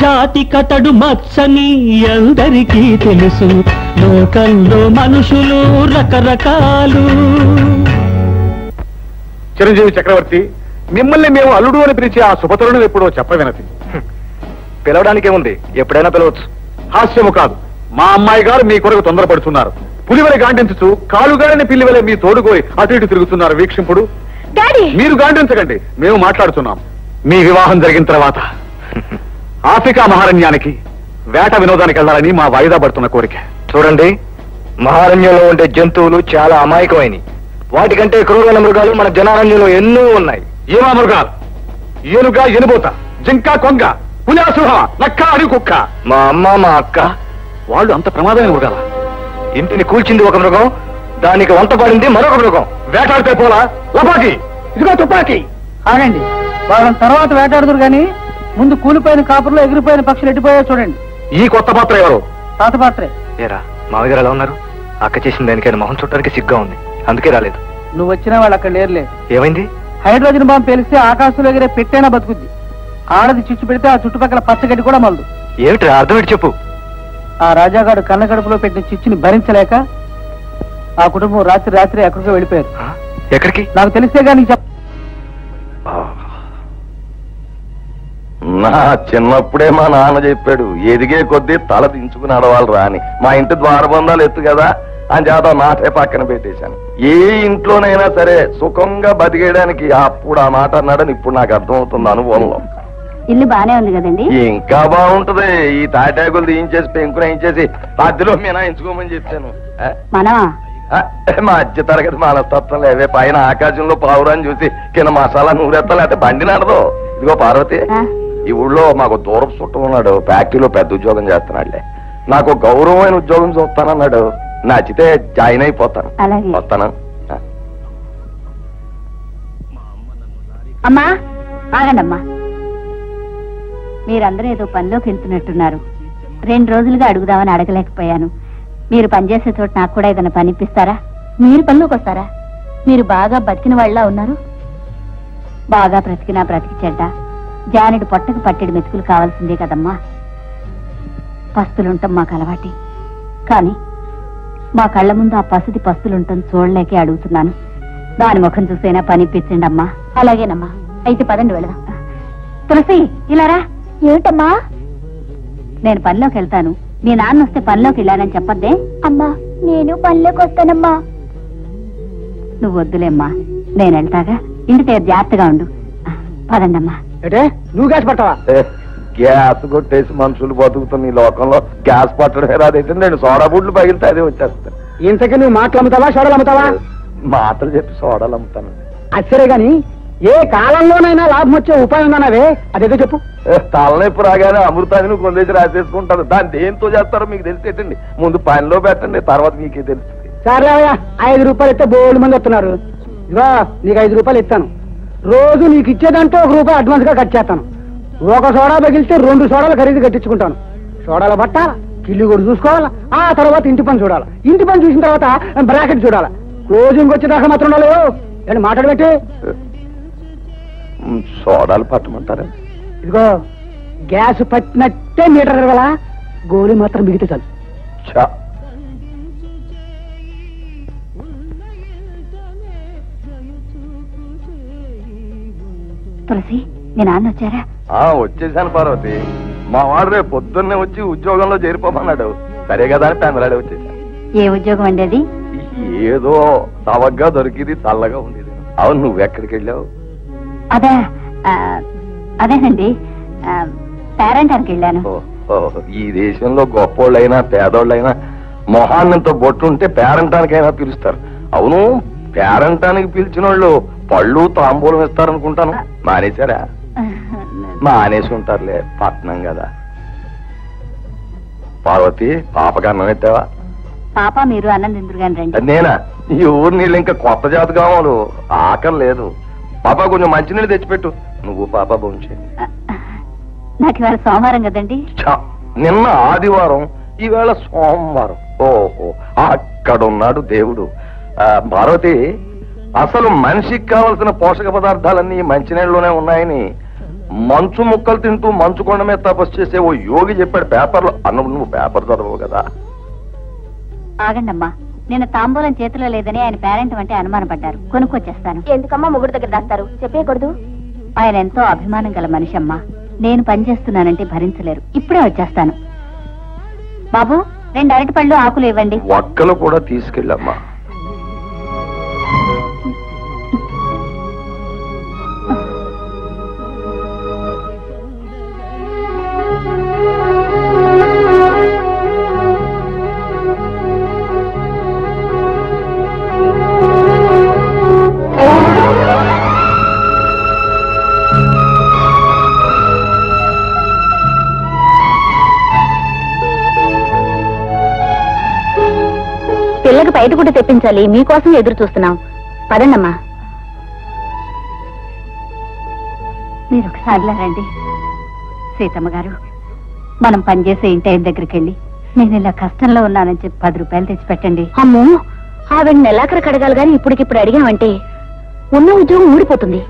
జాతి కతడు మచ్చని అందరికీ తెలుసు. లోకంలో మనుషులు రకరకాలు. చిరంజీవి చక్రవర్తి, మిమ్మల్ని మేము అల్లుడు అని పిలిచి ఆ శుభతరుణం ఎప్పుడో చెప్పవినది. పిలవడానికేముంది, ఎప్పుడైనా పిలవచ్చు. హాస్యము కాదు, మా అమ్మాయి గారు మీ కొరకు తొందరపడుతున్నారు. పులివెల గాండించుతూ కాలుగాడిని పిల్లివెల మీ తోడుకోయి అటు ఇటు తిరుగుతున్నారు వీక్షింపుడు. మీరు గాండించకండి, మేము మాట్లాడుతున్నాం. మీ వివాహం జరిగిన తర్వాత ఆఫ్రికా మహారణ్యానికి వేట వినోదానికి వెళ్ళాలని మా వాయిదా పడుతున్న కోరిక. చూడండి, మహారణ్యంలో ఉండే జంతువులు చాలా అమాయకమైనవి. వాటికంటే క్రూరమైన మృగాలు మన జనారణ్యంలో ఎన్నో ఉన్నాయి. ఏమా మృగాలు? ఏనుగా, ఎనుబోత, జింక, కొంగ, పులిసింహ, నక్క, అడవి కుక్క. మా అమ్మ, మా అక్క వాళ్ళు అంత ప్రమాదమైన మృగాల? ఇంటిని కూల్చింది ఒక మృగం, దానికి వంట పడింది మరొక మృగం. వేటాడితే పోలా లపాకి, ఇదిగో తుపాకి. ఆగండి, వాళ్ళని తర్వాత వేటాడుదురు గాని ముందు కూలిపోయిన కాపుర్లో ఎగిరిపోయిన పక్షులు ఎట్టిపోయా చూడండి. ఈ కొత్త పాత్ర ఎవరు? తాత పాత్రే. ఏరా, మామగారు ఎలా ఉన్నారు? అక్క చేసిన దానికైనా మొహం చూడటానికి సిగ్గా ఉంది, అందుకే రాలేదు. నువ్వు వచ్చినా వాళ్ళు అక్కడ లేరులే. ఏమైంది? హైడ్రోజన్ బాంబు పేలిస్తే ఆకాశంలో ఎగిరే పెట్టైనా బతుకుద్ది. ఆడది చిచ్చు పెడితే ఆ చుట్టుపక్కల పచ్చగడ్డి కూడా మలదు. ఏమిట్రా, అర్థం ఏంటి చెప్పు. ఆ రాజాగాడు కన్న గడుపులో పెట్టిన చిచ్చుని భరించలేక ఆ కుటుంబం రాత్రి ఎక్కడికో వెళ్ళిపోయారు. ఎక్కడికి? నాకు తెలిస్తే గానీ నా చిన్నప్పుడే మా నాన్న చెప్పాడు, ఎదిగే కొద్దీ తల దించుకుని నడవాలి రాని. మా ఇంటి ద్వారబంధాలు ఎత్తు కదా అని చేత మాటే పక్కన పెట్టేశాను. ఏ ఇంట్లోనైనా సరే సుఖంగా బతికేయడానికి అప్పుడు ఆ మాట అన్నాడని ఇప్పుడు నాకు అర్థమవుతుంది అనుభవంలో. ఇల్లు బానే ఉంది కదండి? ఇంకా బాగుంటది. ఈ తాటాకులు తీయించేసి పెంకులు వేయించేసి మధ్యలో మినాయించుకోమని చెప్పాను. మనమా? మధ్య తరగతి మనస్తత్వం లేవే. పైన ఆకాశంలో పావురాన్ని చూసి కింద మసాలా నూరెత్తా లేకపోతే బండి నడదు. ఇదిగో పార్వతి, ఈ ఊళ్ళో మాకు దూరపు చుట్టం ఉన్నాడు, ఫ్యాక్టరీలో పెద్ద ఉద్యోగం చేస్తున్నాడులే. నాకు గౌరవమైన ఉద్యోగం చూస్తానన్నాడు. నచ్చితే జాయిన్ అయిపోతాను. వస్తాను. అమ్మా ఆగండమ్మా, మీరందరూ ఏదో పనిలోకి వెళ్తున్నట్టున్నారు. 2 రోజులుగా అడుగుదామని అడగలేకపోయాను. మీరు పనిచేసే చోట నాకు కూడా ఏదైనా పని ఇప్పిస్తారా? మీరు పనిలోకి వస్తారా? మీరు బాగా బతికిన వాళ్ళ ఉన్నారు. బాగా బ్రతికినా బ్రతికి చెడ్డ జానుడు పొట్టకు పట్టెడు మెతుకులు కావాల్సిందే కదమ్మా. పస్తులుంటాం మాకు అలవాటి, కానీ మా కళ్ళ ముందు ఆ పసుది పస్తులుంటాం చూడలేకే అడుగుతున్నాను. దాని ముఖం చూసైనా పనిపించండి అమ్మా. అలాగేనమ్మా. అయితే పదండి వెళదాం. తులసి ఇలారా. ఏమిటమ్మా? నేను పనిలోకి వెళ్తాను, మీ నాన్న వస్తే పనిలోకి వెళ్ళానని చెప్పద్దే. అమ్మా నేను పనిలోకి వస్తానమ్మా. నువ్వు వద్దులేమ్మా, నేను వెళ్తాగా. ఇంటి దగ్గర జాగ్రత్తగా ఉండు. పదండమ్మా. అంటే నువ్వు గ్యాస్ పట్టవా? గ్యాస్ కొట్టేసి మనుషులు బతుకుతున్న ఈ లోకంలో గ్యాస్ పట్టడమే రాదైతే నేను సోడా బుడ్లు పగిలితే అదే వచ్చేస్తాను. ఇంతకీ నువ్వు మాటలు అమ్ముతావా సోడాలు అమ్ముతావా? మాటలు చెప్పి సోడాలు అమ్ముతాను. అది సరే గాని ఏ కాలంలోనైనా లాభం వచ్చే ఉపాయం ఉందన్నావే, అదేదో చెప్పు. తలనొప్పి రాగానే అమృతాన్ని నువ్వు కొనేసి రాసేసుకుంటారు. దాన్ని దేంతో చేస్తారో మీకు తెలిసేటండి. ముందు పనిలో పెట్టండి, తర్వాత మీకే తెలుస్తుంది. సరే 5 రూపాయలు ఇస్తే బోల్డ్ మంది వస్తున్నారు. ఇదిగో నీకు 5 రూపాయలు ఇస్తాను. రోజు నీకు ఇచ్చేదంటే 1 రూపాయి అడ్వాన్స్ గా కట్ చేస్తాను. ఒక సోడా పగిలితే 2 సోడాలు ఖరీదు కట్టించుకుంటాను. సోడాలు పట్టాలా, కిల్లు కూడా చూసుకోవాలా, ఆ తర్వాత ఇంటి పని చూడాలి. ఇంటి పని చూసిన తర్వాత బ్రాకెట్ చూడాలా. క్లోజింగ్ వచ్చేదాకా మాత్రం ఉండాలి. మాట్లాడబెట్టి సోడాలు పట్టమంటారా? ఇదిగో గ్యాస్ పట్టినట్టే మీటర్ గల గోళీ మాత్రం మిగితే చాలు. తులసి మీ నాన్న వచ్చారా? వచ్చేసాను పార్వతి. మా వాడు రేపు పొద్దున్నే వచ్చి ఉద్యోగంలో చేరిపోమన్నాడు. సరే కదా అని పెందలాడే వచ్చేసాను. ఏ ఉద్యోగం అండి అది? ఏదో సవగ్గా దొరికింది, చల్లగా ఉండేది. అవును, నువ్వెక్కడికి వెళ్ళావు? అదేనండి, పేరెంటానికి వెళ్ళాను. ఈ దేశంలో గొప్పోళ్ళైనా పేదోళ్ళైనా మొహాన్నంతో బొట్టుంటే పేరంటానికైనా పిలుస్తారు. అవును, పేరంటానికి పిలిచిన వాళ్ళు పళ్ళు తాంబూలం ఇస్తారనుకుంటాను. మానేశారా? మానేసి ఉంటారులే, పట్నం కదా. పార్వతి, పాపకి అన్నం ఎత్తావా? పాప మీరు అన్నం తిందురు గాని రండి. నేనా? ఈ ఊరు నీళ్ళు ఇంకా కొత్త జాతి కావాలి, ఆకలి లేదు. పాప కొంచెం మంచినీళ్ళు తెచ్చిపెట్టు. నువ్వు పాప భోంచేయండి. నాకు ఇవాళ సోమవారం కదండి. నిన్న ఆదివారం, ఈవేళ సోమవారం. ఓహో, అక్కడున్నాడు దేవుడు. పార్వతి, అసలు మనిషికి కావలసిన పోషక పదార్థాలన్నీ మంచినీళ్ళలోనే ఉన్నాయని మంచు ముక్కలు తింటూ మంచు కొండ మీద తపస్సు చేసే ఓ యోగి చెప్పాడు పేపర్లో. నువ్వు పేపర్ చదవవు కదా? ఆగండమ్మా, నిన్న తాంబూలం చేతిలో లేదని ఆయన పేరెంట్ అంటే అనుమానపడ్డారు. కొనుక్కొచ్చేస్తాను. ఎందుకమ్మా ముగ్గురు దగ్గర దాస్తారు? చెప్పేయకూడదు. ఆయన ఎంతో అభిమానం గల మనిషి అమ్మా. నేను పనిచేస్తున్నానంటే భరించలేరు. ఇప్పుడే వచ్చేస్తాను. బాబు, 2 అరటిపళ్ళు ఆకులు ఇవ్వండి. ఒక్కలు కూడా తీసుకెళ్ళమ్మా. పిల్లకి బయట కూడా తెప్పించాలి, మీకోసం ఎదురు చూస్తున్నాం. పదండమ్మా. మీరు ఒకసారిలా రండి. సీతమ్మ గారు, మనం పనిచేసే ఇంటి ఆయన దగ్గరికి వెళ్ళి నేను ఇలా కష్టంలో ఉన్నానని చెప్పి 10 రూపాయలు తెచ్చి పెట్టండి. అమ్మో, ఆవిడ నెలాఖరు కడగాలి గాని ఇప్పటికిప్పుడు అడిగామంటే ఉన్న ఉద్యోగం ఊడిపోతుంది.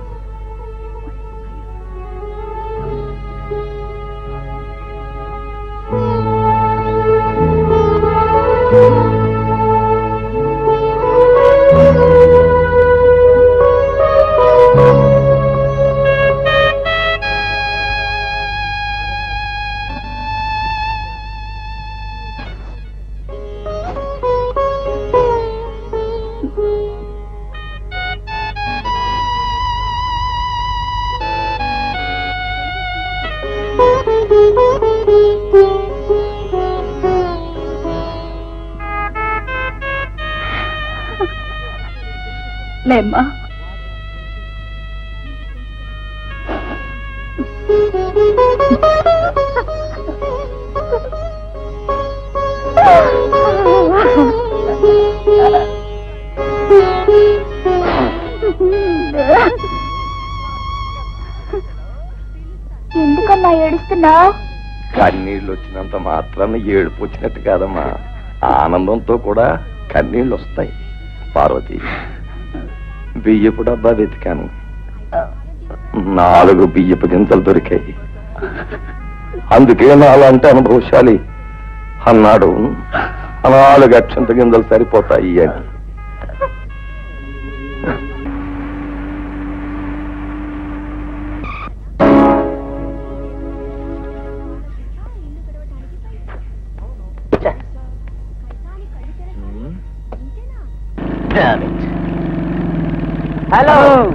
లేమ్మా, ఎందుకమ్మా ఏడుస్తున్నావు? కన్నీళ్ళు వచ్చినంత మాత్రాన్ని ఏడుపు వచ్చినట్టు కాదమ్మా, ఆనందంతో కూడా కన్నీళ్ళు వస్తాయి. పార్వతి, బియ్యపు డబ్బా వెతికాను, 4 బియ్యపు గింజలు దొరికాయి. అందుకే నాలంటే అనుభవశాలి అన్నాడు. 4 అక్షంత గింజలు సరిపోతాయి అని.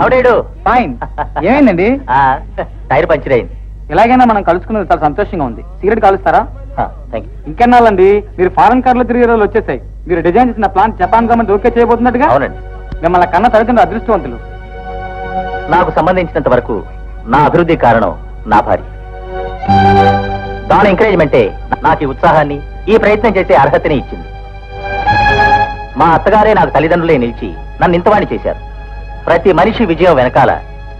అవుడేడు ఫైన్. ఏమైందండి? టైర్ పంచర్ అయింది. ఇలాగైనా మనం కలుసుకున్నది చాలా సంతోషంగా ఉంది. సిగరెట్ కాలుస్తారా? Thank you. ఇంకెన్నాళ్ళండి, మీరు ఫారెన్ కార్లో తిరిగే రోజులు వచ్చేసాయి. మీరు డిజైన్ చేసిన ప్లాన్ జపాన్ గవర్నమెంట్ ఓకే చేయబోతున్నట్టుగా. అవునండి. మిమ్మల్ని కన్న తల్లిదండ్రులు అదృష్టవంతులు. నాకు సంబంధించినంత వరకు నా అభివృద్ధి కారణం నా భార్య. దాని ఎంకరేజ్మెంటే నాకు ఈ ఉత్సాహాన్ని, ఈ ప్రయత్నం చేసే అర్హతని ఇచ్చింది. మా అత్తగారే నాకు తల్లిదండ్రులే నిలిచి నన్ను ఇంతవాణి చేశారు. ప్రతి మనిషి విజయం వెనకాల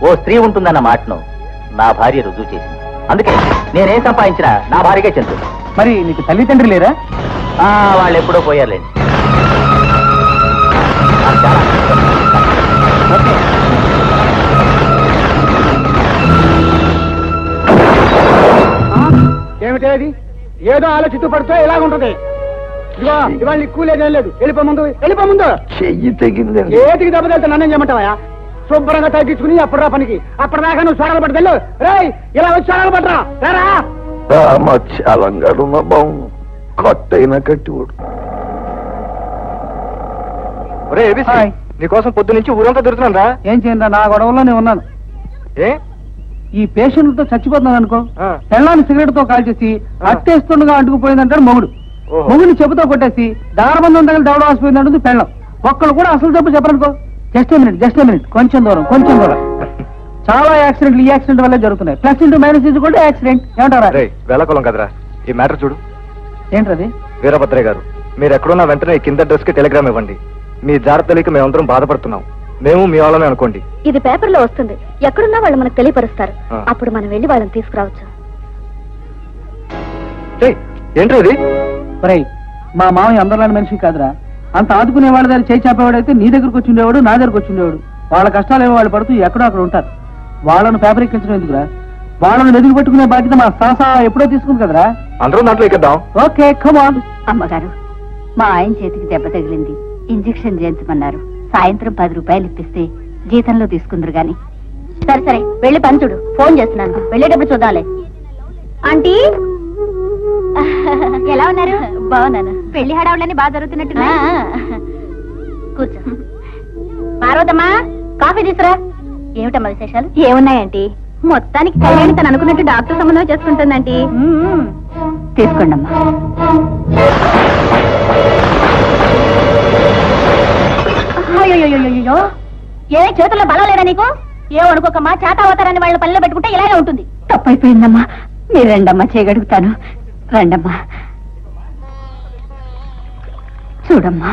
ఓ స్త్రీ ఉంటుందన్న మాటను నా భార్య రుజువు చేసింది. అందుకే నేనేం సంపాదించినా నా భార్యకే చెందుతుంది. మరి నీకు తల్లిదండ్రులు లేరా? వాళ్ళు ఎప్పుడో పోయారులేండి. నాకు చాలా ఓకే. ఏమిటి అది? ఏదో ఆలోచిస్తూ పడితే ఇలాగుంటది. ఇదిగో ఇవాళ నీకు కూలేదేం లేదు. వెళ్ళిపో ముందు. చెయ్యి తెగింది. ఏటికి దెబ్బ వెళ్తే నన్నేం చేయమంటావా? శుభ్రంగా తగ్గించుకుని అప్పుడు రా పనికి. అప్పటిదాకా నువ్వు సొరలు పట్టి వెళ్ళు. రేయ్, ఇలా వచ్చి సొరలు పట్టరా. చాలంగాడున్న బావు కట్టైనా కట్టివాడు. నీకోసం పొద్దు నుంచి ఊరంతా దొరుకుతున్నాను రా. ఏం చేయండి, నా గొడవలో నేను ఉన్నాను. ఏ ఈ పేషెంట్లతో చచ్చిపోతున్నాను అనుకో, పెళ్ళాన్ని సిగరెట్ తో కాల్చేసి అట్టేస్తుండగా అంటుకుపోయిందంటాడు మొగుడు. మొగుడిని చెప్పుతో కొట్టేసి దారబంధం దగ్గర దవడ వాసిపోయిందంటుంది పెళ్ళం. ఒక్కళ్ళు కూడా అసలు తప్పు చెప్పరనుకో. జస్ట్ ఏ మినిట్, కొంచెం దూరం. చాలా యాక్సిడెంట్లు ఈ యాక్సిడెంట్ వల్లే జరుగుతున్నాయి. ప్లస్ ఇంటూ మైనస్ కూడా యాక్సిడెంట్. ఏమంటారా? వేళకొలం కదరా ఈ మ్యాటర్ చూడు. ఏంటది? వీరభద్రయ్య గారు, మీరు ఎక్కడున్నా వెంటనే కింద అడ్రస్ కి టెలిగ్రామ్ ఇవ్వండి. మీ జాగ్రత్తలకి మేమందరం బాధపడుతున్నాం. మేము మీ వాళ్ళమే అనుకోండి. ఇది పేపర్ లో వస్తుంది. ఎక్కడున్నా వాళ్ళు మనకు తెలియపరుస్తారు. అప్పుడు మనం వెళ్ళి వాళ్ళని తీసుకురావచ్చు. ఏంటది? మా మామయ్య అందరిలాంటి మనిషి కాదురా. అంత ఆదుకునే వాళ్ళ దగ్గర చేయి చాపేవాడైతే నీ దగ్గరకు వచ్చి ఉండేవాడు, నా దగ్గరకు వచ్చి ఉండేవాడు. వాళ్ళ కష్టాలు ఏమో వాళ్ళు పడుతూ ఎక్కడో అక్కడ ఉంటారు. వాళ్ళను పేపర్ ఎక్కించడం ఎందుకురా? వాళ్ళని వెతికి పట్టుకునే బాధ్యత మా సాసా ఎప్పుడో తీసుకుంది కదరా. అందరం దాంట్లో ఎక్కిద్దాం. ఓకే, కమాన్. అమ్మగారు, మా ఆయన చేతికి దెబ్బ తగిలింది, ఇంజెక్షన్ చేయించమన్నారు. సాయంత్రం 10 రూపాయలు ఇప్పిస్తే జీతంలో తీసుకుందరు గాని. సరే వెళ్ళి పని చూడు. ఫోన్ చేస్తున్నాను, వెళ్ళేటప్పుడు చూద్దాంలే. ఆంటీ ఎలా ఉన్నారు? బాగున్నాను. పెళ్లి హడావులన్నీ బాగా జరుగుతున్నట్టు. కూర్చో. పార్వతమ్మా, కాఫీ తీసురా. ఏమిటమ్మా విశేషాలు? ఏమున్నాయంటీ? మొత్తానికి కళ్యాణి తను అనుకున్నట్టు డాక్టర్ సంబంధం చేసుకుంటుందంటీ. తీసుకోండి అమ్మా. అయ్యో, ఏ చేతుల్లో బలం లేదా నీకు? ఏమనుకోకమ్మా, చేతావతారాన్ని వాళ్ళ పనిలో పెట్టుకుంటే ఇలాగే ఉంటుంది. తప్పైపోయిందమ్మా. మీరు రండమ్మా, చేయగలుగుతాను. రండమ్మా. చూడమ్మా,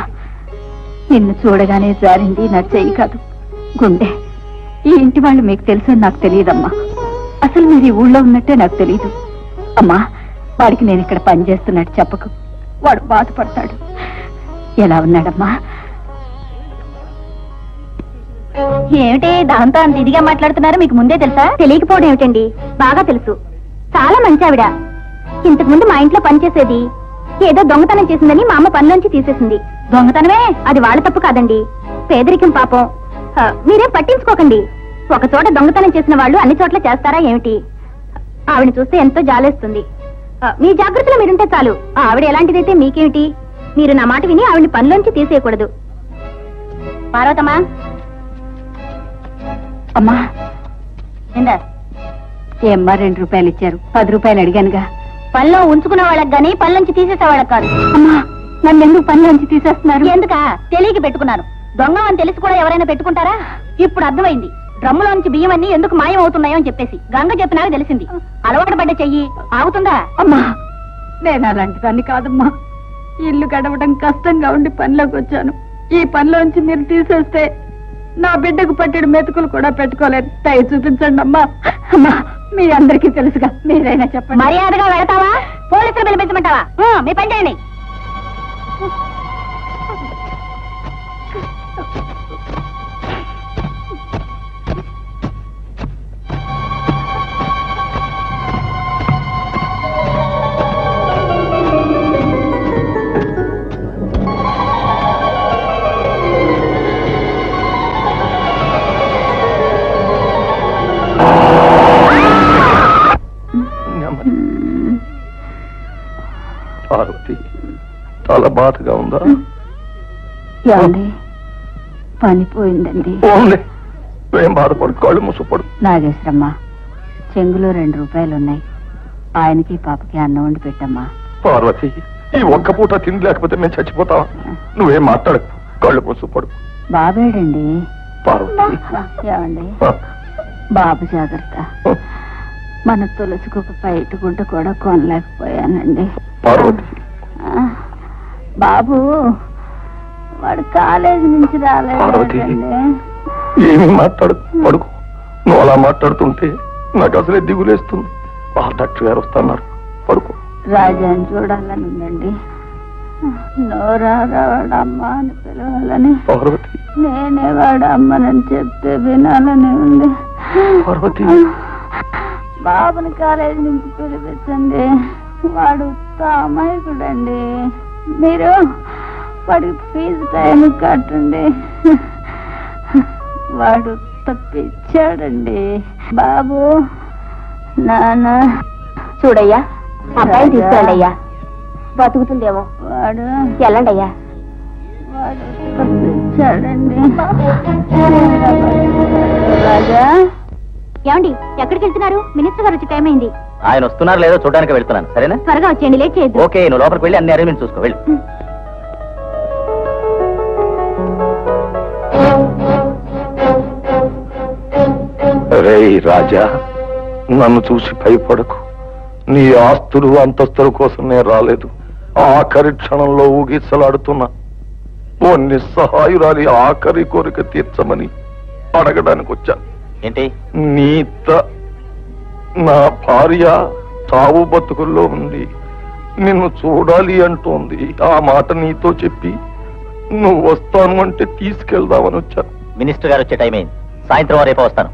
నిన్ను చూడగానే జారింది నా చెయ్యి కాదు, గుండె. ఈ ఇంటి వాళ్ళు మీకు తెలుసని నాకు తెలియదమ్మా. అసలు మీరు ఈ ఊళ్ళో ఉన్నట్టే నాకు తెలియదు. అమ్మా, వాడికి నేను ఇక్కడ పని చేస్తున్నట్టు చెప్పకు, వాడు బాధపడతాడు. ఎలా ఉన్నాడమ్మా? ఏమిటి దాంతో అంత ఇదిగా మాట్లాడుతున్నారు? మీకు ముందే తెలుసా? తెలియకపోవడం ఏమిటండి, బాగా తెలుసు. చాలా మంచి ఆవిడ. ఇంతకు ముందు మా ఇంట్లో పనిచేసేది. ఏదో దొంగతనం చేసిందని మా అమ్మ పనిలోంచి తీసేసింది. దొంగతనమే, అది వాళ్ళ తప్పు కాదండి, పేదరికం పాపం. మీరేం పట్టించుకోకండి. ఒక చోట దొంగతనం చేసిన వాళ్ళు అన్ని చోట్ల చేస్తారా ఏమిటి? ఆవిడ చూస్తే ఎంతో జాలేస్తుంది. మీ జాగ్రత్తలో మీరుంటే చాలు. ఆవిడ ఎలాంటిదైతే మీకేమిటి? మీరు నా మాట విని ఆవిడని పనిలోంచి తీసేయకూడదు. పార్వతమ్మా. అమ్మా, ఏందా? ఏమ్మా 2 రూపాయలు ఇచ్చారు, 10 రూపాయలు అడిగానుగా. పనిలో ఉంచుకునే వాళ్ళకి గానీ పనిలోంచి తీసేసే వాళ్ళకి కాదు. అమ్మా, నన్ను ఎందుకు పనిలోంచి తీసేస్తున్నారు? ఎందుకా? తెలియక పెట్టుకున్నాను. దొంగ అని తెలిసి కూడా ఎవరైనా పెట్టుకుంటారా? ఇప్పుడు అర్థమైంది. డ్రమ్ములోంచి బియ్యం అన్ని ఎందుకు మాయం అవుతున్నాయో అని చెప్పేసి గంగ చెప్పినాక తెలిసింది. అలవాటు పడ్డ చెయ్యి ఆగుతుందా? అమ్మా, నేను అలాంటి దాన్ని కాదమ్మా. ఇల్లు గడవడం కష్టంగా ఉండి పనిలోకి వచ్చాను. ఈ పనిలోంచి మీరు తీసేస్తే నా బిడ్డకు పట్టెడు మెతుకులు కూడా పెట్టుకోలేదు. దయ చూపించండి అమ్మా. అమ్మా, మీ అందరికీ తెలుసుగా, మీరైనా చెప్పండి. మర్యాదగా వెళతావా? పోలీసులు పిలిపించమంటావా? మీ పని చేయండి. పార్వతి, చాలా బాధగా ఉందా? పని పోయిందండి. నువ్వేం బాధపడు, కాళ్ళు మూసుపడు. నాగేశ్వరమ్మ, చెంగులో 2 రూపాయలున్నాయి. ఆయనకి పాపకి అన్నం వండి పెట్టమ్మా. పార్వతి, ఈ ఒక్క పూట తిండి లేకపోతే నేను చచ్చిపోతావా? నువ్వేం మాట్లాడకు, కాళ్ళు మూసుపడు. బాబేడండి. పార్వతి, ఏమండి బాబు జాగ్రత్త. మన తులసికి ఒక పైట గుడ్డ కూడా కొనలేకపోయానండి. పార్వతి, బాబు వాడు కాలేజీ నుంచి పార్వతి, రాలేదండి. ఏమీ మాట్లాడకు, పడుకో. నువ్వు అలా మాట్లాడుతుంటే నాకు అసలే దిగులేస్తుంది. డాక్టర్ గారు వస్తున్నారు, పడుకో. రాజాని చూడాలని ఉందండి. నోరారా వాడు అమ్మ అని పిలవాలని, పార్వతి, నేనే వాడు అమ్మనని చెప్తే వినాలని ఉంది. పార్వతి, బాబుని కాలేజీ నుంచి పిలిపించండి. వాడు అమాయకుడండి. మీరు వాడికి ఫీజు టైం కట్టండి. వాడు తప్పిచ్చాడండి. బాబు, నాన్న చూడయ్యా, అబ్బాయిని తీసుకెళ్ళండి అయ్యా, బతుకుతుందేమో. వాడు వెళ్ళండి అయ్యా. వాడు తప్పిచ్చాడండి. రాజా, ఏమండి ఎక్కడికి వెళ్తున్నారు? మినిస్టర్ గారు వచ్చి టైం అయింది. ఆయన వస్తున్నారు లేదో చూడడానికి వెళ్తున్నాను. సరేనా? త్వరగా వచ్చేయండి, లేట్ చేయొద్దు. ఓకే, నువ్వు లోపలికి వెళ్ళి అన్ని అరేంజ్మెంట్ చూసుకో. వెళ్ళి. రేయ్ రాజా, నన్ను చూసి భయపడకు. నీ ఆస్తులు అంతస్తుల కోసం నేను రాలేదు. ఆఖరి క్షణంలో ఊగిసలాడుతున్నా ఓ నిస్సహాయురాలి ఆఖరి కోరిక తీర్చమని అడగడానికి వచ్చాను. ఏంటి? నా భార్య తావు బతుకుల్లో ఉంది, నిన్ను చూడాలి అంటోంది. ఆ మాట నీతో చెప్పి నువ్వు వస్తాను అంటే తీసుకెళ్దామని వచ్చాను. మినిస్టర్ గారు వచ్చే టైం అయింది. సాయంత్రం రేపు వస్తాను.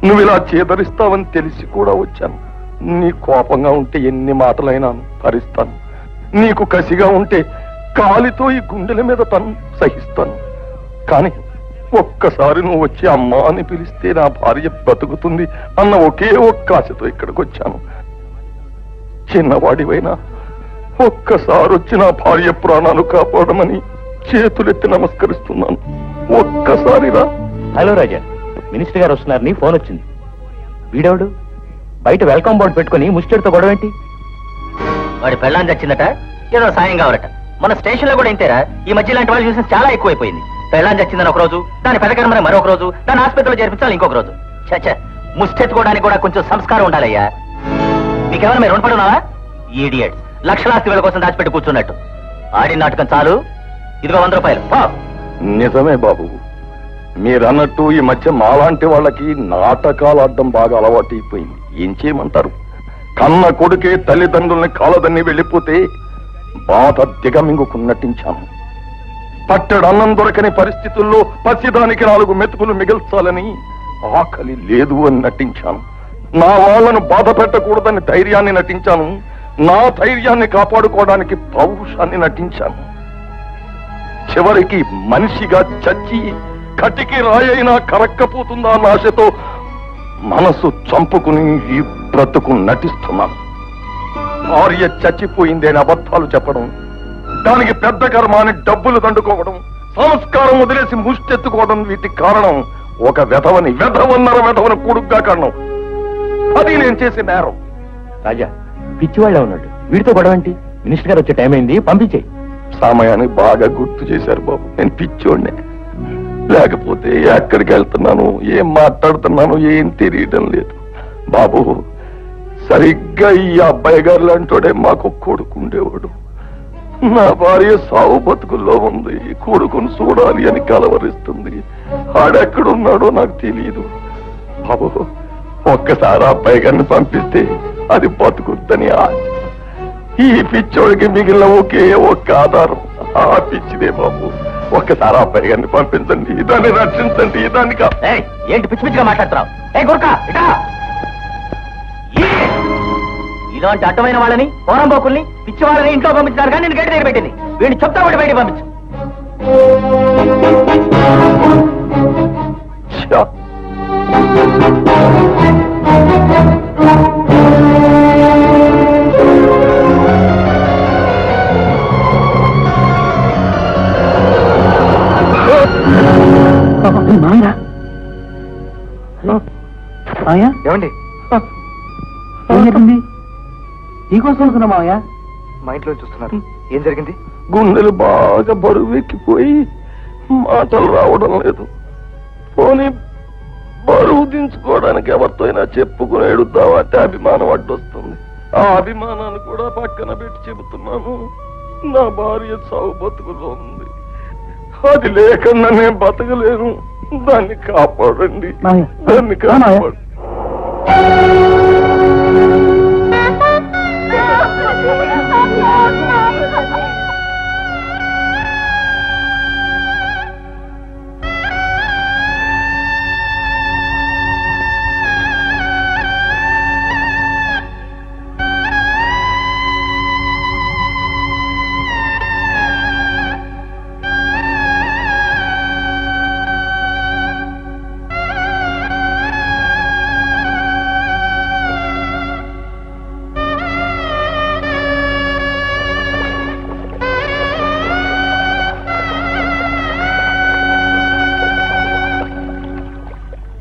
నువ్వు ఇలా చేదరిస్తావని తెలిసి కూడా వచ్చాను. నీ కోపంగా ఉంటే ఎన్ని మాటలైనా భరిస్తాను. నీకు కసిగా ఉంటే కాలితో ఈ గుండెల మీద తను సహిస్తాను. కానీ ఒక్కసారి నువ్వు వచ్చి అమ్మా అని పిలిస్తే నా భార్య బతుకుతుంది అన్న ఒకే ఒక్క ఆశతో ఇక్కడికి వచ్చాను. చిన్నవాడివైనా ఒక్కసారి వచ్చి నా భార్య ప్రాణాలు కాపాడమని చేతులెత్తి నమస్కరిస్తున్నాను. ఒక్కసారి రా. హలో రాజా, మినిస్టర్ గారు వస్తున్నారని ఫోన్ వచ్చింది. వీడెవడు బయట వెల్కమ్ బోర్డు పెట్టుకుని ముస్టర్తో గొడవ ఏంటి? వాడి పెళ్ళాన్ని చచ్చిందట, ఏదో సాయం కావాలట. మన స్టేషన్ లో కూడా ఇంతేరా. ఈ మధ్య ఇలాంటి వాళ్ళు చూసిన చాలా ఎక్కువైపోయింది. పెళ్ళాన్ని చచ్చిందని ఒక రోజు, దాని పెదకర్మని మరొక రోజు, దాని ఆసుపత్రిలో చేర్పించాలి ఇంకొక రోజు. చచ్చ, ముష్టెత్తుకోవడానికి కూడా కొంచెం సంస్కారం ఉండాలయ్యా. నీకేమైనా మీరు రుణపడున్నావా? ఈడియట్స్, లక్షలాస్తి వేల కోసం దాచిపెట్టి కూర్చున్నట్టు. ఆడిన నాటకం చాలు. ఇదిగో 100 రూపాయలు. నిజమే బాబు, మీరన్నట్టు ఈ మధ్య మాలాంటి వాళ్ళకి నాటకాలు ఆడడం బాగా అలవాటు అయిపోయింది. ఏం చేయమంటారు? కన్న కొడుకే తల్లిదండ్రుల్ని కాలదన్ని వెళ్ళిపోతే బాధ దిగమింగుకు నటించాను. పట్టెడు అన్నం దొరకని పరిస్థితుల్లో పసిదానికి 4 మెతుకులు మిగల్చాలని ఆకలి లేదు అని నటించాను. నా వాళ్ళను బాధ పెట్టకూడదని ధైర్యాన్ని నటించాను. నా ధైర్యాన్ని కాపాడుకోవడానికి పౌరుషాన్ని నటించాను. చివరికి మనిషిగా చచ్చి కటికి రాయైనా కరక్కపోతుందా అన్న ఆశతో మనసు చంపుకుని ఈ బ్రతుకు నటిస్తున్నాను. భార్య చచ్చిపోయింది అని అబద్ధాలు చెప్పడం, దానికి పెద్ద కర్మ అని డబ్బులు దండుకోవడం, సంస్కారం వదిలేసి ముష్టెత్తుకోవడం, వీటికి కారణం ఒక వెధవని కొడుగ్గా కారణం. అది నేను చేసే నేరం. రాజా, పిచ్చివాళ్ళ ఉన్నాడు, వీడితో గొడవ ఏంటి? మినిస్టర్ గారు వచ్చే టైం అయింది, పంపించేయి. సమయాన్ని బాగా గుర్తు చేశారు బాబు. నేను పిచ్చోడ్నే. లేకపోతే ఎక్కడికి వెళ్తున్నాను, ఏం మాట్లాడుతున్నాను ఏం తెలియడం లేదు. బాబు, సరిగ్గా ఈ అబ్బాయి గారు లాంటోడే మాకు కొడుకుండేవాడు. నా భార్య సావు బతుకుల్లో ఉంది, కొడుకుని చూడాలి అని కలవరిస్తుంది. ఆడెక్కడున్నాడో నాకు తెలియదు. బాబు, ఒక్కసారి అబ్బాయి గారిని పంపిస్తే అది బతుకుద్దని ఆశ. ఈ పిచ్చోడికి మిగిలిన ఒకే ఒక్క ఆధారం ఆ పిచ్చిదే బాబు. ఒక్కసారి అబ్బాయి గారిని పంపించండి, దాన్ని రక్షించండి. దానికి ఏంటి పిచ్చి పిచ్చిగా మాట్లాడుతున్నావు? ఇలాంటి అడ్డమైన వాళ్ళని, పోరంబోకుల్ని, పిచ్చి వాళ్ళని ఇంట్లో పంపించారు కానీ నేను గేటు దగ్గర పెట్టింది. వీడిని చెప్తా ఒకటి బయట పంపించు. మావయ్య ఏమండి ఏం జరిగింది? నీకోసం వస్తున్నా మావయ్య. మా ఇంట్లో చూస్తున్నారు. ఏం జరిగింది? గుండెలు బాగా బరువెక్కిపోయి మాటలు రావడం లేదు. పోనీ బరువు దించుకోవడానికి ఎవరితో అయినా చెప్పుకుని ఎడుద్దామంటే అభిమానం అడ్డొస్తుంది. ఆ అభిమానాన్ని కూడా పక్కన పెట్టి చెబుతున్నాను. నా భార్య చావు బతుకులో ఉంది. అది లేకుండా నేను బతకలేను. దాన్ని కాపాడండి, దాన్ని కాపాడు.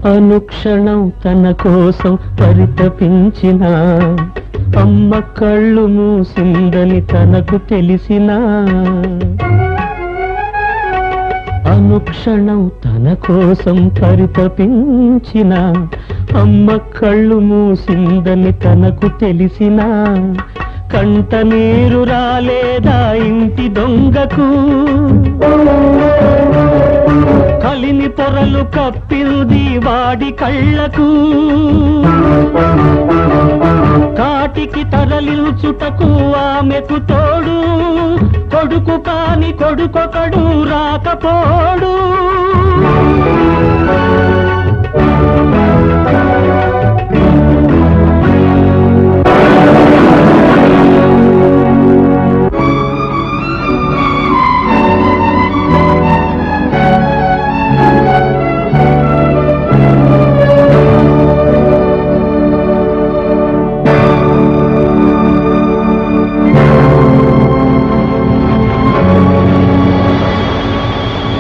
అనుక్షణం తన కోసం పరితపించిన అమ్మ కళ్ళు మూసిందని తనకు తెలిసినా, అనుక్షణం తన కోసం పరితపించిన అమ్మ కళ్ళు మూసిందని తనకు తెలిసినా, కంట నీరు రాలేదా ఇంటి దొంగకు? కలిని పొరలు కప్పింది వాడి కళ్ళకు. కాటికి తరలించుటకు ఆమెకు తోడు, కొడుకు కాని కొడుకొకడు రాకపోడు.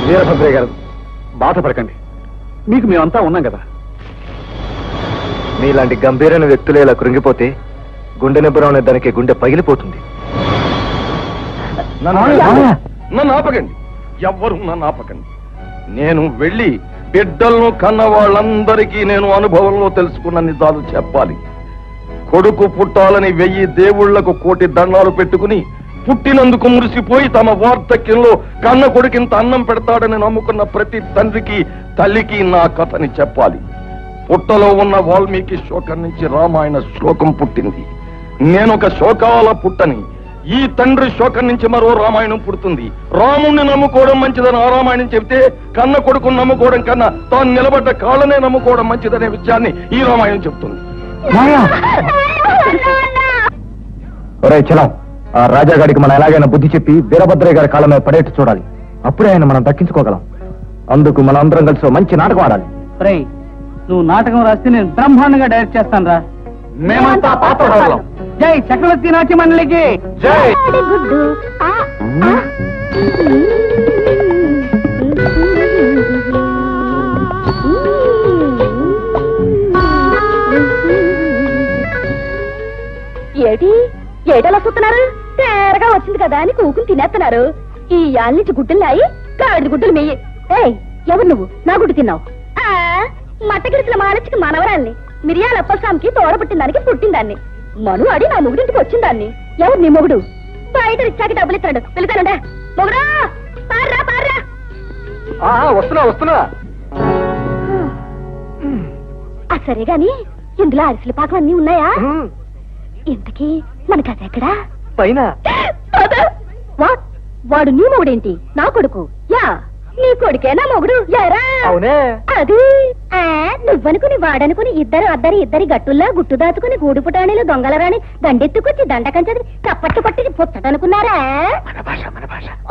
వీరభద్రయ్య గారు, బాధపడకండి. మీకు మేమంతా ఉన్నాం కదా. మీలాంటి గంభీరమైన వ్యక్తులు ఇలా కృంగిపోతే గుండె నిబ్బరం అనే దానికి గుండె పగిలిపోతుంది. నన్ను ఆపకండి, ఎవ్వరు నన్ను ఆపకండి. నేను వెళ్ళి బిడ్డలను కన్న వాళ్ళందరికీ నేను అనుభవంలో తెలుసుకున్న నిజాలు చెప్పాలి. కొడుకు పుట్టాలని 1000 దేవుళ్లకు కోటి దండాలు పెట్టుకుని పుట్టినందుకు మురిసిపోయి తమ వార్ధక్యంలో కన్న కొడుకింత అన్నం పెడతాడని నమ్ముకున్న ప్రతి తండ్రికి తల్లికి నా కథని చెప్పాలి. పుట్టలో ఉన్న వాల్మీకి శోకం నుంచి రామాయణ శ్లోకం పుట్టింది. నేనొక శోకాల పుట్టని. ఈ తండ్రి శోకం నుంచి మరో రామాయణం పుడుతుంది. రాముణ్ణి నమ్ముకోవడం మంచిదని ఆ రామాయణం చెబితే, కన్న కొడుకుని నమ్ముకోవడం కన్నా తాను నిలబడ్డ కాళ్ళనే నమ్ముకోవడం మంచిదనే విషయాన్ని ఈ రామాయణం చెబుతుంది. చలం, ఆ రాజాగాడికి మనం ఎలాగైనా బుద్ధి చెప్పి వీరభద్రయ్య గారి కాళ్ళ మీద పడేట్టు చూడాలి. అప్పుడే ఆయన మనం దక్కించుకోగలం. అందుకు మన అందరం కలిసి మంచి నాటకం ఆడాలి. రేయ్, నువ్వు నాటకం రాస్తే నేను బ్రహ్మాండంగా డైరెక్ట్ చేస్తాను రా. మేమంతా పాత్రధారులం. జై చక్రవర్తి నాట్య మండలికి జై. ఏటి ఏటలా చూస్తున్నారు? తేరగా వచ్చింది కదా అని కూకుని తినేస్తున్నారు. ఈ యాళ్ళ నుంచి గుడ్డులాయి గాడిద గుడ్డులు మెయ్యి. ఏయ్, ఎవరు నువ్వు? నా గుడ్డు తిన్నావు? మట్టగిరిసిన మాలచ్చికి మనవరాల్ని, మిరియాల అప్పస్వామికి తోడబుట్టిన పుట్టిందాన్ని, మనువాడి నా మొగుడింటికి వచ్చిందాన్ని. ఎవరు నీ మొగుడు? బయట రిచ్చాకి డబ్బులు ఇస్తాడు, పిలుతానండా. మొగుడా, పార్రా పార్రా. వస్తున్నా. సరే గాని ఇందులో అరిసెల పాకం అన్నీ ఉన్నాయా? ఇంతకీ మన కథ ఎక్కడా? పైన. వాడు నీ మొగుడేంటి? నా కొడుకు. యా, నీ కొడుకే నా మొగుడు. యారా? అవునే. అది నువ్వనుకుని వాడనుకుని ఇద్దరి గట్టుల్లో గుట్టు దాచుకుని గూడు పుటాణీలు దొంగల రాని దండెత్తుకొచ్చి దండకంచది చప్పట్టు పట్టి పుచ్చటనుకున్నారా?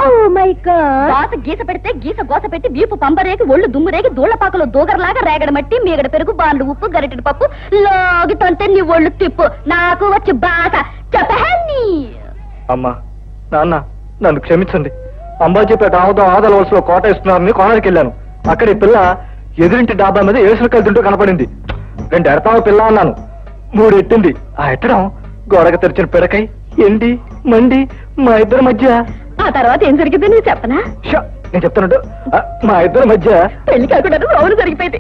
Oh my God. గోస గీస పెడితే గీస గోస పెట్టి వీపు పంబరేగి ఒళ్ళు దుమ్మురేగి దూళ్లపాకలో దూగరలాగా రేగడ మట్టి మీగడ పెరుగు బాండ్లు ఉప్పు గరిటెడు పప్పు లాగి తొంటే నీ ఒళ్ళు తిప్పు. నాకు వచ్చి బాగా చెప్పహన్ని. అమ్మా, నాన్న, నన్ను క్షమించండి. అంబాజీపేట ఆదల వలసలో కోట ఇస్తున్నారని కోనరికి వెళ్ళాను. అక్కడ ఈ పిల్ల ఎదురింటి డాబా మీద ఏసులు కలుతుంటూ కనపడింది. 2 ఎడతావో పిల్ల అన్నాను, 3 ఎట్టింది. ఆ ఎట్టడం గోడకు తెరిచిన పిడకై ఎండి మండి మా ఇద్దరి మధ్య. ఆ తర్వాత ఏం జరిగింది నువ్వు చెప్పనా? నేను చెప్తానంటు, మా ఇద్దరి మధ్య పెళ్లి కాకుండా అవును జరిగిపోయింది.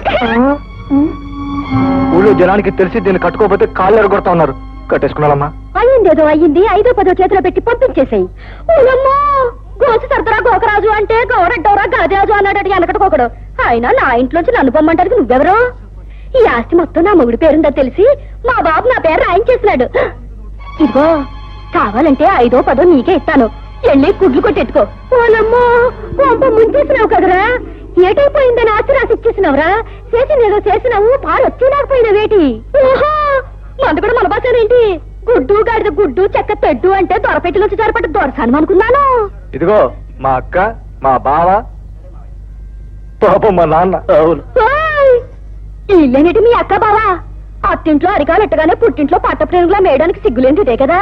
ఊళ్ళో జనానికి తెలిసి దీన్ని కట్టుకోకపోతే కాళ్ళు ఎరగొడతా ఉన్నారు. కట్టేసుకున్నానమ్మా. అయ్యిందేదో అయ్యింది, 5ో 10ో చేతిలో పెట్టి పంపించేసాయి. ఓలమ్మో, గోసి సరదరా గోకరాజు అంటే గౌరడ్డవరా గజరాజు అన్నాడు వెనకట్టుకోకడు. అయినా నా ఇంట్లోంచి నన్ను పొమ్మంటానికి నువ్వెవరో? ఈ ఆస్తి మొత్తం నా మొగుడి పేరుందా తెలిసి మా బాబు నా పేరు రాయించేసినాడు. ఇదిగో కావాలంటే 5ో 10ో నీకే ఇస్తాను, వెళ్ళి గుడ్లు కొట్టెట్టుకో. ఓలమ్మో, పంప ముంచేసినావు కదరా. ఏటైపోయిందని ఆస్తి రాసి ఇచ్చేసినావురా. చేసినేదో చేసినావు, పాలు వచ్చేలాకపోయినావేటి? ఓహో, మందు కూడా మన భాషనేంటి? గుడ్డు గాడిద గుడ్డు చెక్క తెడ్డు అంటే దొరపెట్టిలోంచి జరపట్టు దొరసాను అనుకున్నాను. ఇదిగో మా అక్క, మా బావ, పాపం మా నాన్న. అవును, ఇల్లేనేటి మీ అక్క బావా? అత్తింట్లో అరికాలెట్టగానే పుట్టింట్లో పట్టప్రేమిలా మేయడానికి సిగ్గులేనిదే కదా.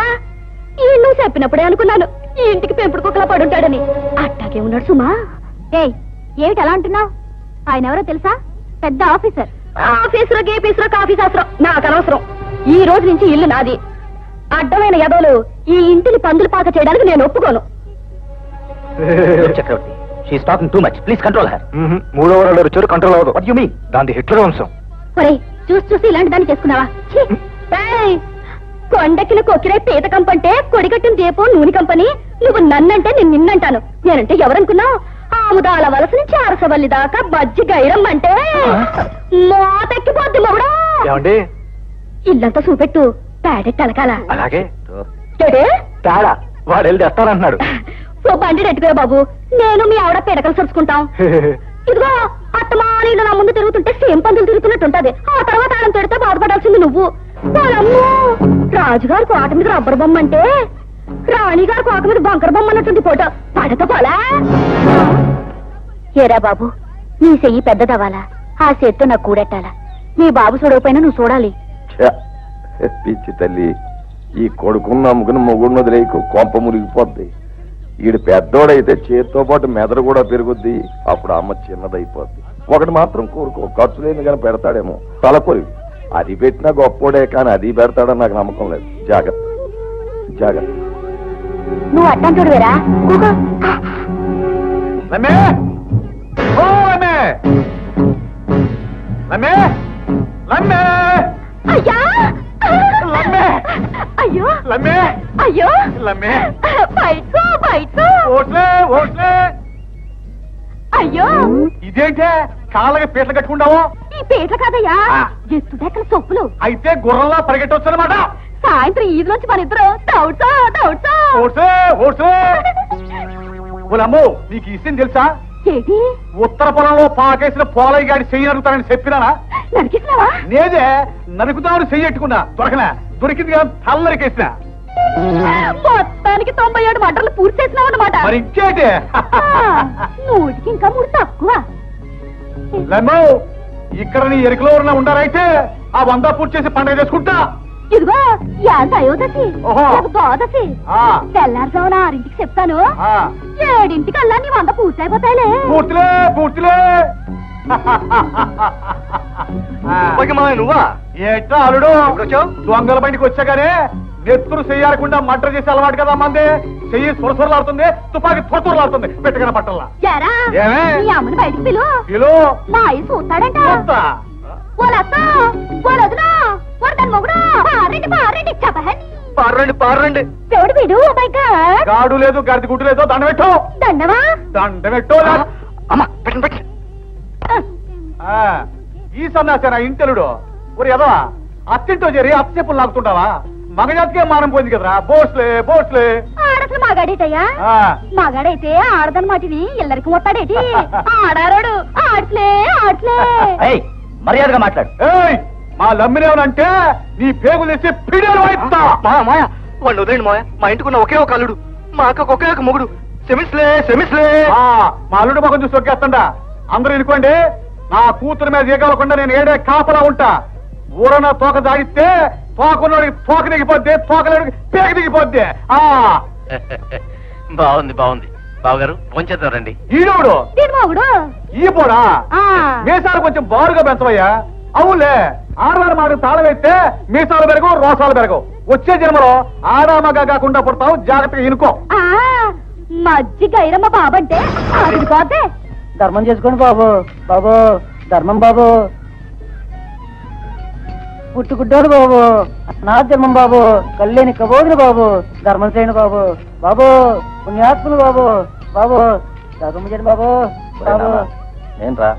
ఈ నువ్వు చెప్పినప్పుడే అనుకున్నాను ఈ ఇంటికి పెంపుడు కుక్కలా పడుంటాడని. అట్టాకే ఉన్నాడు సుమా. ఏయ్, ఏమిటి అలా అంటున్నావు? ఆయన ఎవరో తెలుసా? పెద్ద ఆఫీసర్. ఆఫీసరో గేపీసరో కాఫీ శాస్త్రం నాకు అనవసరం. ఈ రోజు నుంచి ఇల్లు నాది. అడ్డమైన యదోలు ఈ ఇంటిని పందులు పాక చేయడానికి నేను ఒప్పుకోను. Chakravarthy, she's talking too much. Please control her. 3వ వాడు వచ్చారు, కంట్రోల్ అవ్వదు. What you mean? దాని హిట్లర్ వంశం. ఒరేయ్, చూసి చూసి ఇలాంటి దాన్ని చేసుకున్నావా? కొండకిన కొక్కిరే పీత కంపంటే కొడిగట్టిన దీపం నూనె కంపని. నువ్వు నన్నంటే నేను నిన్నంటాను. నేనంటే ఎవరనుకున్నావు? ఆముదాల వలస నుంచి అరసవల్లి దాకా బజ్జి గైరమ్మంటే మోతెక్కిపోద్ది మొగుడా. ఏమండి, ఇల్లంతా చూపెట్టు, పేడెట్టి అలకాల. అలాగే. ఏడే తేడా వాడు వెళ్ళి తెస్తానంటున్నాడు. ఓ బండి ఎట్టుకురా బాబు, నేను మీ ఆవిడ పీడకలు సరుచుకుంటాం. ఇదిగో అత్తమానీళ్ళు నా ముందు తిరుగుతుంటే సేమ్ పందులు తిరుగుతున్నట్టుంటది. ఆ తర్వాత ఆయన తిడితే బాధపడాల్సింది నువ్వు. వాళ్ళమ్మో, రాజుగారు కోట మీద రబ్బర్ బొమ్మ అంటే రాణిగారు కోట మీద బంకర బొమ్మ అన్నట్టుంది ఫోటో. పడత పోలా? ఏరా బాబు, నీ చెయ్యి పెద్దదవ్వాలా, ఆ చేత్తో నాకు కూడెట్టాలా? నీ బాబు చూడకపోయినా నువ్వు చూడాలి. పిచ్చి తల్లి, ఈ కొడుకున్న అమ్ముకుని మొగుడిని వదిలేకు, కొంప మురిగిపోద్ది. ఈడు పెద్దోడైతే చేతితో పాటు మెదడు కూడా పెరుగుద్ది. అప్పుడు అమ్మ చిన్నదైపోద్ది. ఒకటి మాత్రం కోరుకో, ఖర్చు లేని కానీ పెడతాడేమో తలపొరి. అది పెట్టినా గొప్పోడే, కానీ అది పెడతాడని నాకు నమ్మకం లేదు. జాగ్రత్త జాగ్రత్త. నువ్వు అట్టంటుడు వేరా? అయ్యా, అయ్యో అయ్యో, బయట బయట. అయ్యో, ఇదేంటే కాళ్ళకి పీటలు కట్టుకుంటావు? ఈ పీటలు కాదయ్యా, ఎత్తు దగ్గర సొప్పులు. అయితే గుర్రంలా పరిగెట్టవచ్చు అనమాట. సాయంత్రం ఈదులోంచి మన ఇద్దరు అమ్మో, నీకు ఈ విషయం తెలుసా? ఏంటి? ఉత్తర పొలంలో పాకేసిన పోలయ్య గాడి చెయ్యి నరుకుతానని చెప్పినానా? నరికిస్తున్నావా? నేనే నరుకుతామని చెయ్యట్టుకున్నా, దొరకనా? దొరికింది కదా, తల నరికేసిన. మొత్తానికి 97 మటర్లు పూర్తి చేసినావు అన్నమాట. మరి ఇంకేంటి? 3కి ఇంకా 3 తక్కువ. లమ్మో, ఇక్కడ నీ ఎరుకలో ఉన్న ఉండారైతే ఆ 100 పూర్తి చేసి పండుగ చేసుకుంటా. ఇదిగో ఎంత అయోదశి, ద్వాదశి. తెల్లారుజామున 6ంటికి చెప్తాను, 7ంటికల్లా నీ 100 పూర్తి అయిపోతాయిలే. పూర్తిలే పూర్తిలే. నువ్వా ఏట్రా అల్లుడు? దొంగల బండికి వచ్చాగానే నెత్తురు చెయ్యాలకుండా మర్డర్ చేసి అలవాటు కదా మంది. చెయ్యి సురసురలాడుతుంది, తుపాకి తురతురలాడుతుంది పెట్టగల పట్టల్లా. నీ అమ్మని బయటికి పిలు, మా అయ్యి చూస్తాడంట. దేవుడు వీడు గాడు లేదు, గడిది గుడ్డు లేదు. దండ పెట్టు, దండవా? దండ పెట్టు. ఈ సన్నాసారా ఇంటెలుడు? ఒరి ఎదవా, అత్తింటో చేరి అత్త చెప్పులు లాగుతుంటావా? మగజాతికే మానం పోయింది కదరా. బోస్లే బోస్లే. ఆడట్లు మగాడేటయ్యా? మగాడైతే ఆడదన్నమాటిని ఇల్లరికి మొత్తాడేటి? ఆడారాడు ఆడలే ఆడలే. మర్యాదగా మాట్లాడు. మా లమ్మినేవనంటే నీ పేగులు వేసి పిడియాలు వాయిస్తా. మాయా వాడిని వదిలేండి మాయా. మా ఇంటికున్న ఒకే ఒక అల్లుడు, మా అక్కకు ఒకే ఒక మొగుడు. సెమిస్లే సెమిస్లే. మా అల్లుడు మొగం చూసి ఒక్కేస్తండా. అందరూ ఇనుకోండి, నా కూతురు మీద దిగలకుండా నేను ఏడే కాపలా ఉంటా. ఊరన్న తోక దాగిస్తే తోకలోడికి తోక దిగిపోద్ది, తోకలోడికి పేక దిగిపోద్ది. బాగుంది బాగుంది. బావగారు భోంచేద్దాం రండి. ఈడోడు దీని మొగుడు ఈ పోడా ఆ. మీసాలు కొంచెం బారుగా పెంచవయ్యా. అవునులే, ఆడవారి మాట తాళం వేస్తే మీసాలు పెరగవు, రోసాలు పెరగవు. వచ్చే జన్మలో ఆడామగా కాకుండా పుడతావు, జాగ్రత్తగా ఇనుకో. ఆ, మజ్జిగ ఐరమ్మ బాబంటే అది పోతే ధర్మం చేసుకోండి బాబు. బాబు ధర్మం బాబు. పుట్టుకుంటాడు బాబు. నా ధర్మం బాబు. కళ్ళేని కబోదులు బాబు. ధర్మం చేయండి బాబు. బాబు పుణ్యాత్ములు బాబు. బాబు ధర్మం చేయండి బాబు. బాబు ఏంట్రా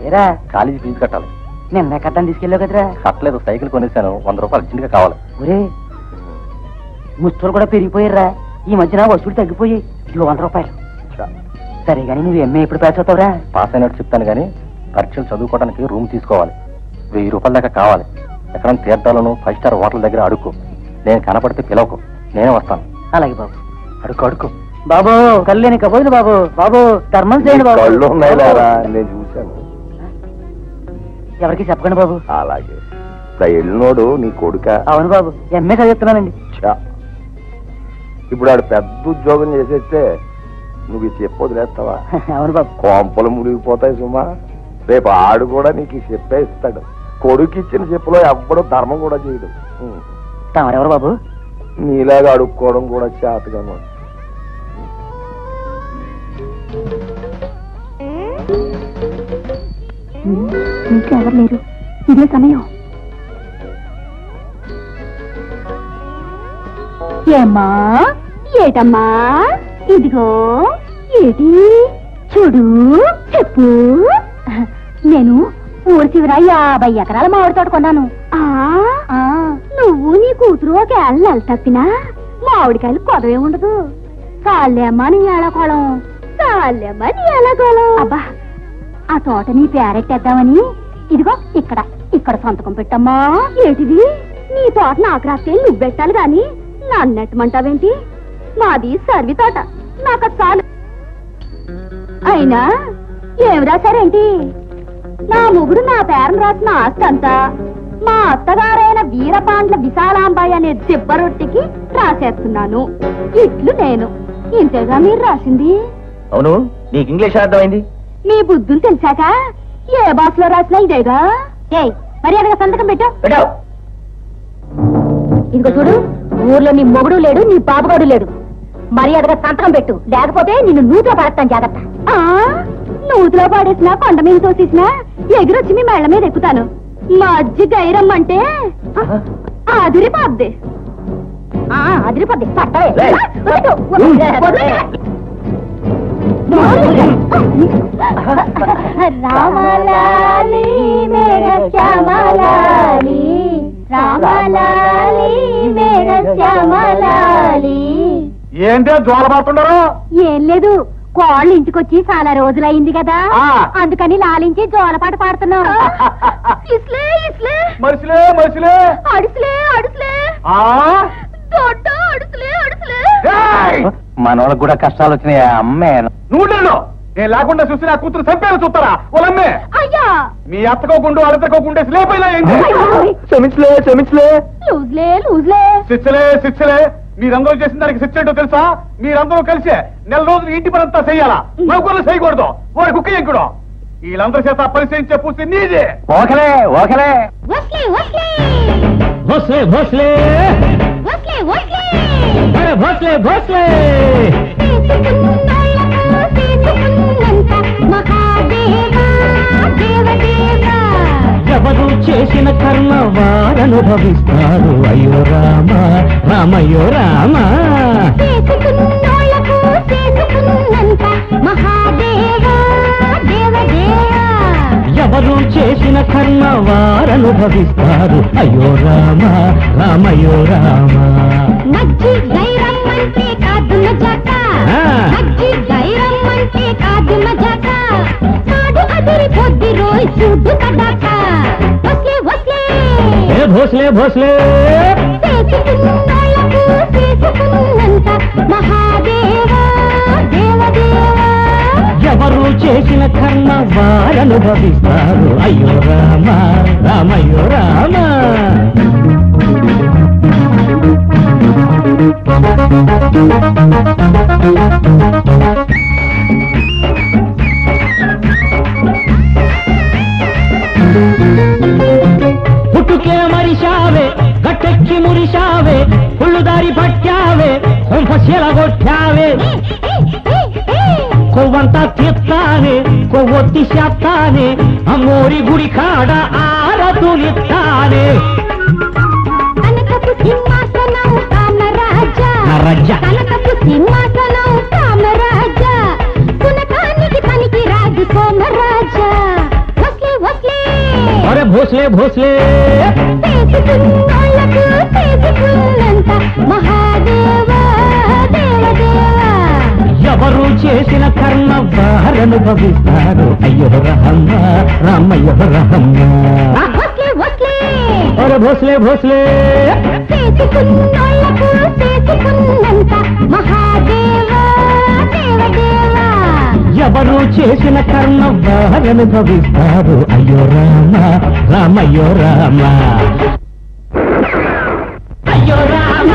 ఏరా కాలేజీ ఫీజు కట్టాలి. నిన్న కట్టని తీసుకెళ్ళావు కదరా. కట్టలేదు, సైకిల్ కొనేసాను. 100 రూపాయలు అర్జెంట్గా కావాలి. ఒరే ముస్తులు కూడా పెరిగిపోయారా. ఈ మధ్యన వసూలు తగ్గిపోయి. ఇదిగో 100 రూపాయలు. సరే గానీ నువ్వు ఎంఏ ఎప్పుడు పాస్ అవుతావురా? పాస్ అయినట్టు చెప్తాను కానీ పరీక్షలు చదువుకోవడానికి రూమ్ తీసుకోవాలి. 1000 రూపాయల దాకా కావాలి. ఎక్కడైనా తీర్థాలను 5 స్టార్ హోటల్ దగ్గర అడుక్కో. నేను కనపడితే పిలవకు, నేనే వస్తాను. అలాగే బాబు. అడుక్కో అడుక్కో. బాబు కళ్ళేని కబోదులు బాబు. బాబు ధర్మం చేయండి బాబు. కళ్ళు ఉన్నాయి లేరా, నేను చూశాను. ఎవరికి చెప్పకండి బాబు. అలాగే ఎల్లినోడు నీ కొడుక. అవును బాబు, ఎంఏ చదువుతున్నానండి. ఇప్పుడు ఆడు పెద్ద ఉద్యోగం చేసేస్తే నువ్వు చెప్పొదిలేస్తావా? అవును బాబు. కోంపలు మునిగిపోతాయి సుమా. రేపు ఆడు కూడా నీకు చెప్పే ఇస్తాడు. కొడుకు ఇచ్చిన చెప్పులో ఎవ్వడు ధర్మం కూడా చేయడు. తమరెవరు బాబు? నీలాగా అడుక్కోవడం కూడా చేతగాను. ఇంట్లో ఎవరు లేరు, ఇదే సమయం. ఏమ్మా ఏటమ్మా ఇదిగో ఏటి చూడు చెప్పు. నేను ఊరి చివర 50 ఎకరాల మామిడి తోట కొన్నాను. నువ్వు నీ కూతురు ఒక ఏళ్ళ తప్పినా మామిడికాయలు కొదవే ఉండదు. చాలేమ్మా నీ ఏళకోళం, చాలేమ్మా నీ ఏళకోళం. అబ్బా ఆ తోట నీ పేరెట్టేద్దామని ఇదిగో ఇక్కడ ఇక్కడ సంతకం పెట్టమ్మా. ఏటిది నీ తోట నాకు రాస్తే నువ్వు పెట్టాలి గాని నన్నెట్టమంటావేంటి? మాది సర్వి తోట, నాకు చాలు. అయినా ఏం రాశారేంటి? నా మొగుడు నా పేరును రాసిన ఆస్తి అంతా మా అత్తగారైన వీరపాండ్ల విశాలాంబాయి అనే దిబ్బరొట్టికి రాసేస్తున్నాను. ఇట్లు నేను. ఇంతేగా మీరు రాసింది. అవును, నీకు ఇంగ్లీష్ అర్థమైంది? మీ బుద్ధులు తెలిసాక ఏ భాషలో రాసినా ఇదేగా. ఏయ్ మర్యాదగా సంతకం పెట్టు. ఇదిగో చూడు, ఊర్లో నీ మొగుడు లేడు, నీ బాబుగాడు లేడు. మర్యాదగా సంతకం పెట్టు, లేకపోతే నిన్ను నూతిలో పడతాను. జాగ్రత్త. నూతిలో పడేసినా కొండ మీద తోసేసినా ఎగిరొచ్చి మీ మెళ్ళ మీద ఎక్కుతాను. మజ్జి గైరమ్మంటే అదిరిపోద్ది. అదిరిపోద్ది. పట్టవే. రామలాలి మేర శ్యామలాలి, రామలాలి మేర శ్యామలాలి. ఏంటే జోల పడుతున్నారు? ఏం లేదు, కోళ్ళు ఇంటికొచ్చి చాలా రోజులైంది కదా, అందుకని లాలించి జోలపాట పాడుతున్నాం. ఇస్లే ఇస్లే మనుషులే మనుషులే అడుసులే అడుసులే దొడ్డ అడుసులే అడుసులే. మనోళ్ళకి కూడా కష్టాలు వచ్చినాయా? అమ్మే నువ్వు నేను లేకుండా చూసి నా కూతురు చంపేలా చూస్తారా? వాళ్ళమ్మే అయ్యా మీ అత్తకోకుండా అడతకోకుండా స్లేపైనా ఏంటి? క్షమించలే క్షమించలే. లూజ్లే లూజ్లే శిక్షలే శిక్షలే. మీరందరూ చేసిన దానికి శిక్ష ఏంటో తెలుసా? మీరందరూ కలిసే నెల రోజులు ఇంటి పనంతా చెయ్యాలా? నౌకర్లు చేయకూడదు. వాడి కుక్క ఎంకుడు. వీళ్ళందరి చేత పరిశీలించే పూర్తి నీదే. ఓకలే ఓకలే వస్లే వస్లే భోస్లే భోస్లే వస్లే వస్లే భోస్లే భోస్లే. ఎవరు చేసిన కర్మ వారనుభవిస్తారు. అయ్యో రామ రామయ్యో రామ. ఎవరు చేసిన కర్మ వారనుభవిస్తారు. అయ్యో రామ రామయ్యో రామ. మజ్జి గైరమ్మంటే కాదు మజాక, మజ్జి గైరమ్మంటే కాదు మజాక. సాడు అదిరి పొద్ది రోయ్ చూడు కడాక. వస్లే వస్లే భోస్లే భోస్లే. చేసుకున్నోళ్ళకు చేసుకున్నంత మహాదేవా దేవదేవా. ఎవరు చేసిన కర్మ వారనుభవిస్తారు. అయ్యో రామ రామయ్యో రామ. ఊరికే మరిశావే గట్టెక్కి మురిశావే పుళ్ళు దారి పట్టావే కొంపశీలగొట్టావే కొవ్వంతా తీస్తానే కొవ్వొత్తి చేస్తానే అమ్మోరి గుడి కాడ ఆరతులిస్తానే కనకపు సింహాసనం కామరాజా రాజా కనకపు సింహాసనం కామరాజా పునకానికి పనికి రాజు సోమరాజా వస్లే వస్లే అరే భోస్లే భోస్లే చేసుకున్నోళ్ళకు చేసుకున్నంత మహాదేవా దేవదేవా ఎవరు చేసిన కర్మ వారనుభవిస్తారు అయ్యో రహమ్మ రామయ్య రహమ్మ వస్లే వస్లే అరే భోస్లే భోస్లే చేసుకున్నోళ్ళకు చేసుకున్నంత మహాదేవా దేవదేవా ఎవరు చేసిన కర్మ వారనుభవిస్తారు అయ్యో రామ రామయ్యో రామ అయ్యో రామ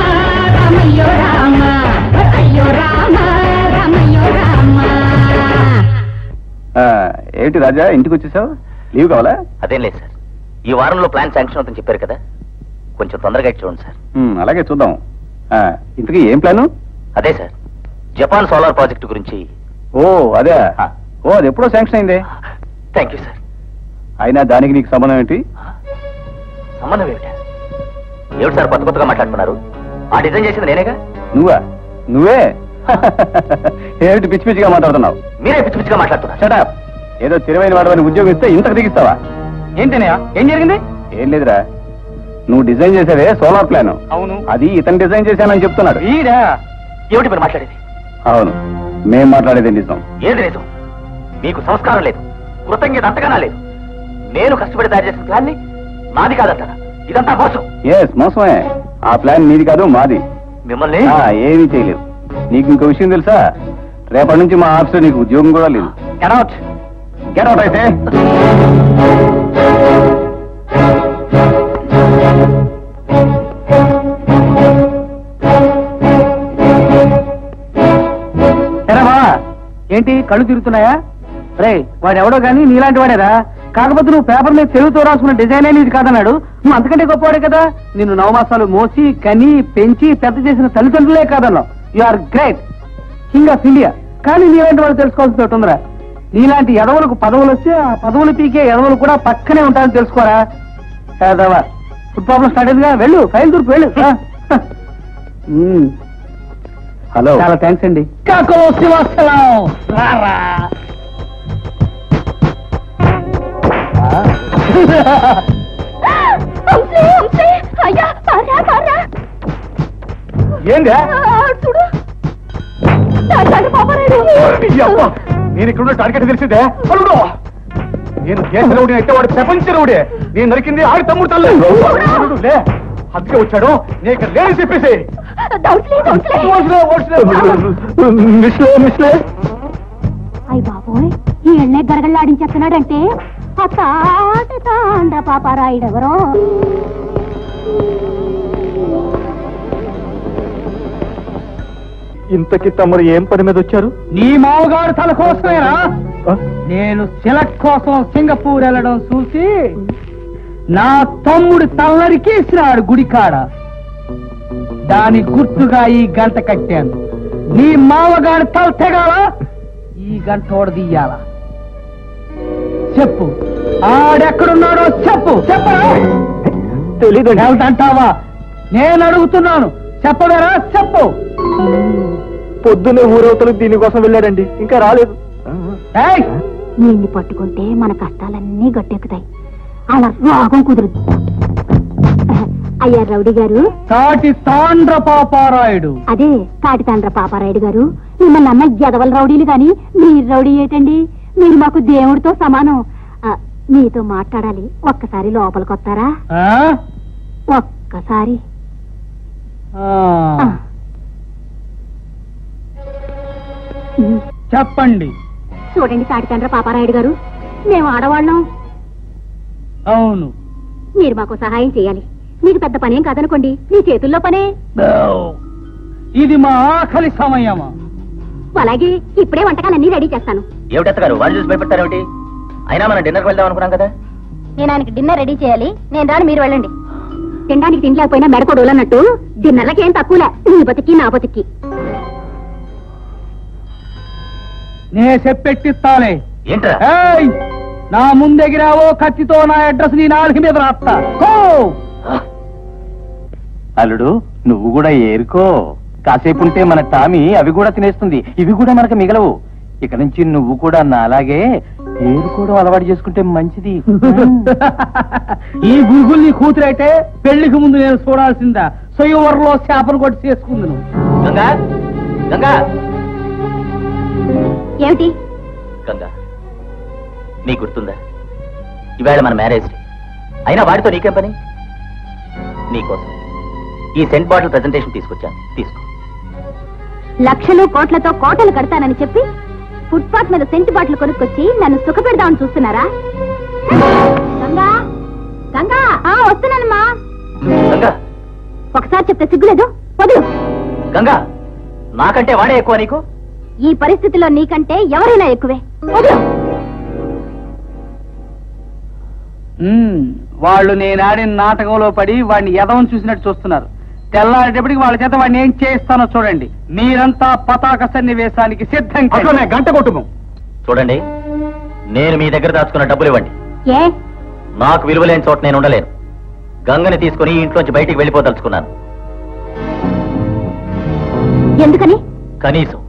రామయ్యో రామ అయ్యో రామ రామయ్యో రామ ఏంటి రాజా ఇంటికి వచ్చేసావు లీవ్ కావాలా అదేం లేదు సార్, ఈ వారంలో ప్లాన్ శాంక్షన్ అవుతుందని చెప్పారు కదా, కొంచెం తొందరగా చూడండి సార్. అలాగే చూద్దాం. ఇంతకీ ఏం ప్లాను? అదే సార్, జపాన్ సోలార్ ప్రాజెక్టు గురించి. ఓ అదే. ఓ అది ఎప్పుడో శాంక్షన్ అయింది. Thank you sir. అయినా దానికి నీకు సంబంధం ఏంటి? సంబంధం ఏమిటా? ఏమిటి సార్ కొత్త కొత్తగా మాట్లాడుతున్నారు? ఆ డిజైన్ చేసింది నేనేగా. నువ్వా? నువ్వే? ఏమిటి పిచ్చి పిచ్చిగా మాట్లాడుతున్నావు? మీరే పిచ్చి పిచ్చిగా మాట్లాడుతున్నారు. షటప్. ఏదో తెలివైన వాడని ఉద్యోగం ఇస్తే ఇంతకు దిగిస్తావా? ఏంటనయ్యా ఏం జరిగింది? ఏం లేదురా, నువ్వు డిజైన్ చేసేవే సోలార్ ప్లాన్. అవును. అది ఇతను డిజైన్ చేశానని చెప్తున్నాడు. ఈడా? ఏమిటి మీరు మాట్లాడేది? అవును, మేం మాట్లాడేది నిజం. ఏది నిజం? మీకు సంస్కారం లేదు, కృతజ్ఞత అంతగానా లేదు. నేను కష్టపడి తయారు చేసిన ప్లాన్ ని నాది కాదంటారా? ఇదంతా మోసం. ఎస్, మోసమే. ఆ ప్లాన్ నీది కాదు, మాది. మిమ్మల్ని ఏమీ చేయలేదు. నీకు ఇంకో విషయం తెలుసా? రేపటి నుంచి మా ఆఫీసులో నీకు ఉద్యోగం కూడా లేదు. Get out. గెట్ అవుట్ అయితే. ఏంటి కళ్ళు తిరుగుతున్నాయా? రే వాడెవడో గానీ నీలాంటి వాడేరా. కాకపోతే నువ్వు పేపర్ మీద తెలుగుతో రాసుకున్న డిజైన్ ఇది కాదన్నాడు. నువ్వు అంతకంటే గొప్పవాడే కదా. నిన్ను 9 మాసాలు మోసి కని పెంచి పెద్ద చేసిన తల్లిదండ్రులే కాదన్నావు. You are great, king of India. కానీ నీలాంటి వాళ్ళు తెలుసుకోవాల్సిన ఒకటి ఉందిరా. నీలాంటి ఎదవలకు పదవులు వస్తే ఆ పదవులు పీకే ఎదవలు కూడా పక్కనే ఉంటారని తెలుసుకోరా. కాదవా ఫుడ్ ప్రాబ్లం స్టార్ట్ అయిందిగా, వెళ్ళు ఫైల్ దూర్పు వెళ్ళు. హలో, చాలా థ్యాంక్స్ అండి. ఏందా చూడు నేను ఇక్కడ టార్గెట్ తెలిసిందే. అల్లుడు, నేను దేశ రౌడీ అయితే వాడు ప్రపంచ రౌడే. నేను నరికింది ఆడి తమ్ముడు తల్లి. లే, హత్తుగా వచ్చాడు. నేను ఇక్కడ లేని చెప్పేసి అయ్య బాబోయ్, ఈ ఎണ്ണె గరగల్లాడించేస్తున్నాడంటే ఆ తాండ్ర పాపారాయుడెవరో. ఇంతకి తమరు ఏం పని మీద వచ్చారు? నీ మామగారు తల కోసమేనా? నేను సిలక్ కోసం సింగపూర్ వెళ్ళడం చూసి నా తమ్ముడు తల్లరికేసినాడు గుడికాడ. దాని గుర్తుగా ఈ గంట కట్టాను. నీ మామగారి తల తెగాల, ఈ గంట ఓడదీయాల. చెప్పు, ఆడెక్కడున్నాడో చెప్పు. చెప్పరా? తెలీదు. అంటావా? నేను అడుగుతున్నాను, చెప్పవేరా? చెప్పు. పొద్దున్నే ఊరవతలు దీనికోసం వెళ్ళాడండి, ఇంకా రాలేదు. నిన్ను పట్టుకుంటే మన కష్టాలన్నీ గట్టెక్కుతాయి. అలా రాగం కుదురుద్దు. అయ్యా రౌడీ గారు, తాటి తాండ్ర పాపారాయుడు. అదే తాటి తాండ్ర పాపారాయుడు గారు. మిమ్మల్ని అన్న ఎదవల రౌడీలు గాని మీరు రౌడీ ఏంటండి? మీరు మాకు దేవుడితో సమానం. మీతో మాట్లాడాలి. ఒక్కసారి లోపలికి వస్తారా? ఒక్కసారి. చెప్పండి. చూడండి తాటి తండ్రి పాపారాయుడు గారు, మేము ఆడవాళ్ళం. అవును. మీరు మాకు సహాయం చేయాలి. మీకు పెద్ద పనేం కాదనుకోండి, మీ చేతుల్లో పనే. ఇది మా ఆఖరి సమయమా? అలాగే ఇప్పుడే వంటకాలన్నీ రెడీ చేస్తాను. ఏమిటెత్తగారు వాళ్ళు చూసి భయపెడతారేమిటి? అయినా మనం డిన్నర్కి వెళ్దాం అనుకున్నాం కదా. నేను ఆయనకి డిన్నర్ రెడీ చేయాలి. నేను రాను, మీరు వెళ్ళండి. తినడానికి తినలేకపోయినా మెడకొడు అన్నట్టు దీన్నెలకేం తక్కువలే నీ బతికి నా బతికి. నే చెప్పెట్టిస్తాలే. ఏంట్రా? ఏయ్, నా ముందెగిరావో కత్తితో నా అడ్రస్ నీ నాలుగు మీద రాస్తా. అల్లుడు నువ్వు కూడా ఏరుకో. కాసేపు ఉంటే మన టామీ అవి కూడా తినేస్తుంది, ఇవి కూడా మనకు మిగలవు. ఇక నుంచి నువ్వు కూడా నా అలాగే ఏరుకోవడం అలవాటు చేసుకుంటే మంచిది. ఈ గురుగులు నీ కూతురైతే పెళ్లికి ముందు నేను చూడాల్సిందా సొయ్యవరలో చేపను కొట్టి చేసుకుందును. గంగా, గంగా, ఏమిటి? గంగా, నీ గుర్తుందా ఇవాళ మన మ్యారేజ్ డే. అయినా వాడితో నీకేం పని? నీకోసం ఈ సెంట్ బాటిల్ ప్రెజెంటేషన్ తీసుకొచ్చాను, తీసుకో. లక్షలు కోట్లతో కోటలు కడతానని చెప్పి ఫుట్పాత్ మీద సెంటు బాటిల్ కొనుక్కొచ్చి నన్ను సుఖపెడదామని చూస్తున్నారా? గంగా, గంగా, వస్తున్నానమ్మా. గంగా, ఒకసారి చెప్తే సిగ్గులేదు, వదులు. గంగా, నాకంటే వాడే ఎక్కువ నీకు? ఈ పరిస్థితిలో నీకంటే ఎవరైనా ఎక్కువే, వదులు. వాళ్ళు నేను ఆడిన నాటకంలో పడి వాడిని ఎదవని చూసినట్టు చూస్తున్నారు. తెల్లారేటప్పటికి వాళ్ళ చేత వాడిని ఏం చేస్తానో చూడండి. మీరంతా పతాక సన్నివేశానికి సిద్ధం. గంట కుటుంబం చూడండి, నేను మీ దగ్గర దాచుకున్న డబ్బులు ఇవ్వండి. ఏ నాకు విలువలేని చోట నేను ఉండలేను. గంగని తీసుకుని ఇంట్లోంచి బయటికి వెళ్ళిపోదలుచుకున్నాను. ఎందుకని? కనీసం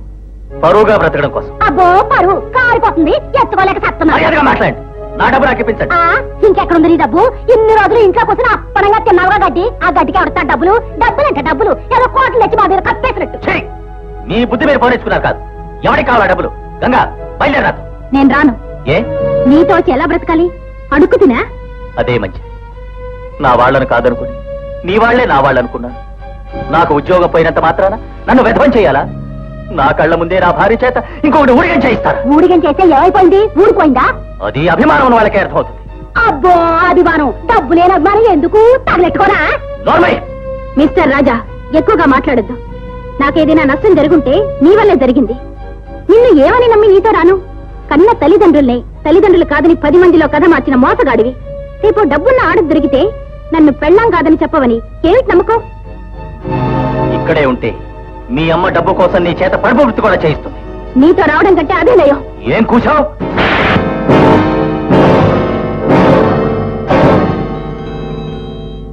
పరువుగా బ్రతకడం కోసం. అబ్బో, పరువు కారిపోతుంది, ఎత్తుకోలేక మర్యాదగా మాట్లాడండి. నా డబ్బు నాకు ఇప్పించండి. ఇంకెక్కడుంది నీ డబ్బు? ఇన్ని రోజులు ఇంట్లో కూర్చొని అప్పనంగా తిన్నావుగా గడ్డి. ఆ గడ్డికి ఎవడతా డబ్బులు? డబ్బులంటే డబ్బులు ఏదో కోట్లు తెచ్చి మా మీద కప్పేసినట్టు. మీ బుద్ధి మీరు పోనేసుకున్నారు కాదు. ఎవరికి కావాలా డబ్బులు? గంగా, బయలుదేరాదు. నేను రాను. ఏ? నీతో వచ్చి ఎలా బ్రతకాలి? అడుక్కుతున్నా? అదే మంచిది. నా వాళ్ళను కాదనుకుని నీ వాళ్లే నా వాళ్ళు అనుకున్నాను. నాకు ఉద్యోగం పోయినంత మాత్రాన నన్ను వెధవం చేయాలా? నా కళ్ళ ముందే నా భార్య చేత ఇంకొకటి ఊడిగం చేయిస్తారా? ఊడిగం చేస్తే ఏమైపోయింది? ఊడిపోయిందా? అది అభిమానం ఉన్న వాళ్ళకే అర్థమవుతుంది. అబ్బో, అభిమానం. డబ్బు లేని అభిమానం ఎందుకు? తగలెట్టుకోనా? మిస్టర్ రాజా, ఎక్కువగా మాట్లాడొద్దు. నాకేదైనా నష్టం జరుగుంటే నీ వల్లే జరిగింది. నిన్ను ఏమని నమ్మి నీతో రాను? కన్న తల్లిదండ్రుల్ని తల్లిదండ్రులు కాదని 10 మందిలో కథ మార్చిన మోసగాడివి. రేపు డబ్బున్న ఆడది దొరికితే నన్ను పెళ్ళాం కాదని చెప్పవని ఏమిటి నమ్మకం? ఇక్కడే ఉంటే మీ అమ్మ డబ్బు కోసం నీ చేత పరుపు వృత్తి కూడా చేయిస్తుంది. నీతో రావడం కంటే అదే నయం. ఏం కూర్చోవు?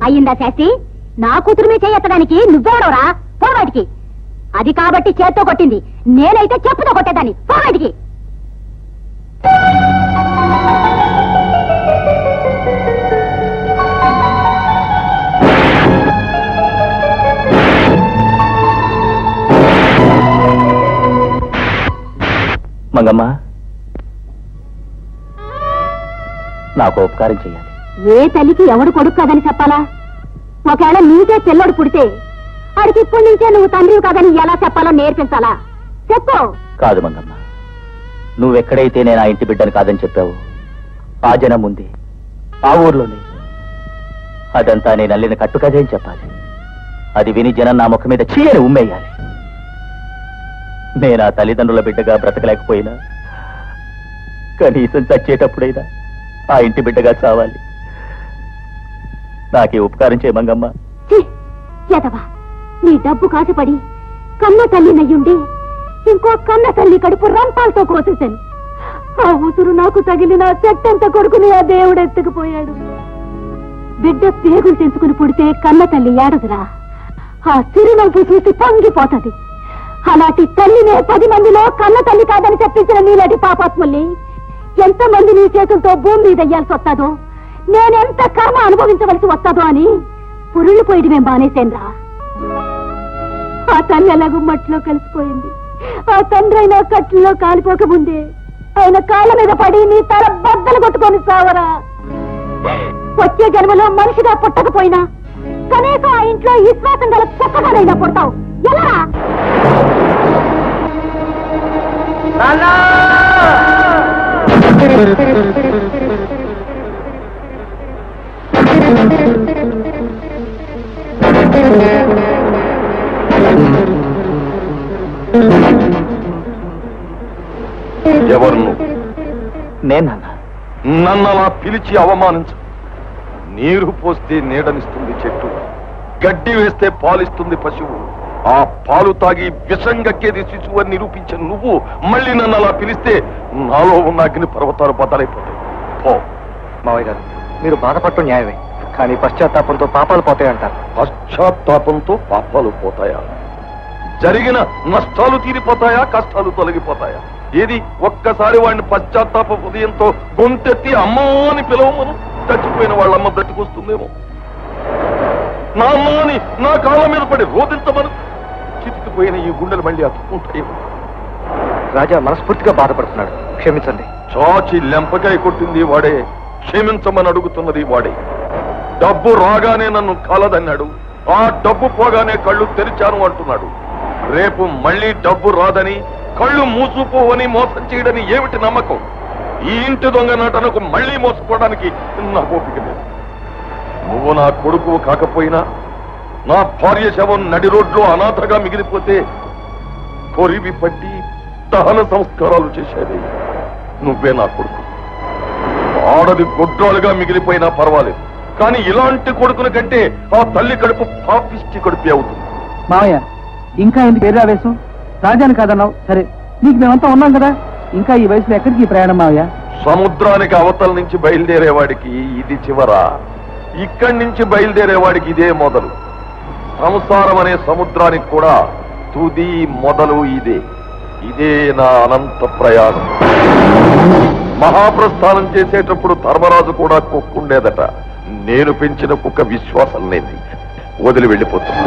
అయ్యిందా శాస్త్రి? నా కూతురు మీద చేయెత్తడానికి నువ్వెవడవరా? పోవాటికి. అది కాబట్టి చేత్తో కొట్టింది, నేనైతే చెప్పుతో కొట్టేదాన్ని. పోవాటికి. మంగమ్మ, నాకు ఉపకారం చెయ్యాలి. ఏ తల్లికి ఎవడు కొడుకు కాదని చెప్పాలా? ఒకవేళ నీకే చెల్లడు పుడితే ఆడికి ఇప్పటి నుంచే నువ్వు తండ్రి కాదని ఎలా చెప్పాలో నేర్పించాలా? చెప్పు. కాదు మంగమ్మ, నువ్వెక్కడైతే నేను ఆ ఇంటి బిడ్డను కాదని చెప్పావు, ఆ జనం ముందే, ఆ ఊర్లోనే అదంతా నేను అల్లిన కట్టు కదే అని చెప్పాలి. అది విని జనం నా ముఖం మీద చీయని ఉమ్మేయాలి. నేను ఆ తల్లిదండ్రుల బిడ్డగా బ్రతకలేకపోయినా కనీసం చచ్చేటప్పుడైనా ఆ ఇంటి బిడ్డగా చావాలి. నాకే ఉపకారం చేయమంగమ్మ. ఎదవా, నీ డబ్బు కాసిపడి కన్న తల్లి నయ్యుండి ఇంకో కన్న తల్లి కడుపు రంపాలతో కోసేశాను. ఆ ఊసురు నాకు తగిలిన చెట్టంత కొడుకుని ఆ దేవుడు ఎత్తుకుపోయాడు. బిడ్డ పేగులు తెంచుకుని పుడితే కన్న తల్లి ఏడదురా. ఆ చిరునవ్వు చూసి పొంగిపోతది. అలాంటి తల్లినే 10 మందిలో కన్న తల్లి కాదని చెప్పించిన నీలాంటి పాపాత్ముల్ని ఎంతమంది నీ చేతులతో భూమి మీద అయ్యాల్సి వస్తాదో, నేనెంత కర్మ అనుభవించవలసి వస్తాదో అని పురుళ్ళు పోయడమేం బానేసేన్రా. ఆ తల్లి ఎలాగో మట్టిలో కలిసిపోయింది. ఆ తండ్రి అయినా కట్లలో కాలిపోకముందే ఆయన కాళ్ళ మీద పడి నీ తల బద్దలు కొట్టుకొని సావరా. వచ్చే జన్మలో మనిషిగా పుట్టకపోయినా కనీసం ఆ ఇంట్లో విశ్వాసం గల కుక్కగానైనా పుడతావు. ఎలా? ఎవరు నువ్వు? నేనన్నా? నన్ను అలా పిలిచి అవమానించు. నీరు పోస్తే నీడనిస్తుంది చెట్టు, గడ్డి వేస్తే పాలిస్తుంది పశువు. ఆ పాలు తాగి విషం గక్కేది శిశువు అని నిరూపించిన నువ్వు మళ్ళీ నన్ను అలా పిలిస్తే నాలో ఉన్న అగ్ని పర్వతాలు బద్దలైపోతాయి. పో. మావయ్య గారు, మీరు బాధపడటం న్యాయమే, కానీ పశ్చాత్తాపంతో పాపాలు పోతాయంటారు. పశ్చాత్తాపంతో పాపాలు పోతాయా? జరిగిన నష్టాలు తీరిపోతాయా, కష్టాలు తొలగిపోతాయా? ఏది ఒక్కసారి వాడిని పశ్చాత్తాప హృదయంతో గొంతెత్తి అమ్మా అని పిలవమను, చచ్చిపోయిన వాళ్ళమ్మ బ్రతికొస్తుందేమో. నా అమ్మాని నా కాళ్ళ మీద పడి రోధించమను, చితికిపోయిన ఈ గుండెలు మళ్ళీ అతుక్కుంటాయేమో. రాజా మనస్ఫూర్తిగా బాధపడుతున్నాడు, క్షమించండి. చాచి లెంపకాయ కొట్టింది వాడే, క్షమించమని అడుగుతున్నది వాడే. డబ్బు రాగానే నన్ను కాలదన్నాడు, ఆ డబ్బు పోగానే కళ్ళు తెరిచాను అంటున్నాడు. రేపు మళ్ళీ డబ్బు రాదని, కళ్ళు మూసుపోవని మోసం చేయడని ఏమిటి నమ్మకం? ఈ ఇంటి దొంగ నటనకు మళ్ళీ మోసపోవడానికి నాకు ఓపిక లేదు. నువ్వు నా కొడుకు కాకపోయినా నా భార్య శవం నడి రోడ్లో అనాథగా మిగిలిపోతే కొరివి పట్టి దహన సంస్కారాలు చేసేది నువ్వే నా కొడుకు. ఆడది గొడ్రాలుగా మిగిలిపోయినా పర్వాలేదు, కానీ ఇలాంటి కొడుకుల కంటే ఆ తల్లి కడుపు పాపిష్టి కడుపు అవుతుంది. మావయ్య, ఇంకా ఎందుకు వేరే ఆవేశం? రాజాని కాదన్నావు, సరే, నీకు మేమంతా ఉన్నాం కదా, ఇంకా ఈ వయసులో ఎక్కడికి ఈ ప్రయాణం మావయ్య? సముద్రానికి అవతల నుంచి బయలుదేరేవాడికి ఇది చివరా, ఇక్కడి నుంచి బయలుదేరేవాడికి ఇదే మొదలు. సంసారం అనే సముద్రానికి కూడా తుది మొదలు ఇదే. ఇదే నా అనంత ప్రయాణం. మహాప్రస్థానం చేసేటప్పుడు ధర్మరాజు కూడా కుక్కుండేదట. నేను పెంచిన కుక్క విశ్వాసం లేని వదిలి వెళ్ళిపోతున్నా.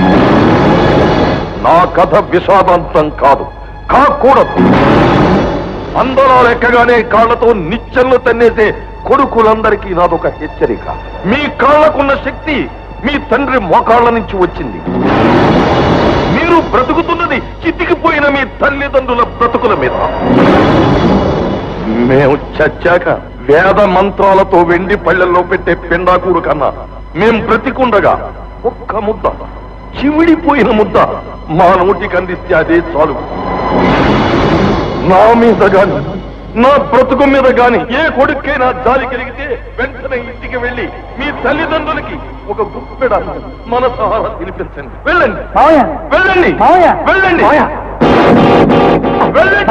నా కథ విషాదాంతం కాదు, కాకూడదు. అందరాలు ఎక్కగానే కాళ్లతో నిచ్చెనలు తన్నేసే కొడుకులందరికీ నాదొక హెచ్చరిక. మీ కాళ్లకున్న శక్తి మీ తండ్రి మోకాళ్ల నుంచి వచ్చింది. మీరు బ్రతుకుతున్నది చితికిపోయిన మీ తల్లిదండ్రుల బ్రతుకుల మీద. మేము చచ్చాక వేద మంత్రాలతో వెండి పళ్ళెల్లో పెట్టే పిండాకూరు కన్నా మేం బ్రతికుండగా ఒక్క ముద్ద, చివిడిపోయిన ముద్ద మా నోటికి అందిస్తే అదే చాలు. నా మీద గాని, నా బ్రతుకు మీద గాని ఏ కొడుకైనా జాలి కలిగితే వెంటనే ఇంటికి వెళ్ళి మీ తల్లిదండ్రులకి ఒక గుప్పెడ మనసారా తినిపించండి. వెళ్ళండి, వెళ్ళండి, వెళ్ళండి, వెళ్ళండి.